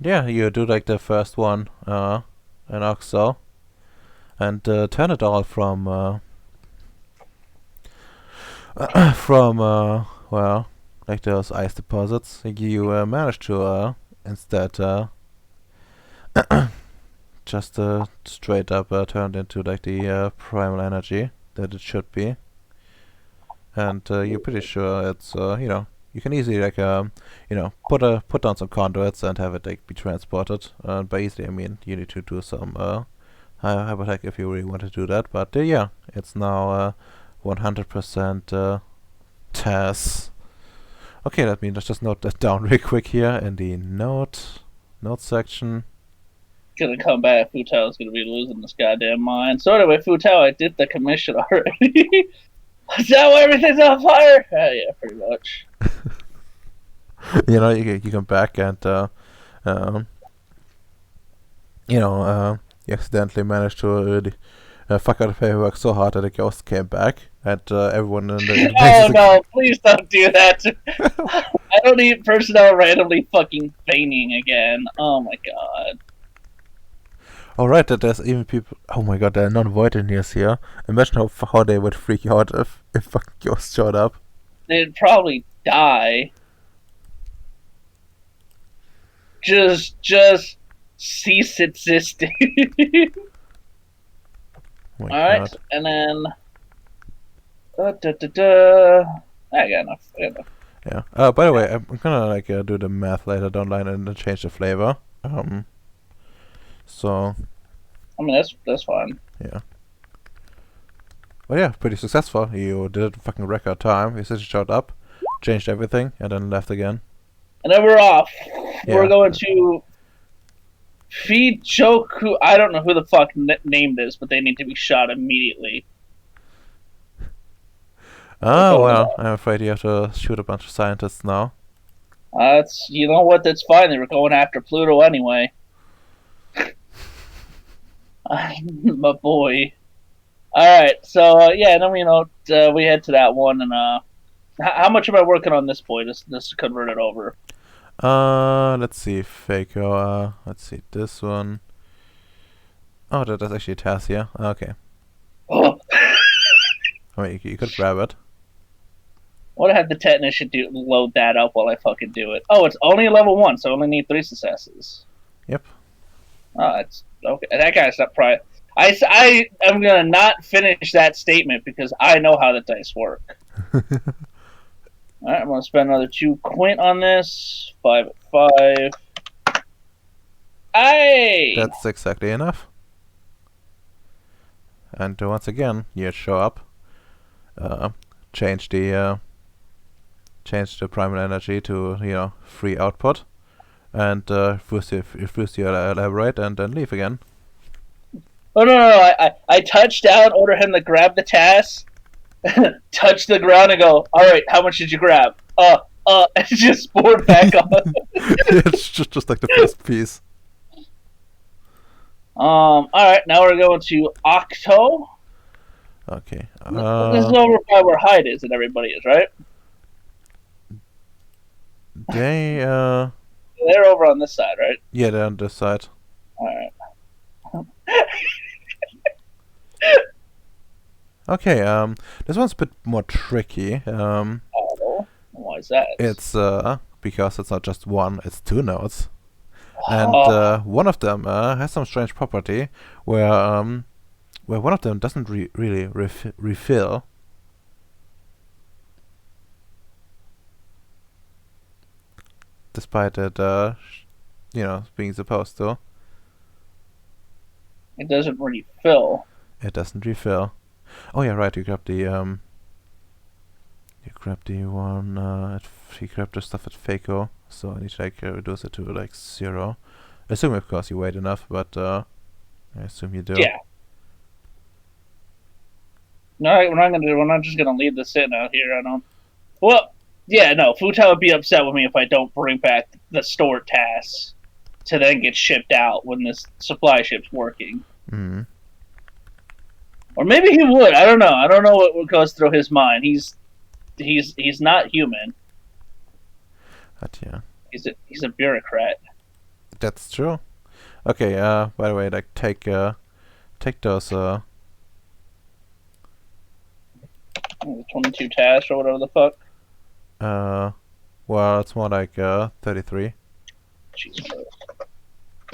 Yeah, you do like the first one, an Oxo, and turn it all from from well, like those ice deposits. You manage to instead just straight up turn it into like the primal energy that it should be, and you're pretty sure it's you know, you can easily like you know, put down some conduits and have it like be transported. By easily I mean you need to do some hypertech if you really want to do that. But yeah, it's now 100% TAS. Okay, let me just note that down real quick here in the note section. Gonna come back. Futao's gonna be losing this goddamn mind. So anyway, Futao, I did the commission already. Is that why everything's on fire? Yeah, pretty much. You know, you come back and um, you know, you accidentally managed to fuck out the paperwork so hard that the ghost came back, and everyone in the Oh no! Please don't do that. I don't need personnel randomly fucking feigning again. Oh my god. Alright, that there's even people. Oh my god, there are non-void engineers here. Imagine how they would freak out if fucking ghosts showed up. They'd probably die. Just cease existing. Oh my Alright, god. and then I got enough. Yeah. By the way, I'm gonna like do the math later down the line and then change the flavor. So I mean that's fine. yeah. Well, yeah, pretty successful. You did it in fucking record time. You just showed up, changed everything, and then left again. And then we're off. Yeah. We're going to feed Choku. I don't know who the fuck named this, but they need to be shot immediately. Oh well, I'm afraid you have to shoot a bunch of scientists now. That's you know what? That's fine. They were going after Pluto anyway. My boy. All right, so yeah, then we head to that one, and how much am I working on this boy? Just to convert it over. Let's see, Faco. Let's see this one. Oh, that's actually a task here. Okay. Oh. I mean, you could grab it. What have the technician load that up while I fucking do it? Oh, it's only a level 1, so I only need 3 successes. Yep. Oh, it's okay. That guy's not probably. I am gonna not finish that statement because I know how the dice work. All right, I'm gonna spend another 2 quint on this. 5 at 5. Hey! That's exactly enough. And once again, you show up, change the primal energy to free output, and refuse to elaborate, and then leave again. Oh no! I touch down, order him to grab the task, touch the ground, and go. All right, how much did you grab? And just board back on. It's just like the first piece. All right, now we're going to Octo. Okay. This is over by where Hyde is and everybody is, right? They They're over on this side, right? yeah, they're on this side. All right. Okay. This one's a bit more tricky. Oh, why is that? It's because it's not just one; it's 2 nodes, and one of them has some strange property where one of them doesn't really refill. Despite it, being supposed to. It doesn't refill. It doesn't refill. Oh yeah, right. You grab the one. You grab the stuff at Faco. So I need to reduce it to 0. Assuming of course you wait enough, but I assume you do. Yeah. No, we're not just gonna leave this sitting out here. I don't. Well, yeah, no. Futai would be upset with me if I don't bring back the stored tasks to then get shipped out when this supply ship's working. Mm. Or maybe he would. I don't know. I don't know what goes through his mind. He's not human. But yeah, He's a bureaucrat. that's true. Okay. By the way, like take those 22 tasks or whatever the fuck. well, it's more like 33. Jesus Christ.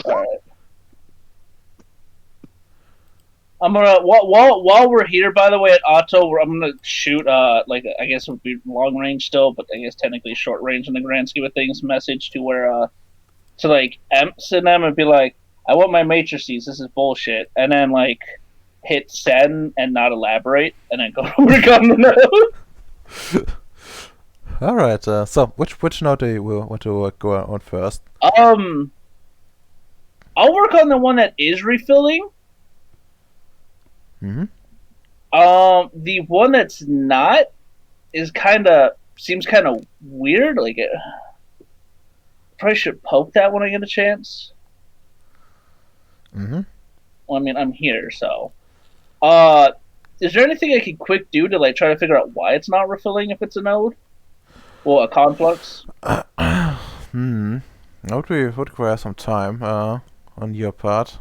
Alright. I'm gonna while we're here, by the way, at Otto, I'm gonna shoot like I guess it would be long range still, but I guess technically short range in the grand scheme of things. Message to where to like Emps and them and be like, I want my matrices. This is bullshit, and then like hit send and not elaborate, and then go to work on the node. All right. So which node do you want to go on first? I'll work on the one that is refilling. Mm-hmm. The one that's not seems kind of weird. Like it, probably should poke that when I get a chance. Mm-hmm. Well, I mean, I'm here, so. Is there anything I can quick do to like try to figure out why it's not refilling if it's a node? Well, a conflux. That would require some time on your part.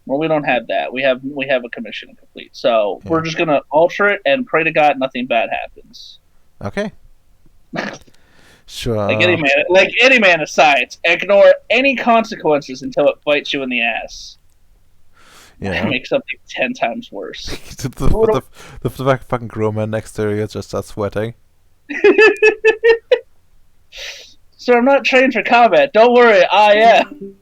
Well, we don't have that. We have a commission to complete, so Yeah. we're just gonna alter it and pray to God nothing bad happens. Okay. Sure. Like any man of science, ignore any consequences until it bites you in the ass. Yeah. Make something 10 times worse. the fucking crewman next to you just starts sweating. Sir, I'm not trained for combat. Don't worry, I am.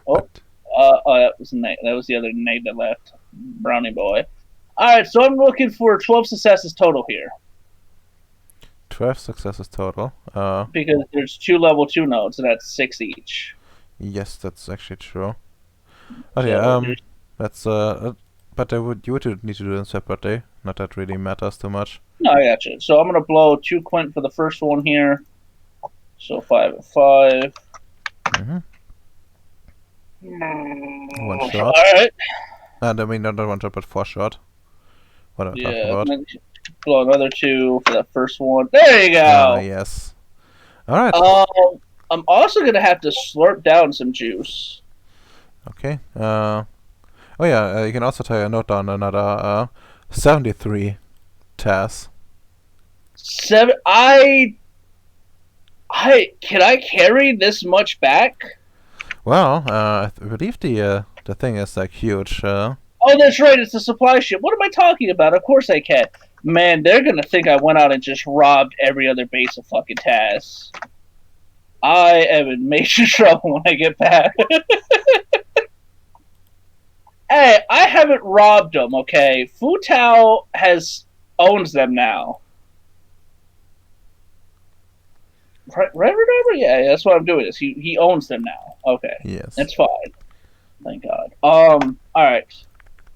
That was Nate. That was the other Nate that left. Brownie boy. Alright, so I'm looking for 12 successes total here. 12 successes total. Because there's 2 level 2 nodes, and that's 6 each. Yes, that's actually true. So Oh yeah, there's- that's but you would need to do them separately. Not that really matters too much. No, I got you. So I'm gonna blow 2 quint for the first one here. So 5 and 5. Mm-hmm. One shot. Alright. And I mean not one shot, but 4 shot. What am I talking Yeah, about? and then blow another 2 for that first one. There you go. Ah, yes. All right. I'm also gonna have to slurp down some juice. Okay. Oh yeah. You can also tie a note down another 73 tasks. 7. Can I carry this much back? Well, I believe the thing is like huge. Oh, that's right. It's the supply ship. What am I talking about? Of course I can. Man, they're gonna think I went out and just robbed every other base of fucking tasks. I am in major trouble when I get back. Hey, I haven't robbed them, okay? Fu Tao owns them now. Right, remember? Yeah, that's what I'm doing. Is he owns them now? Okay, Yes. that's fine. Thank God. All right.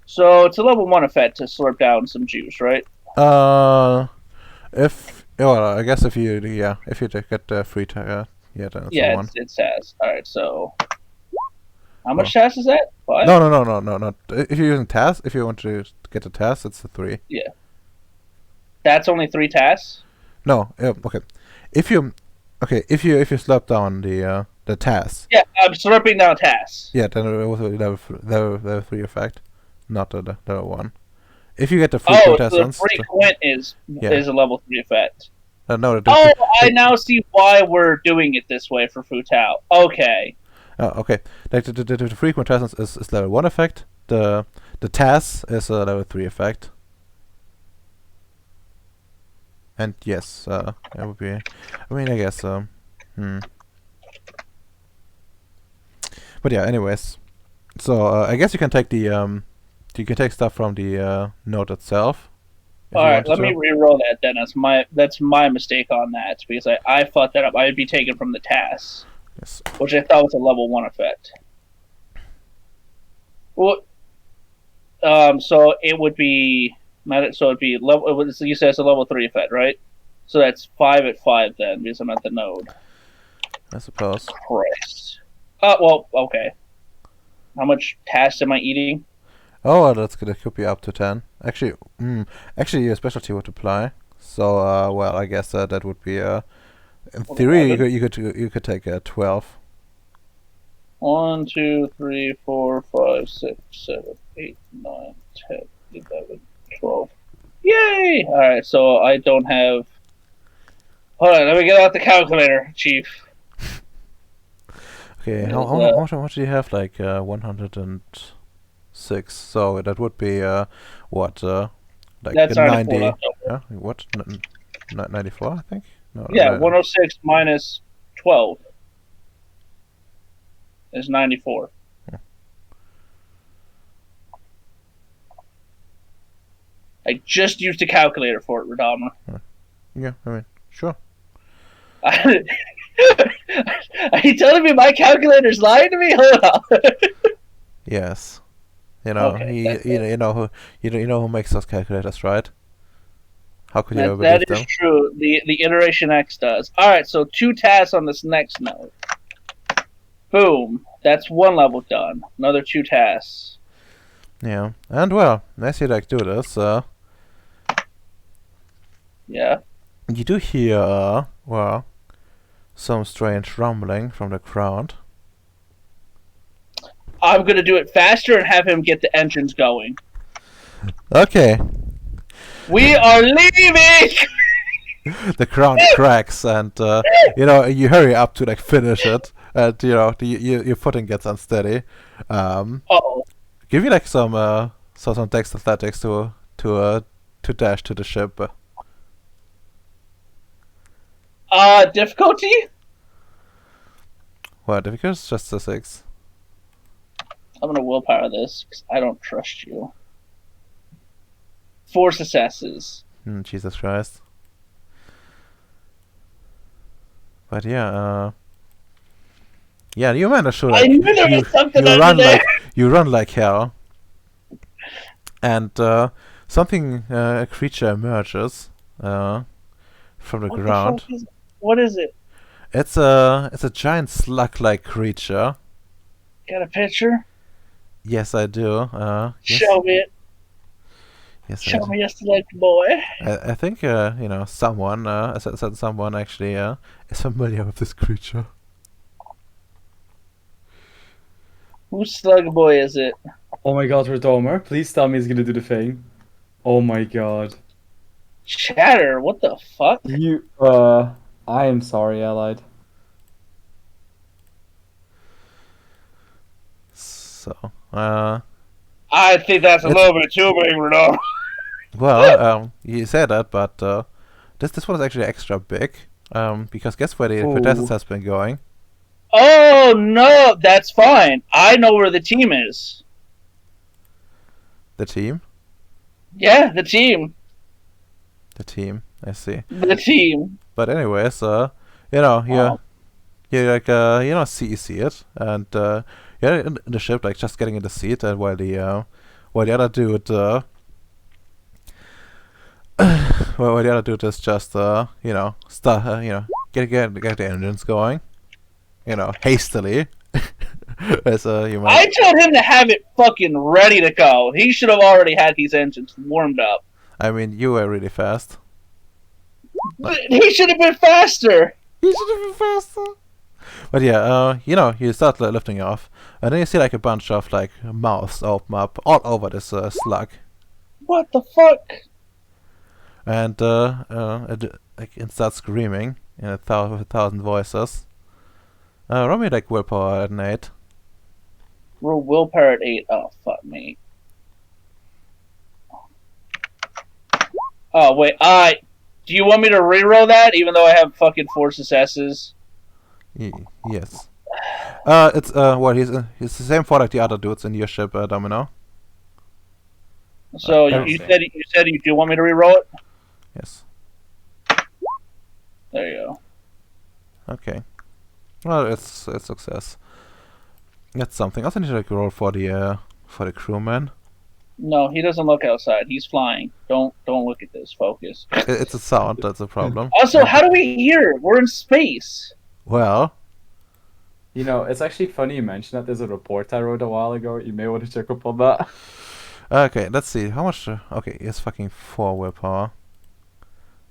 So it's a level 1 effect to slurp down some juice, right? I guess if you get the free tire, then it's Yeah, a 1. it says. All right, so how much task is that? 5? No, not if you're using task. If you want to get the task, it's a 3. That's only 3 tasks. No, okay. If you slap down the task, Yeah, I'm slurping down tasks. yeah, then it was a level 3 effect, not the 1. If you get the free Oh, so the quintessence, free quint is a level 3 effect. no, I now see why we're doing it this way for Fu Tao. Okay. okay. Like the free quintessence is level 1 effect. The task is a level 3 effect. And yes, it would be. I mean, I guess. But yeah. Anyways, so I guess you can take the you can take stuff from the node itself. All right, let me re-roll that then. That's my mistake on that because I fucked that up. I'd be taken from the task, Yes. which I thought was a level 1 effect. Well, so it would be so it'd be level. You said it's a level 3 Fed, right? So that's 5 at 5 then, because I'm at the node. I suppose. Christ. Well, okay. How much tasks am I eating? Oh, well, that could be up to 10. Actually, your specialty would apply. So, well, I guess that would be in theory, 11? you could take 12. 1, 2, 3, 4, 5, 6, 7, 8, 9, 10, 11, 12. Yay! Alright, so I don't have. Hold on, let me get out the calculator, Chief. Okay, What how, is how, that? how much do you have? Like 106. So that would be what? Like That's 94 90. left over. Yeah, what? 94, I think. No, Yeah, no. 106 minus 12 is 94. I just used a calculator for it, Radama. Yeah, I mean, sure. Are you telling me my calculator's lying to me? Hold on. Yes. You know, Okay, you know who you know who makes those calculators, right? How could you ever that believe is them? true. The iteration X does. All right, so 2 tasks on this next node. Boom. That's 1 level done. Another 2 tasks. Yeah, and well, as you like do this, Yeah. you do hear well, some strange rumbling from the ground. I'm gonna do it faster and have him get the engines going. Okay, We are leaving. the ground cracks, and you know you hurry up to like finish it, and you know your footing gets unsteady. Uh-oh. Give you like some dex athletics to dash to the ship. Difficulty? What? Because it's just a 6. I'm gonna willpower this because I don't trust you. 4 successes. Jesus Christ. But yeah, you managed to I like knew there was something under run there. like you run like hell, and something a creature emerges from the What the ground. fuck is it? What is it? It's a giant slug-like creature. Got a picture? Yes, I do. Yes, Show me it. yes, I Show do. me just like boy. I think you know someone someone actually is familiar with this creature. Whose slug boy is it? Oh my god, Redomer, please tell me he's gonna do the thing. Oh my god. Chatter, what the fuck? You, I am sorry, Allied. So I think that's a It's- little bit too big, Renault. well, you said that, but this one is actually extra big. Because guess where the Pegasus has been going? Oh no, that's fine. I know where the team is. The team. Yeah, the team. The team. I see. The team. But anyways, you know, Oh. you like you know see it, and you're in the ship like just getting in the seat, and while the other dude while the other dude is just you know start you know get the engines going, you know hastily. As you I might. told him to have it fucking ready to go. He should have already had these engines warmed up. I mean, you were really fast. But he should have been faster. You should have been faster. But yeah, you know, you start lifting off, and then you see like a bunch of like mouths open up all over this slug, What the fuck? and it starts screaming in with 1,000 voices. Roll me like willpower at an 8. Roll willpower at 8. Oh, fuck me. Oh, wait. Do you want me to reroll that, even though I have fucking 4 successes? Yes. It's well, he's the same for like the other dudes in your ship, Domino. So I don't you see. said you do want me to reroll it? Yes. There you go. Okay. Well, it's a success. That's something. I also need to like roll for the for the crewman. No, he doesn't look outside. He's flying. Don't look at this. Focus. It's a sound that's a problem. Also, And- how do we hear? We're in space. Well, You know, it's actually funny you mentioned that. There's a report I wrote a while ago. You may want to check up on that. okay, let's see. How much... okay, he has fucking 4 willpower.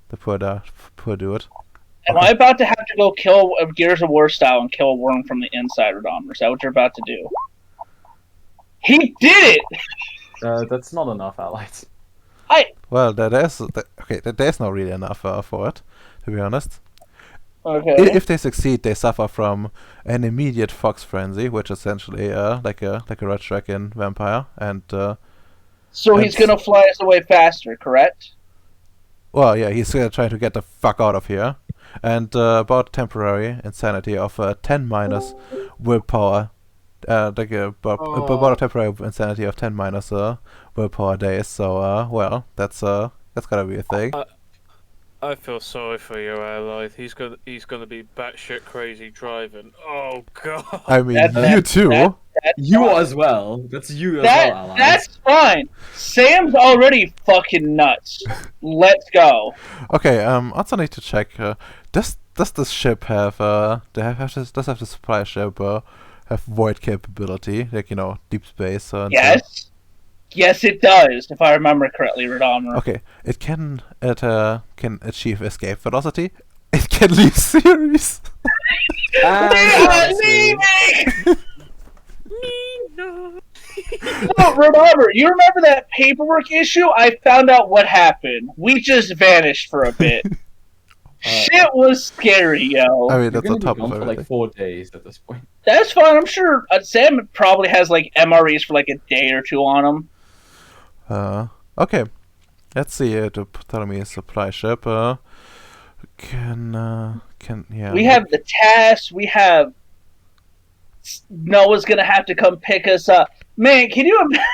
The poor dude. Am I about to have to go kill Gears of War style and kill a worm from the inside, Radomir? Is that what you're about to do? He did it! That's not enough, Alex. Well, there's not really enough for it, to be honest. Okay. If they succeed, they suffer from an immediate fox frenzy, which is essentially like a red dragon vampire, and So he's That's- gonna fly us away faster, correct? well, yeah, he's trying to get the fuck out of here, and about temporary insanity of 10 minus willpower, about a temporary insanity of 10 minus willpower days. So well, that's gotta be a thing. I feel sorry for your ally. He's gonna be batshit crazy driving. Oh god. I mean, That's- you too. That's You fine. as well. That's you as That, well, Alex. that's fine. Sam's already fucking nuts. Let's go. Okay, also need to check. Does this ship have does the supply ship have void capability, like deep space? And Yes. Yes, it does, if I remember correctly, Radomir. okay, it can achieve escape velocity. It can leave Ceres. We are leaving! No. No, Radomir, you remember that paperwork issue? I found out what happened. We just vanished for a bit. Shit was scary, yo. I mean, You're that's gonna on be top gone of for like everything. 4 days at this point. That's fine. I'm sure Sam probably has like MREs for like a day or two on him. Okay, let's see. The Ptolemy supply ship can yeah. We have the task. We have Noah's gonna have to come pick us up. Man, can you imagine?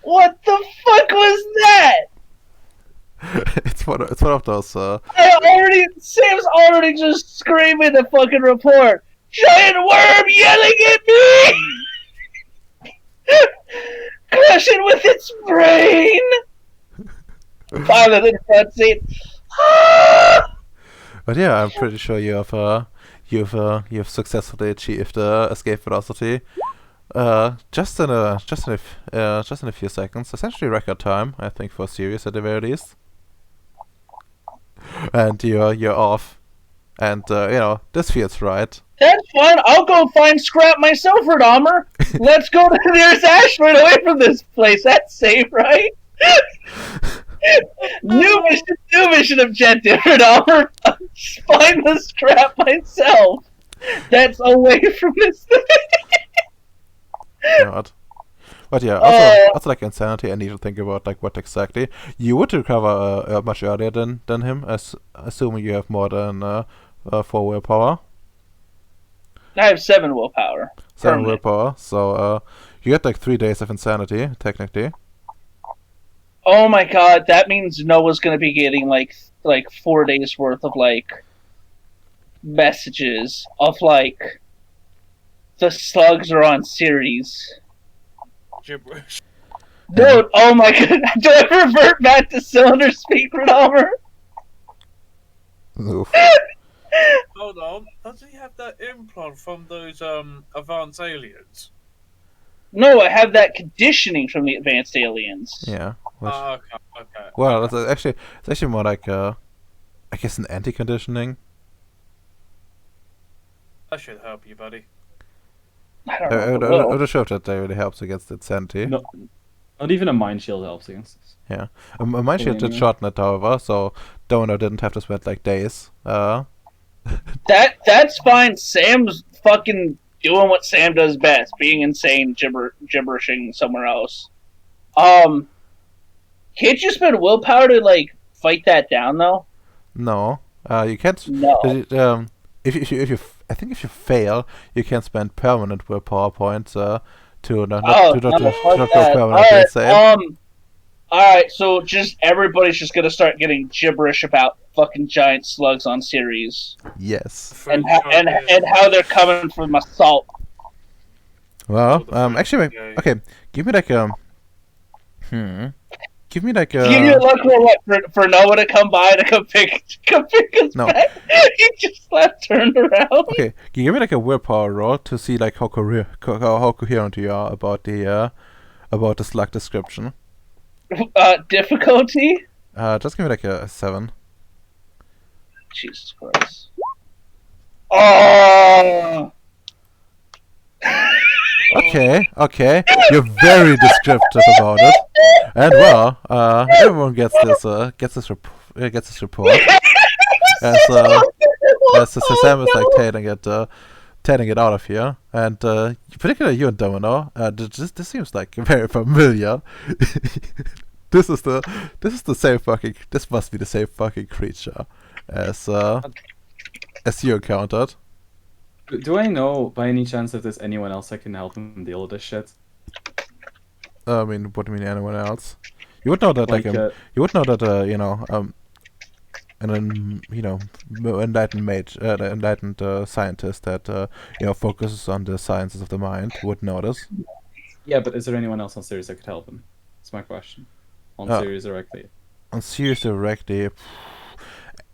What the fuck was that? it's one of those. Sam's already just screaming the fucking report. Giant worm yelling at me! Crushing with its brain! Pilot in the front seat. But yeah, I'm pretty sure you've successfully achieved escape velocity. Just in a few seconds, essentially record time, I think, for Ceres at the very least. And you're off, and this feels right. That's fine. I'll go find scrap myself, Radomir. Let's go to the nearest asteroid away from this place. That's safe, right? New mission objective, Radomir. Find the scrap myself. That's away from this thing. God. But yeah, also like insanity, I need to think about like what exactly you would recover much earlier than him, assuming you have more than 4 willpower. I have 7 willpower. 7 Permanent. willpower, so you get like 3 days of insanity technically. Oh my god, that means Noah's gonna be getting like 4 days worth of like messages of like the slugs are on Ceres. Gibberish. Dude, oh my god, do I revert back to cylinder speak, Radomir? Oof. Hold on. Does he have that implant from those advanced aliens? No, I have that conditioning from the advanced aliens. Yeah. Which, Okay. well, it's actually more like I guess an anti-conditioning. That should help you, buddy. I don't I'm know. if it will. not sure if that really helps against insanity. No, not even a mind shield helps against this. A mind shield did Anyway. shorten it, however, so Donor didn't have to spend like days. That's fine. Sam's fucking doing what Sam does best, being insane, gibberishing somewhere else. Can't you spend willpower to like fight that down though? No, you can't. No. If you I think if you fail, you can spend permanent willpower points to not Oh, go fuck that. permanently insane. Alright, so just everybody's just gonna start getting gibberish about fucking giant slugs on Ceres. Yes. And, First shot and how they're coming from assault. Well, the first actually, game. okay. Give me like a. Give me like Give you a a. luck roll what, for Noah to come by to come pick us No. back. He just left, turned around. Okay, give me like a willpower roll to see like how coherent you are about the slug description. Difficulty? Just give me like a 7. Jesus Christ. Oh! Okay, you're very descriptive about it, and well, everyone gets this report as Sam is like tailing it out of here, and particularly you and Domino, this seems like very familiar. This is the same fucking. This must be the same fucking creature as you encountered. Do I know by any chance if there's anyone else that can help him deal with this shit? I mean, what do you mean anyone else? You would know that Like, you would know that enlightened scientist that focuses on the sciences of the mind would know this. yeah, but is there anyone else on Ceres that could help him? That's my question. On Ceres directly. On Ceres directly,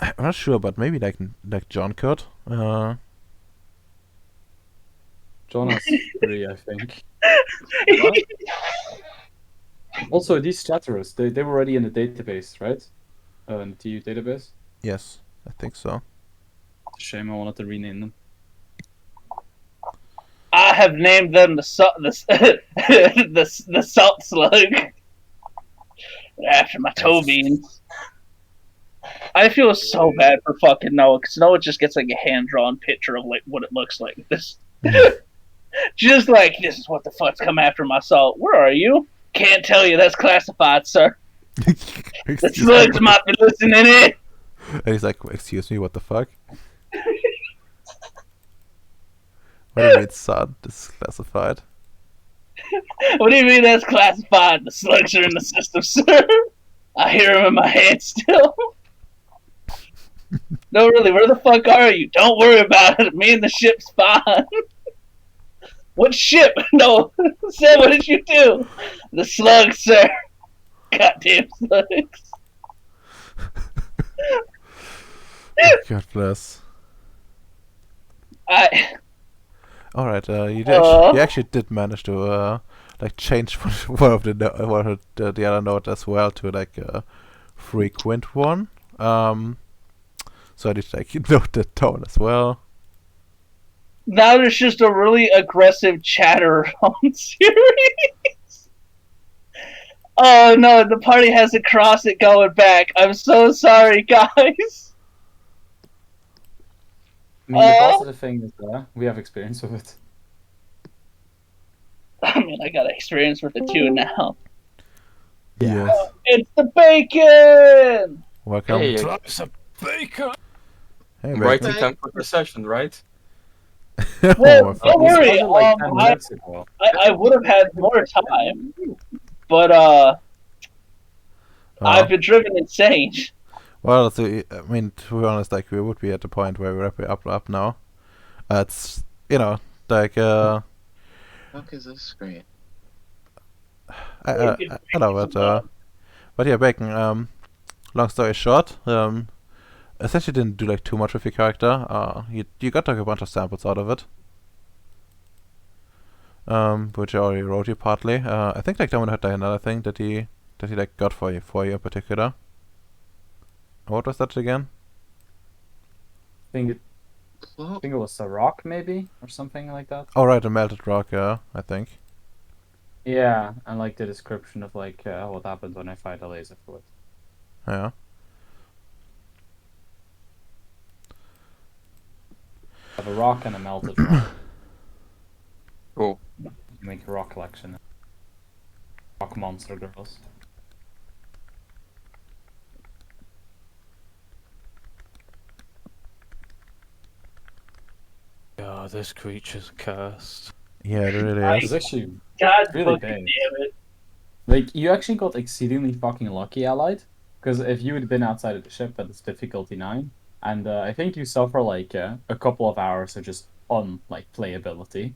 I'm not sure, but maybe like John could. John has 3, I think. Also, these chatterers, they were already in the database, right? In the TU database? Yes, I think so. It's a shame, I wanted to rename them. I have named them the salt slug after my toe beans. I feel so bad for fucking Noah because Noah just gets like a hand drawn picture of like what it looks like. This, just like this is what the fuck's come after my salt. Where are you? Can't tell you. That's classified, sir. The slugs might be listening in. And he's like, "Excuse me, what the fuck?" What do you mean, son? This is classified. What do you mean that's classified? The slugs are in the system, sir. I hear them in my head still. No, really, where the fuck are you? Don't worry about it. Me and the ship's fine. What ship? No, Sam, what did you do? The slugs, sir. Goddamn slugs. God bless. I. All right, you actually did manage to like change one of the other note as well to like a frequent one. So I did like note the tone as well. Now there's just a really aggressive chatter on Ceres. Oh no, the party has a cross it going back. I'm so sorry, guys. I mean, the positive thing is that we have experience with it. I mean, I got experience with it too now. Yes. Oh, it's the bacon! Welcome. Hey, Drops of bacon. Hey, right Bacon. in time for the session, right? Oh, Well, my don't fuck. We worry, started like 10 minutes ago. I would have had more time, but I've been driven insane. Well, so, I mean, to be honest, like we would be at the point where we wrap it up now. It's like Fuck is this screen? I know it. But yeah, Bacon. Long story short, essentially didn't do like too much with your character. You got like a bunch of samples out of it. Which I already wrote you partly. I think like Domino had like another thing that he like got for you in particular. What was that again? I think it was a rock, maybe, or something like that. Oh right, a melted rock. I think. Yeah, and like the description of like what happens when I fight a laser foot. Yeah. I have a rock and a melted rock. Cool. You make a rock collection. Rock monster girls. Oh, this creature's cursed. Yeah, it really It's is. actually God really fucking big. damn it. Like, you actually got exceedingly fucking lucky, Allied. Because if you had been outside of the ship, that is difficulty 9. And I think you suffer, like, a couple of hours of just like playability.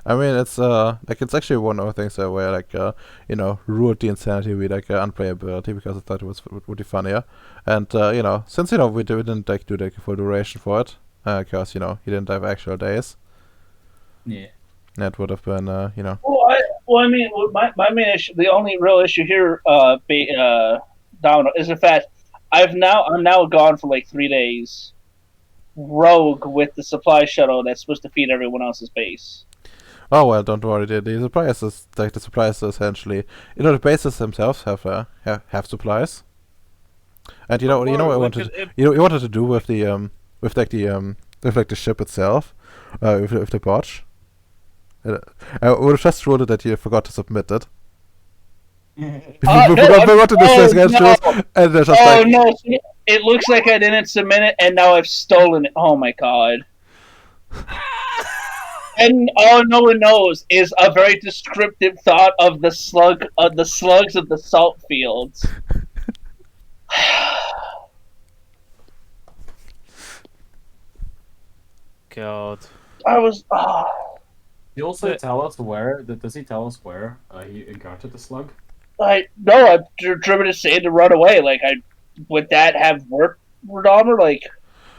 I mean, it's like it's actually one of the things where like ruled the insanity with like unplayability because I thought it would be funnier, and since we didn't like do the full duration for it because you didn't have actual days, Yeah. that would have been Well, I mean, my main issue, the only real issue here, Domino, is the fact I'm now gone for like 3 days, rogue with the supply shuttle that's supposed to feed everyone else's base. Oh well, don't worry. The supplies essentially, the bases themselves have supplies, and you know what I wanted you wanted to do with the with the ship itself, with the botch. I would have just ruled it that you forgot to submit it. Forgot to discuss against rules, and they're just like, no! It looks like I didn't submit it, and now I've stolen it. Oh my god! And all no one knows is a very descriptive thought of the slugs of the salt fields. God. I was. He also tell us where. Does he tell us where he encountered the slug? I'm driven insane to run away. Like, would that have worked, Redomer? Like,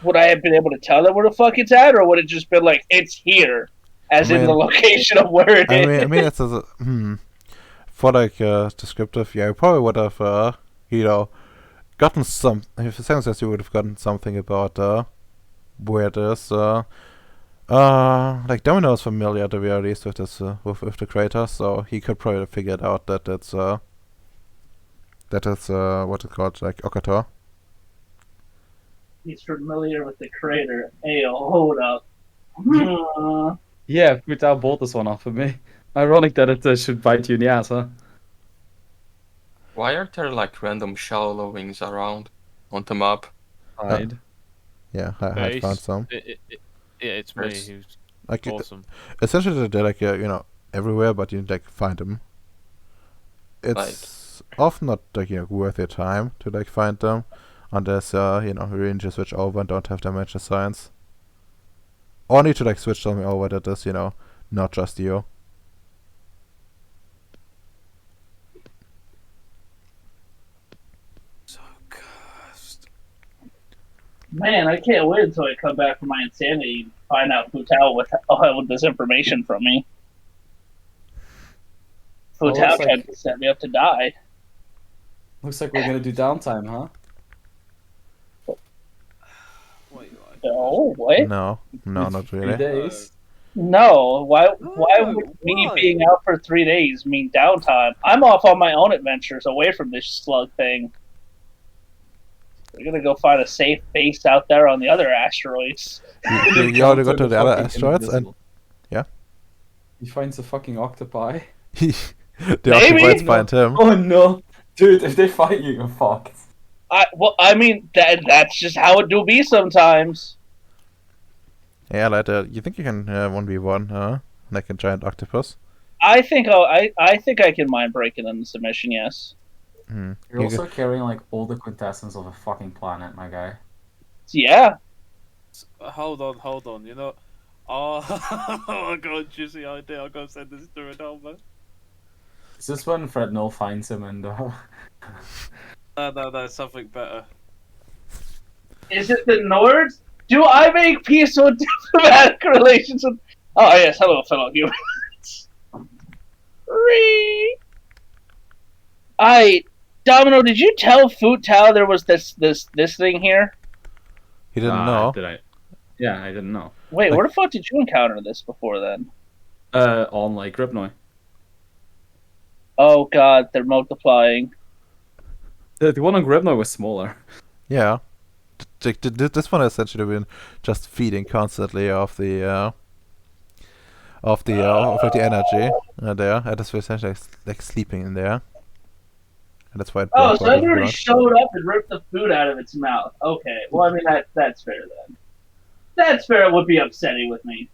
would I have been able to tell them where the fuck it's at, or would it just been like it's here, as in the location of where it is? I mean, it's for like descriptive. Yeah, you probably would have gotten some. If it sounds as you would have gotten something about where it is. Like Domino is familiar at the very least with this with the crater, so he could probably have figured out that it's what it's called, like Okator. He's familiar with the crater. Hey, hold up. Yeah, Futao bought this one off of me. Ironic that it should bite you in the ass, huh? Why are there like random shallow wings around on the map? Hide. Yeah, I found some. Yeah, it's me who's Like awesome. Essentially, they're like everywhere, but you like find them. It's often not like worth your time to like find them, unless you really just switch over and don't have dimension science. Or need to like switch something over that is not just you. So cursed. Man, I can't wait until I come back from my insanity and find out Futao with this information from me. Futao tried to set me up to die. Looks like we're gonna do downtime, huh? No, what? No, not really. 3 days. No, why would me being out for 3 days mean downtime? I'm off on my own adventures away from this slug thing. We're gonna go find a safe base out there on the other asteroids. You already got to the other asteroids, and yeah, he finds a fucking octopi. the octopies find him. Oh no, dude! If they fight you, you're fucked. I mean that's just how it do be sometimes. Yeah, like you think you can 1v1, like a giant octopus? I think I can mind break it in the submission. Yes. You're also carrying like all the quintessence of a fucking planet, my guy. Yeah. Hold on. I got a juicy idea. I'm gonna send this to Ronaldo. Is this when Fred Null finds him and No, something better. Is it the Nords? Do I make peaceful diplomatic relations with... Oh, yes. Hello, fellow humans. Domino, did you tell Futao there was this thing here? He didn't know. Did I? Yeah, I didn't know. Wait, where the fuck did you encounter this before then? On like Ripnoi. Oh god, they're multiplying. The one on Ripnoi was smaller. Yeah. This one essentially been just feeding constantly off the energy there. And it's essentially like sleeping in there. And that's why it so it already showed up and ripped the food out of its mouth. Okay, well, I mean, that's fair then. That's fair, it would be upsetting with me.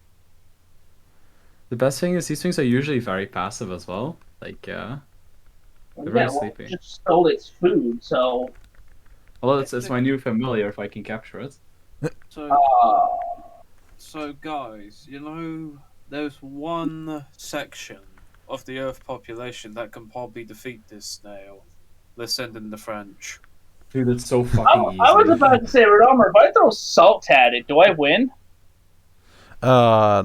The best thing is these things are usually very passive as well. Like, They're very Yeah, well, sleepy. just stole its food, so. Well, it's my new familiar if I can capture it. So, Uh, so guys, you know, there's one section of the Earth population that can probably defeat this snail. Let's send in the French. Dude, it's so fucking easy. I was about to say, Redomer, if I throw salt at it, do I win? Uh,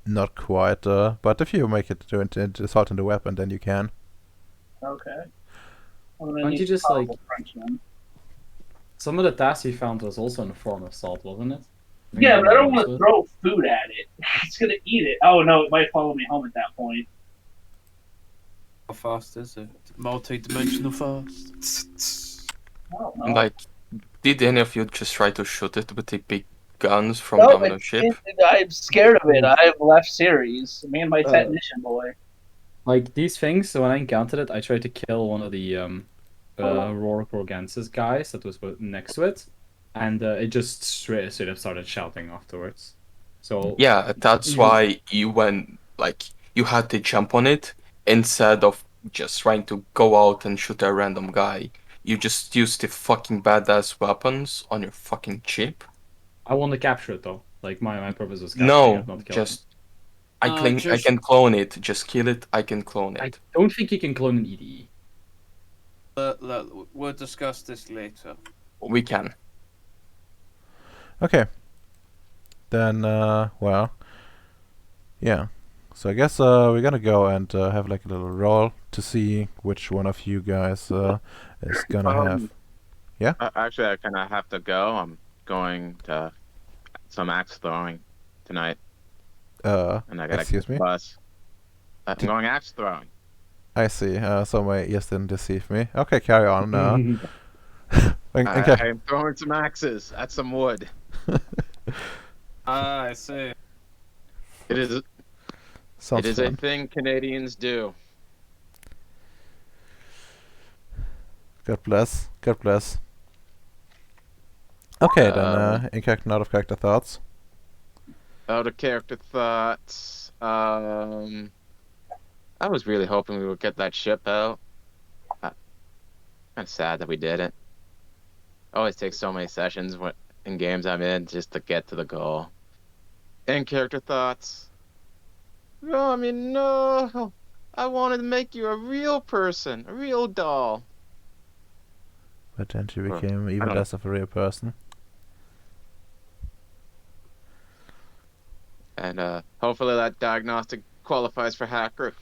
not quite. But if you make it to assault in the weapon, then you can. Okay. Why don't you just, like... Some of the tasks you found was also in the form of salt, wasn't it? Yeah, but I don't want to throw food at it. It's gonna eat it. Oh no, it might follow me home at that point. How fast is it? Multi-dimensional fast. I don't know. Like, did any of you just try to shoot it with the big guns from No, Domino Ship? I'm scared of it. I've left Ceres. Me and my technician boy. Like, these things, so when I encountered it, I tried to kill one of the Rorqual guys that was next to it, and it just straight up started shouting afterwards. So Yeah, that's why you went, like, you had to jump on it instead of just trying to go out and shoot a random guy. You just used the fucking badass weapons on your fucking chip. I want to capture it though. Like my purpose was capturing it, not killing just... it. I can clone it. Just kill it. I can clone it. I don't think you can clone an EDE. We'll discuss this later. We can. Okay. Then, well, yeah. So I guess we're gonna go and have like a little roll to see which one of you guys is gonna have. Yeah? Actually, I kind of have to go. I'm going to some axe throwing tonight, and I gotta excuse catch a me? bus. I'm going axe throwing. I see. So my ears didn't deceive me. Okay, carry on. Okay. I'm throwing some axes at some wood. I see. It is. Sounds It is fun. a thing Canadians do. God bless. God bless. Okay, then, in character, out of character thoughts. Out of character thoughts. I was really hoping we would get that ship out. Kind of sad that we didn't. Always takes so many sessions in games I'm in just to get to the goal. In character thoughts. No, I mean, no. I wanted to make you a real person, a real doll. But then she Well, became I even don't less of a real person. And hopefully that diagnostic qualifies for hacker.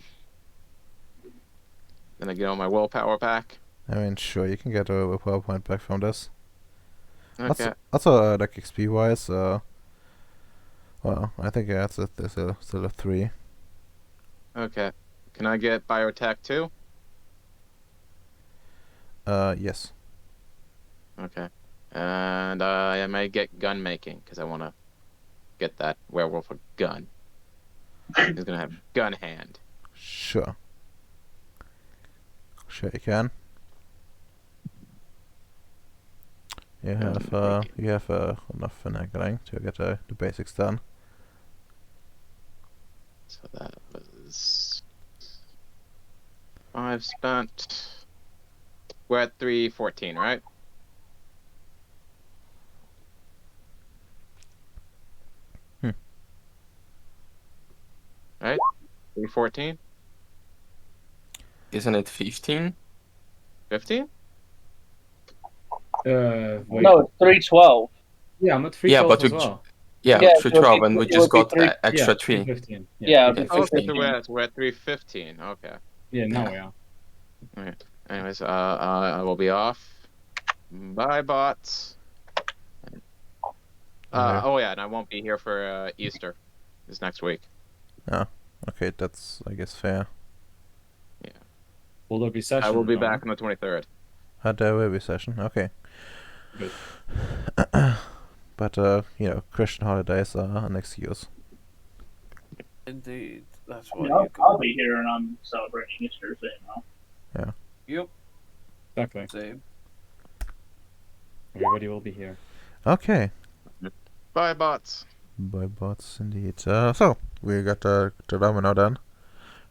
Then I get all my willpower back. I mean, sure, you can get a PowerPoint back from this. Okay. Also, like XP wise, well, I think yeah, there's still a 3. Okay. Can I get biotech too? Yes. Okay. And I may get gun making because I want to get that werewolf a gun. He's gonna have gun hand. Sure. Sure you can. You have enough finagling to get the basics done. So that was 5 spent. We're at 314, right? Right? 314? Isn't it 15? 15? Wait. No, it's 312. Yeah, I'm at Yeah, 312 but as we well. Yeah, Yeah, through it would 12, be- and we it just would be got extra 3. 315. Yeah, Yeah, Okay, so 315. we're at 315. Okay. yeah, now Yeah. we are. Alright. Anyways, I will be off. Bye, bots. Oh yeah, and I won't be here for Easter. This next week. Okay, that's I guess fair. Will there be session? I will be or no? back on the 23rd. There will be session. Okay. Good. But you know, Christian holidays are an excuse. Indeed, that's I what mean, I'll be here and I'm celebrating Easter, so you know. Yep, Exactly. same. Everybody will be here. Okay. Bye, bots. By bots indeed. So we got the Domino then,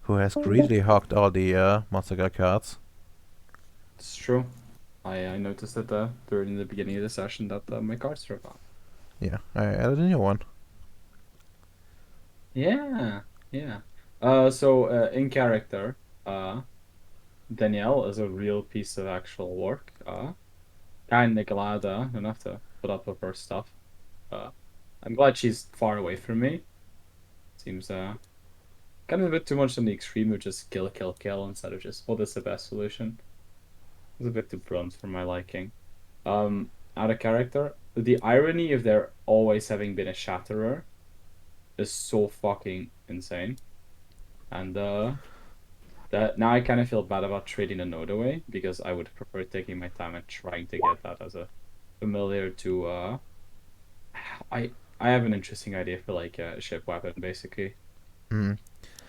who has greedily hogged all the monster guy cards. It's true. I noticed that during the beginning of the session that my cards were gone. Yeah, I added a new one. Yeah, yeah. So in character, Danielle is a real piece of actual work. Kinda glad I don't have to put up with her stuff. Uh, I'm glad she's far away from me. Seems kind of a bit too much on the extreme of just kill, kill, kill instead of just what is the best solution. It's a bit too blunt for my liking. Out of character, the irony of there always having been a Shatterer is so fucking insane. And that now I kind of feel bad about trading a node away because I would prefer taking my time and trying to get that as a familiar to I I have an interesting idea for like a ship weapon basically. Hmm.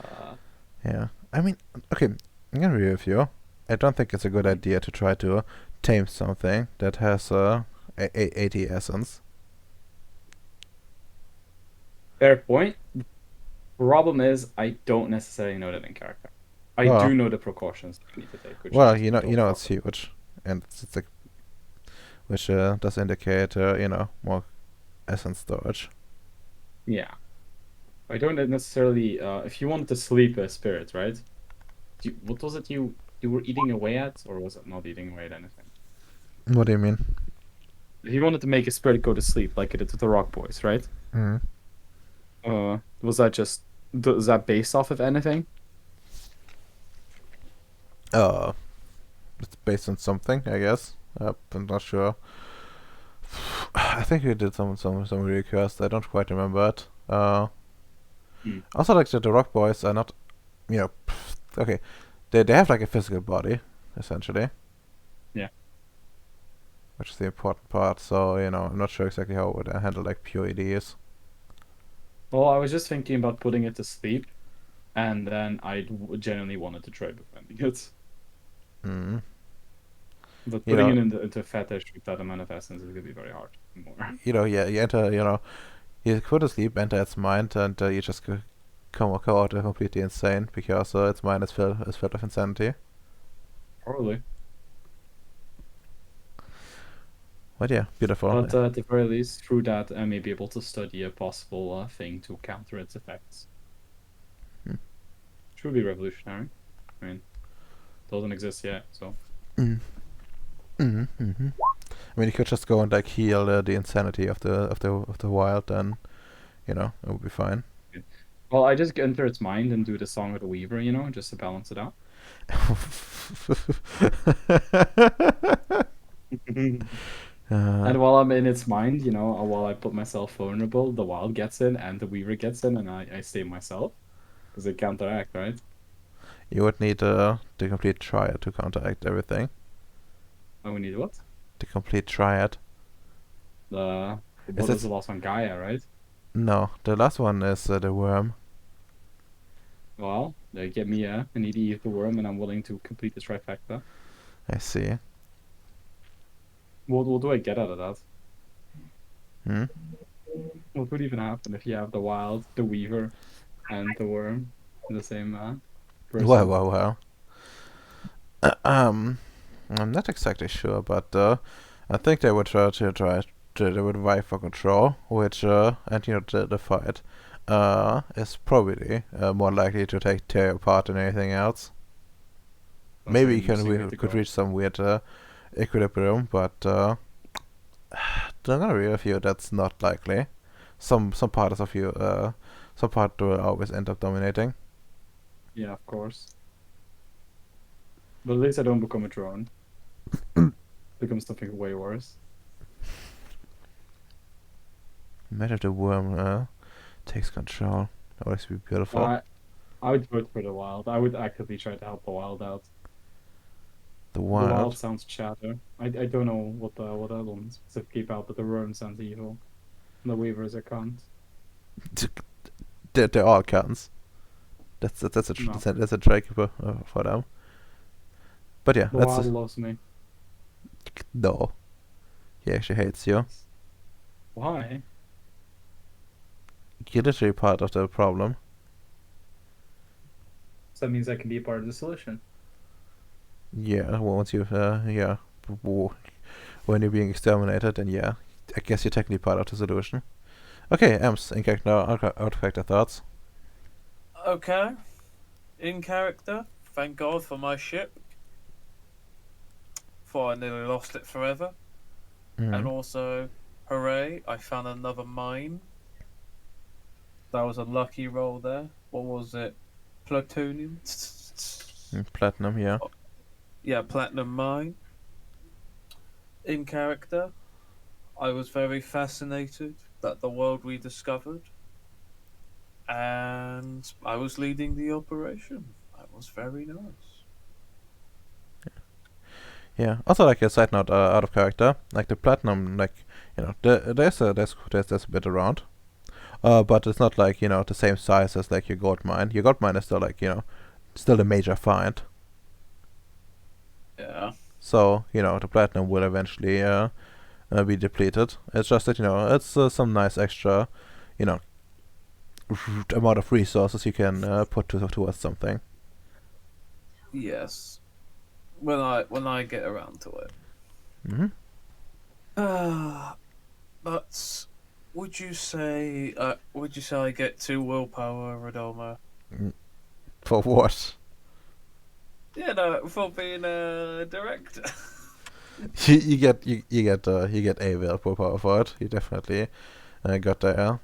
Uh, Yeah. I mean, okay, I'm gonna agree with you. I don't think it's a good idea to try to tame something that has 80 essence. Fair point. Problem is I don't necessarily know that in character. I Well, do know the precautions I need to take, which well, is don't you know fuck it's with it. huge, and it's like which does indicate more essence storage. Yeah. I don't necessarily if you wanted to sleep a spirit, right? What was it you were eating away at, or was it not eating away at anything? What do you mean? If you wanted to make a spirit go to sleep, like it did with the Rock Boys, right? Mm. Was that just was that based off of anything? Uh, it's based on something, I guess. I'm not sure. I think we did some requests. I don't quite remember it. Hmm. Also, like the Rock Boys are not, okay. They have like a physical body, essentially. Yeah. Which is the important part. So I'm not sure exactly how it would handle like pure EDs. Well, I was just thinking about putting it to sleep, and then I genuinely wanted to try defending it. Mm. But You putting know, it into fetish with that amount of essence is gonna be very hard. More. yeah, you enter, you go to sleep, enter its mind, and you just come out completely insane because its mind is filled with insanity. Probably. But yeah, beautiful. But at the very least, through that, I may be able to study a possible thing to counter its effects. Hmm. Truly revolutionary. I mean, doesn't exist yet, so. Mm. Mm-hmm. I mean, you could just go and like heal the insanity of the wild, and it would be fine. Well, I just enter its mind and do the Song of the Weaver, just to balance it out. And while I'm in its mind, while I put myself vulnerable, the wild gets in and the Weaver gets in, and I stay myself. Because they counteract, right? You would need the complete triad to counteract everything. Oh, we need what? The complete triad. The Is what was this the last one? Gaia, right? no? The last one is the worm. Well, they get me an ED of the worm, and I'm willing to complete the trifecta. I see. What do I get out of that? Hmm. What would even happen if you have the wild, the weaver, and the worm in the same person? Well. I'm not exactly sure, but I think they would they would vie for control, which and the fight is probably more likely to tear apart than anything else. That's Maybe an interesting way to could go. reach some weird equilibrium, but I'm gonna agree with you. That's not likely. Some parts of you some part will always end up dominating. Yeah, of course. But at least I don't become a drone. Becomes something way worse. Imagine if the worm takes control. That would actually be beautiful. I would vote for the wild. I would actively try to help the wild out. The The wild wild. sounds chatter. I don't know what other one specifically about, but the worm sounds evil. And the weavers are cunt. They're all cunts. That's No. that's a trick for them. But yeah, The that's wild loves me. no. He actually hates you. Why? You're literally part of the problem. So that means I can be a part of the solution. Yeah, once you, when you're being exterminated, then yeah, I guess you're technically part of the solution. Okay, Ems, in character, out of character thoughts. Okay. In character, thank God for my ship. Before I nearly lost it forever. And Mm. also, hooray, I found another mine. That was a lucky roll there. What was it? Plutonium? Platinum, yeah. Yeah, platinum mine. In character, I was very fascinated that the world we discovered, and I was leading the operation. That was very nice. Yeah. Also, like a side note, out of character, like the platinum, like there's a bit around, but it's not like the same size as like your gold mine. Your gold mine is still like still a major find. Yeah. So the platinum will eventually be depleted. It's just that it's some nice extra, you know, amount of resources you can put towards something. Yes. When I get around to it. Hmm. But would you say I get 2 willpower, Rodolmo? For what? Yeah, no, for being a director. you get a willpower for it. You definitely got there.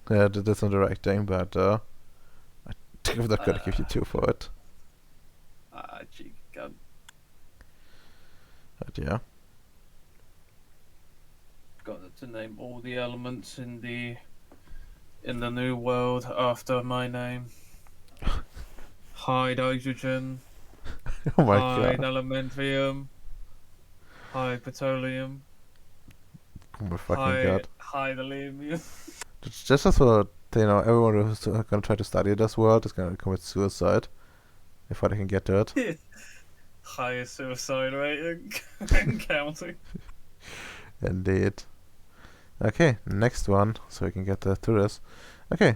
Did some directing, but I'm not gonna give you 2 for it. Cheeky cunt. But yeah. Got to name all the elements in the new world after my name. Hydrogen, Oh my hide god. elementium, hide petroleum, Oh my fucking god. hide helium. Just as for everyone who's gonna try to study this world is gonna commit suicide before they can get to it. Highest suicide rating and counting. Indeed. Okay, next one, so we can get through this. Okay,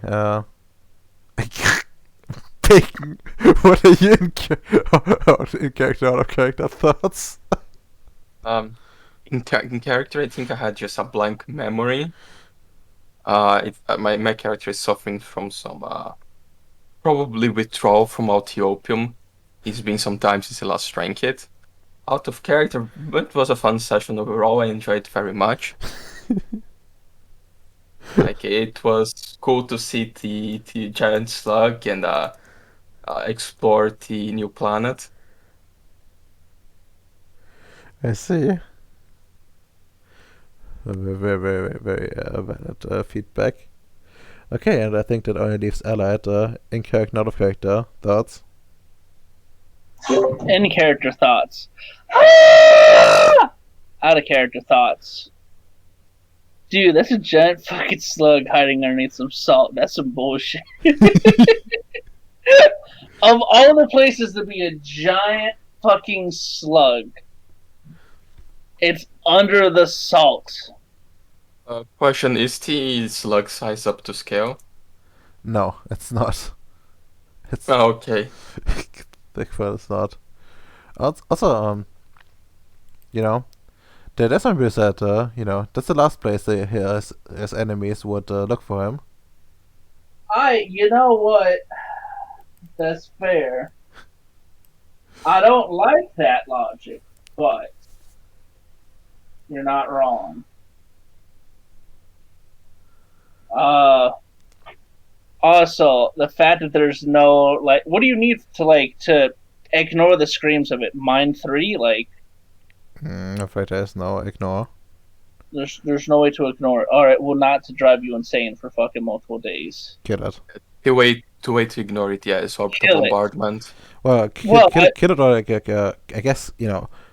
Peyton, what are you in character, out of character thoughts? In character, I think I had just a blank memory. My character is suffering from some probably withdrawal from opium. It's been some time since I last drank it. Out of character, but it was a fun session overall. I enjoyed it very much. Like it was cool to see the giant slug and explore the new planet. I see. Very, very, very, very valid feedback. Okay, and I think that only leaves Allied in character, out of character thoughts. In character thoughts. Out of character thoughts. Dude, that's a giant fucking slug hiding underneath some salt. That's some bullshit. Of all the places to be a giant fucking slug, it's under the salt. Question, is the slug size up to scale? No, it's not. It's Oh, okay. Bigfoot is not. Also, there's some views that that's the last place his enemies would look for him. You know what? That's fair. I don't like that logic, but you're not wrong. Also, the fact that there's no what do you need to ignore the screams of it? Mine 3, I'm afraid there's no ignore. there's no way to ignore it. All right, well, not to drive you insane for fucking multiple days. Kill it. The way to ignore it, yeah, is orbital Kill it. bombardment. Well, Well, kill it, or I guess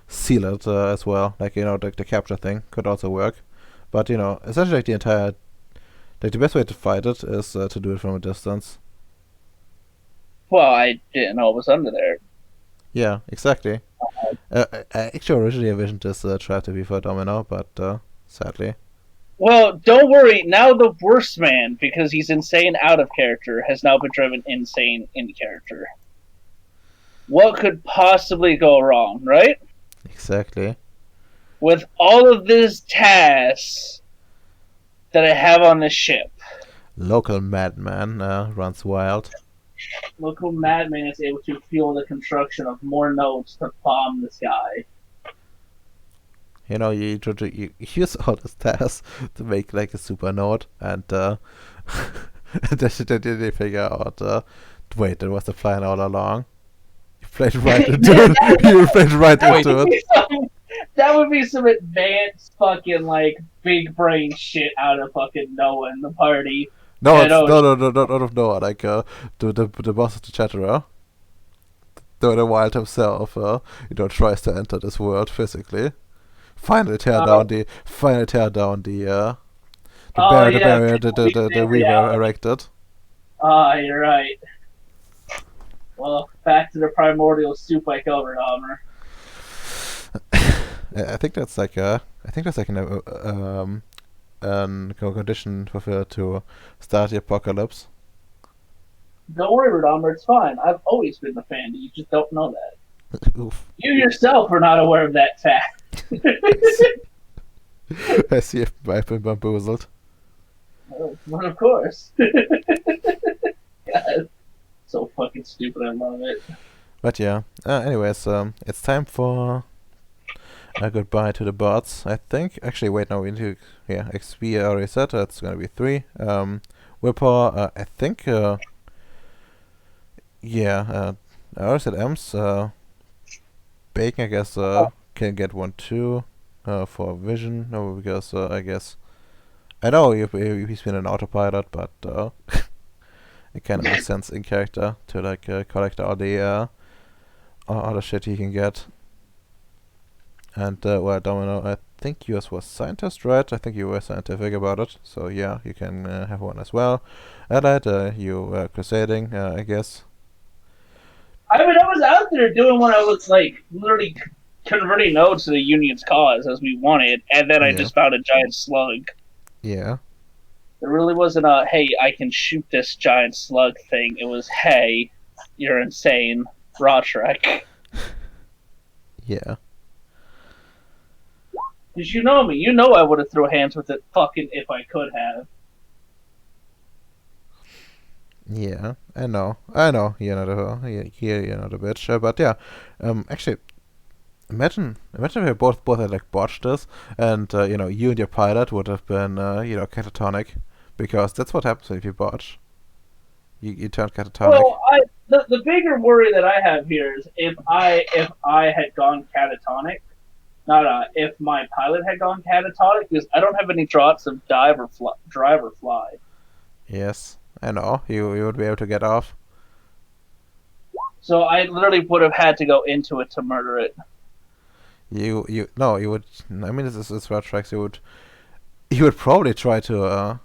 seal it as well. Like the capture thing could also work, but essentially like the best way to fight it is to do it from a distance. Well, I didn't know it was under there. Yeah, exactly. I actually originally envisioned this try to be for Domino, but sadly. Well, don't worry. Now the worst man, because he's insane out of character, has now been driven insane in character. what could possibly go wrong, right? Exactly. With all of these tasks that I have on this ship, Local madman runs wild. local madman is able to fuel the construction of more nodes to bomb this guy. You know, you try to you use all these tasks to make like a super node, and then they figure out, wait, there was a plan all along. You played right into it. You played right Wait. into it. That would be some advanced fucking like big brain shit out of fucking Noah and the party. No, Yeah, it's no, no, not of Noah. Like the boss of the Chatterer, the Wild himself. Tries to enter this world physically. Finally tear down the oh yeah, barrier the Weaver erected. You're right. Well, back to the primordial soup I covered, Homer. I think that's like an condition fulfilled to start the apocalypse. Don't worry, Redomer, it's fine. I've always been a fan. You just don't know that. Oof. You yourself are not aware of that fact. I see if I've been bamboozled. But of course. God, so fucking stupid. I love it. But yeah. Anyways, it's time for a goodbye to the bots. I think. Actually, wait. No, we need to. Yeah, XP I already said. That's gonna be 3. Whipper. I think. Yeah. I already said M's. Bacon, I guess. Can get 1 too. For Vision. No, because I guess. I know he's been an autopilot, but it kind of makes sense in character to like collect all the shit he can get. And well, Domino, I think yours was scientist, right? I think you were scientific about it, so yeah, you can have one as well. Allied, you were crusading, I guess. I mean, I was out there doing what I was like, literally converting nodes to the Union's cause as we wanted, and then I Yeah. just found a giant slug. Yeah. There really wasn't a, hey, I can shoot this giant slug thing. It was, hey, you're insane. Raw Trek. Yeah. Because you know me. You know I would have thrown hands with it fucking if I could have. Yeah, I know, you're not a bitch, but yeah, actually, imagine if we both had like botched this, and you and your pilot would have been catatonic, because that's what happens if you botch. You turn catatonic. Well, the bigger worry that I have here is if I had gone catatonic, not if my pilot had gone catatonic, because I don't have any drops of drive or fly. Yes, I know. You would be able to get off. So I literally would have had to go into it to murder it. You would. I mean, this is Red Tracks. You would probably try to.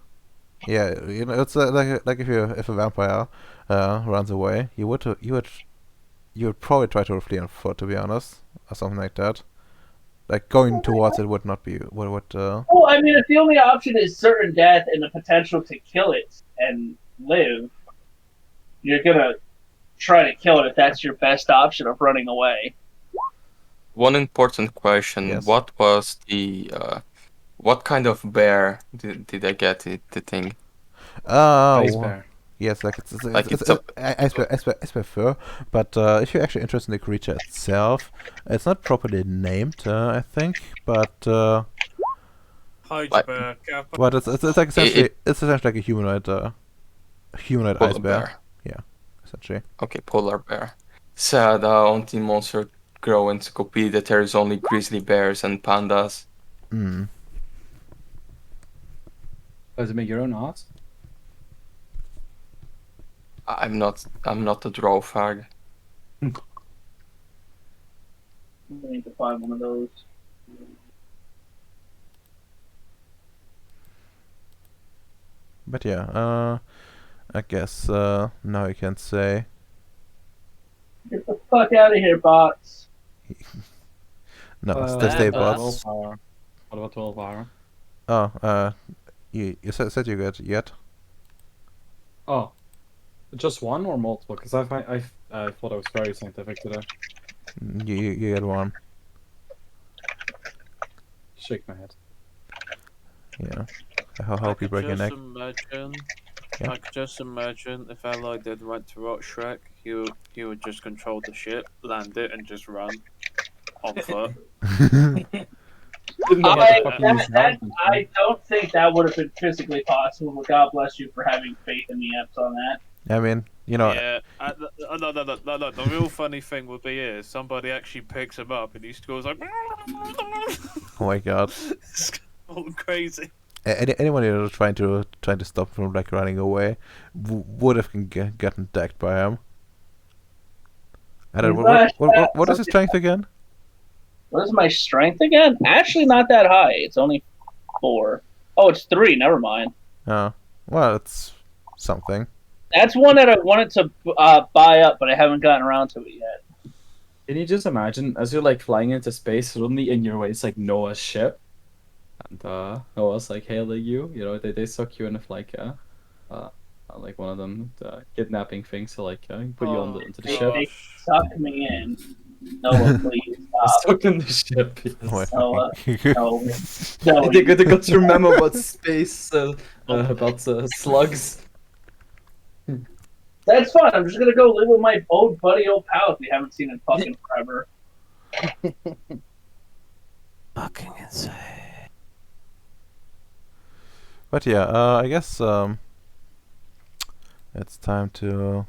Yeah, it's like if a vampire runs away, you would probably try to flee on foot, to be honest, or something like that. Like going towards it would not be would. Well, I mean, if the only option is certain death and the potential to kill it and live, you're gonna try to kill it if that's your best option of running away. One important question: Yes. What was the what kind of bear did I get the thing? Ice bear. Yes, like it's Like it's, it's a- ice bear fur, but if you're actually interested in the creature itself, it's not properly named, I think, but Hide Like- bear, Kappa. but it's like essentially it's essentially like a humanoid Polar ice bear, essentially. Okay, polar bear. Sad on the Monster Grow Encyclopedia that there is only grizzly bears and pandas. Mm. Does it make your own art? I'm not a draw fag. I need to find one of those. But yeah, I guess now you can say Get the fuck out of here, bots. no. Well, Stay bots. bots. What about 12 hour? Oh, you said you got yet. Oh, just one or multiple? Because I thought I was very scientific today. You get one. Shake my head. Yeah. I I hope you could break your just neck. imagine. Yeah. I could just imagine if Ally did went to rock Shrek, he would just control the ship, land it, and just run on foot. Didn't know how to fucking use That that. I don't think that would have been physically possible. But God bless you for having faith in the Epps on that. I mean, you know, Yeah, no. The real funny thing would be is somebody actually picks him up and he goes like, oh my god. it's all crazy. Anyone trying to stop him from like running away would have gotten decked by him. I don't know, what is his strength again? What is my strength again? Actually, not that high. It's only 4. Oh, it's 3. Never mind. Oh, well, it's something. That's one that I wanted to buy up, but I haven't gotten around to it yet. Can you just imagine as you're like flying into space, suddenly in your way it's like Noah's ship, and Noah's like hailing you. You know, they suck you in with like one of them kidnapping things, so like put you on into the ship. They suck me in. Noah, please stop. Stuck in the ship. Yes. Oh, Noah, no, They got to remember about space, about slugs. That's fine. I'm just gonna go live with my old buddy, old pal, if we haven't seen in fucking forever. Fucking insane. But yeah, I guess it's time to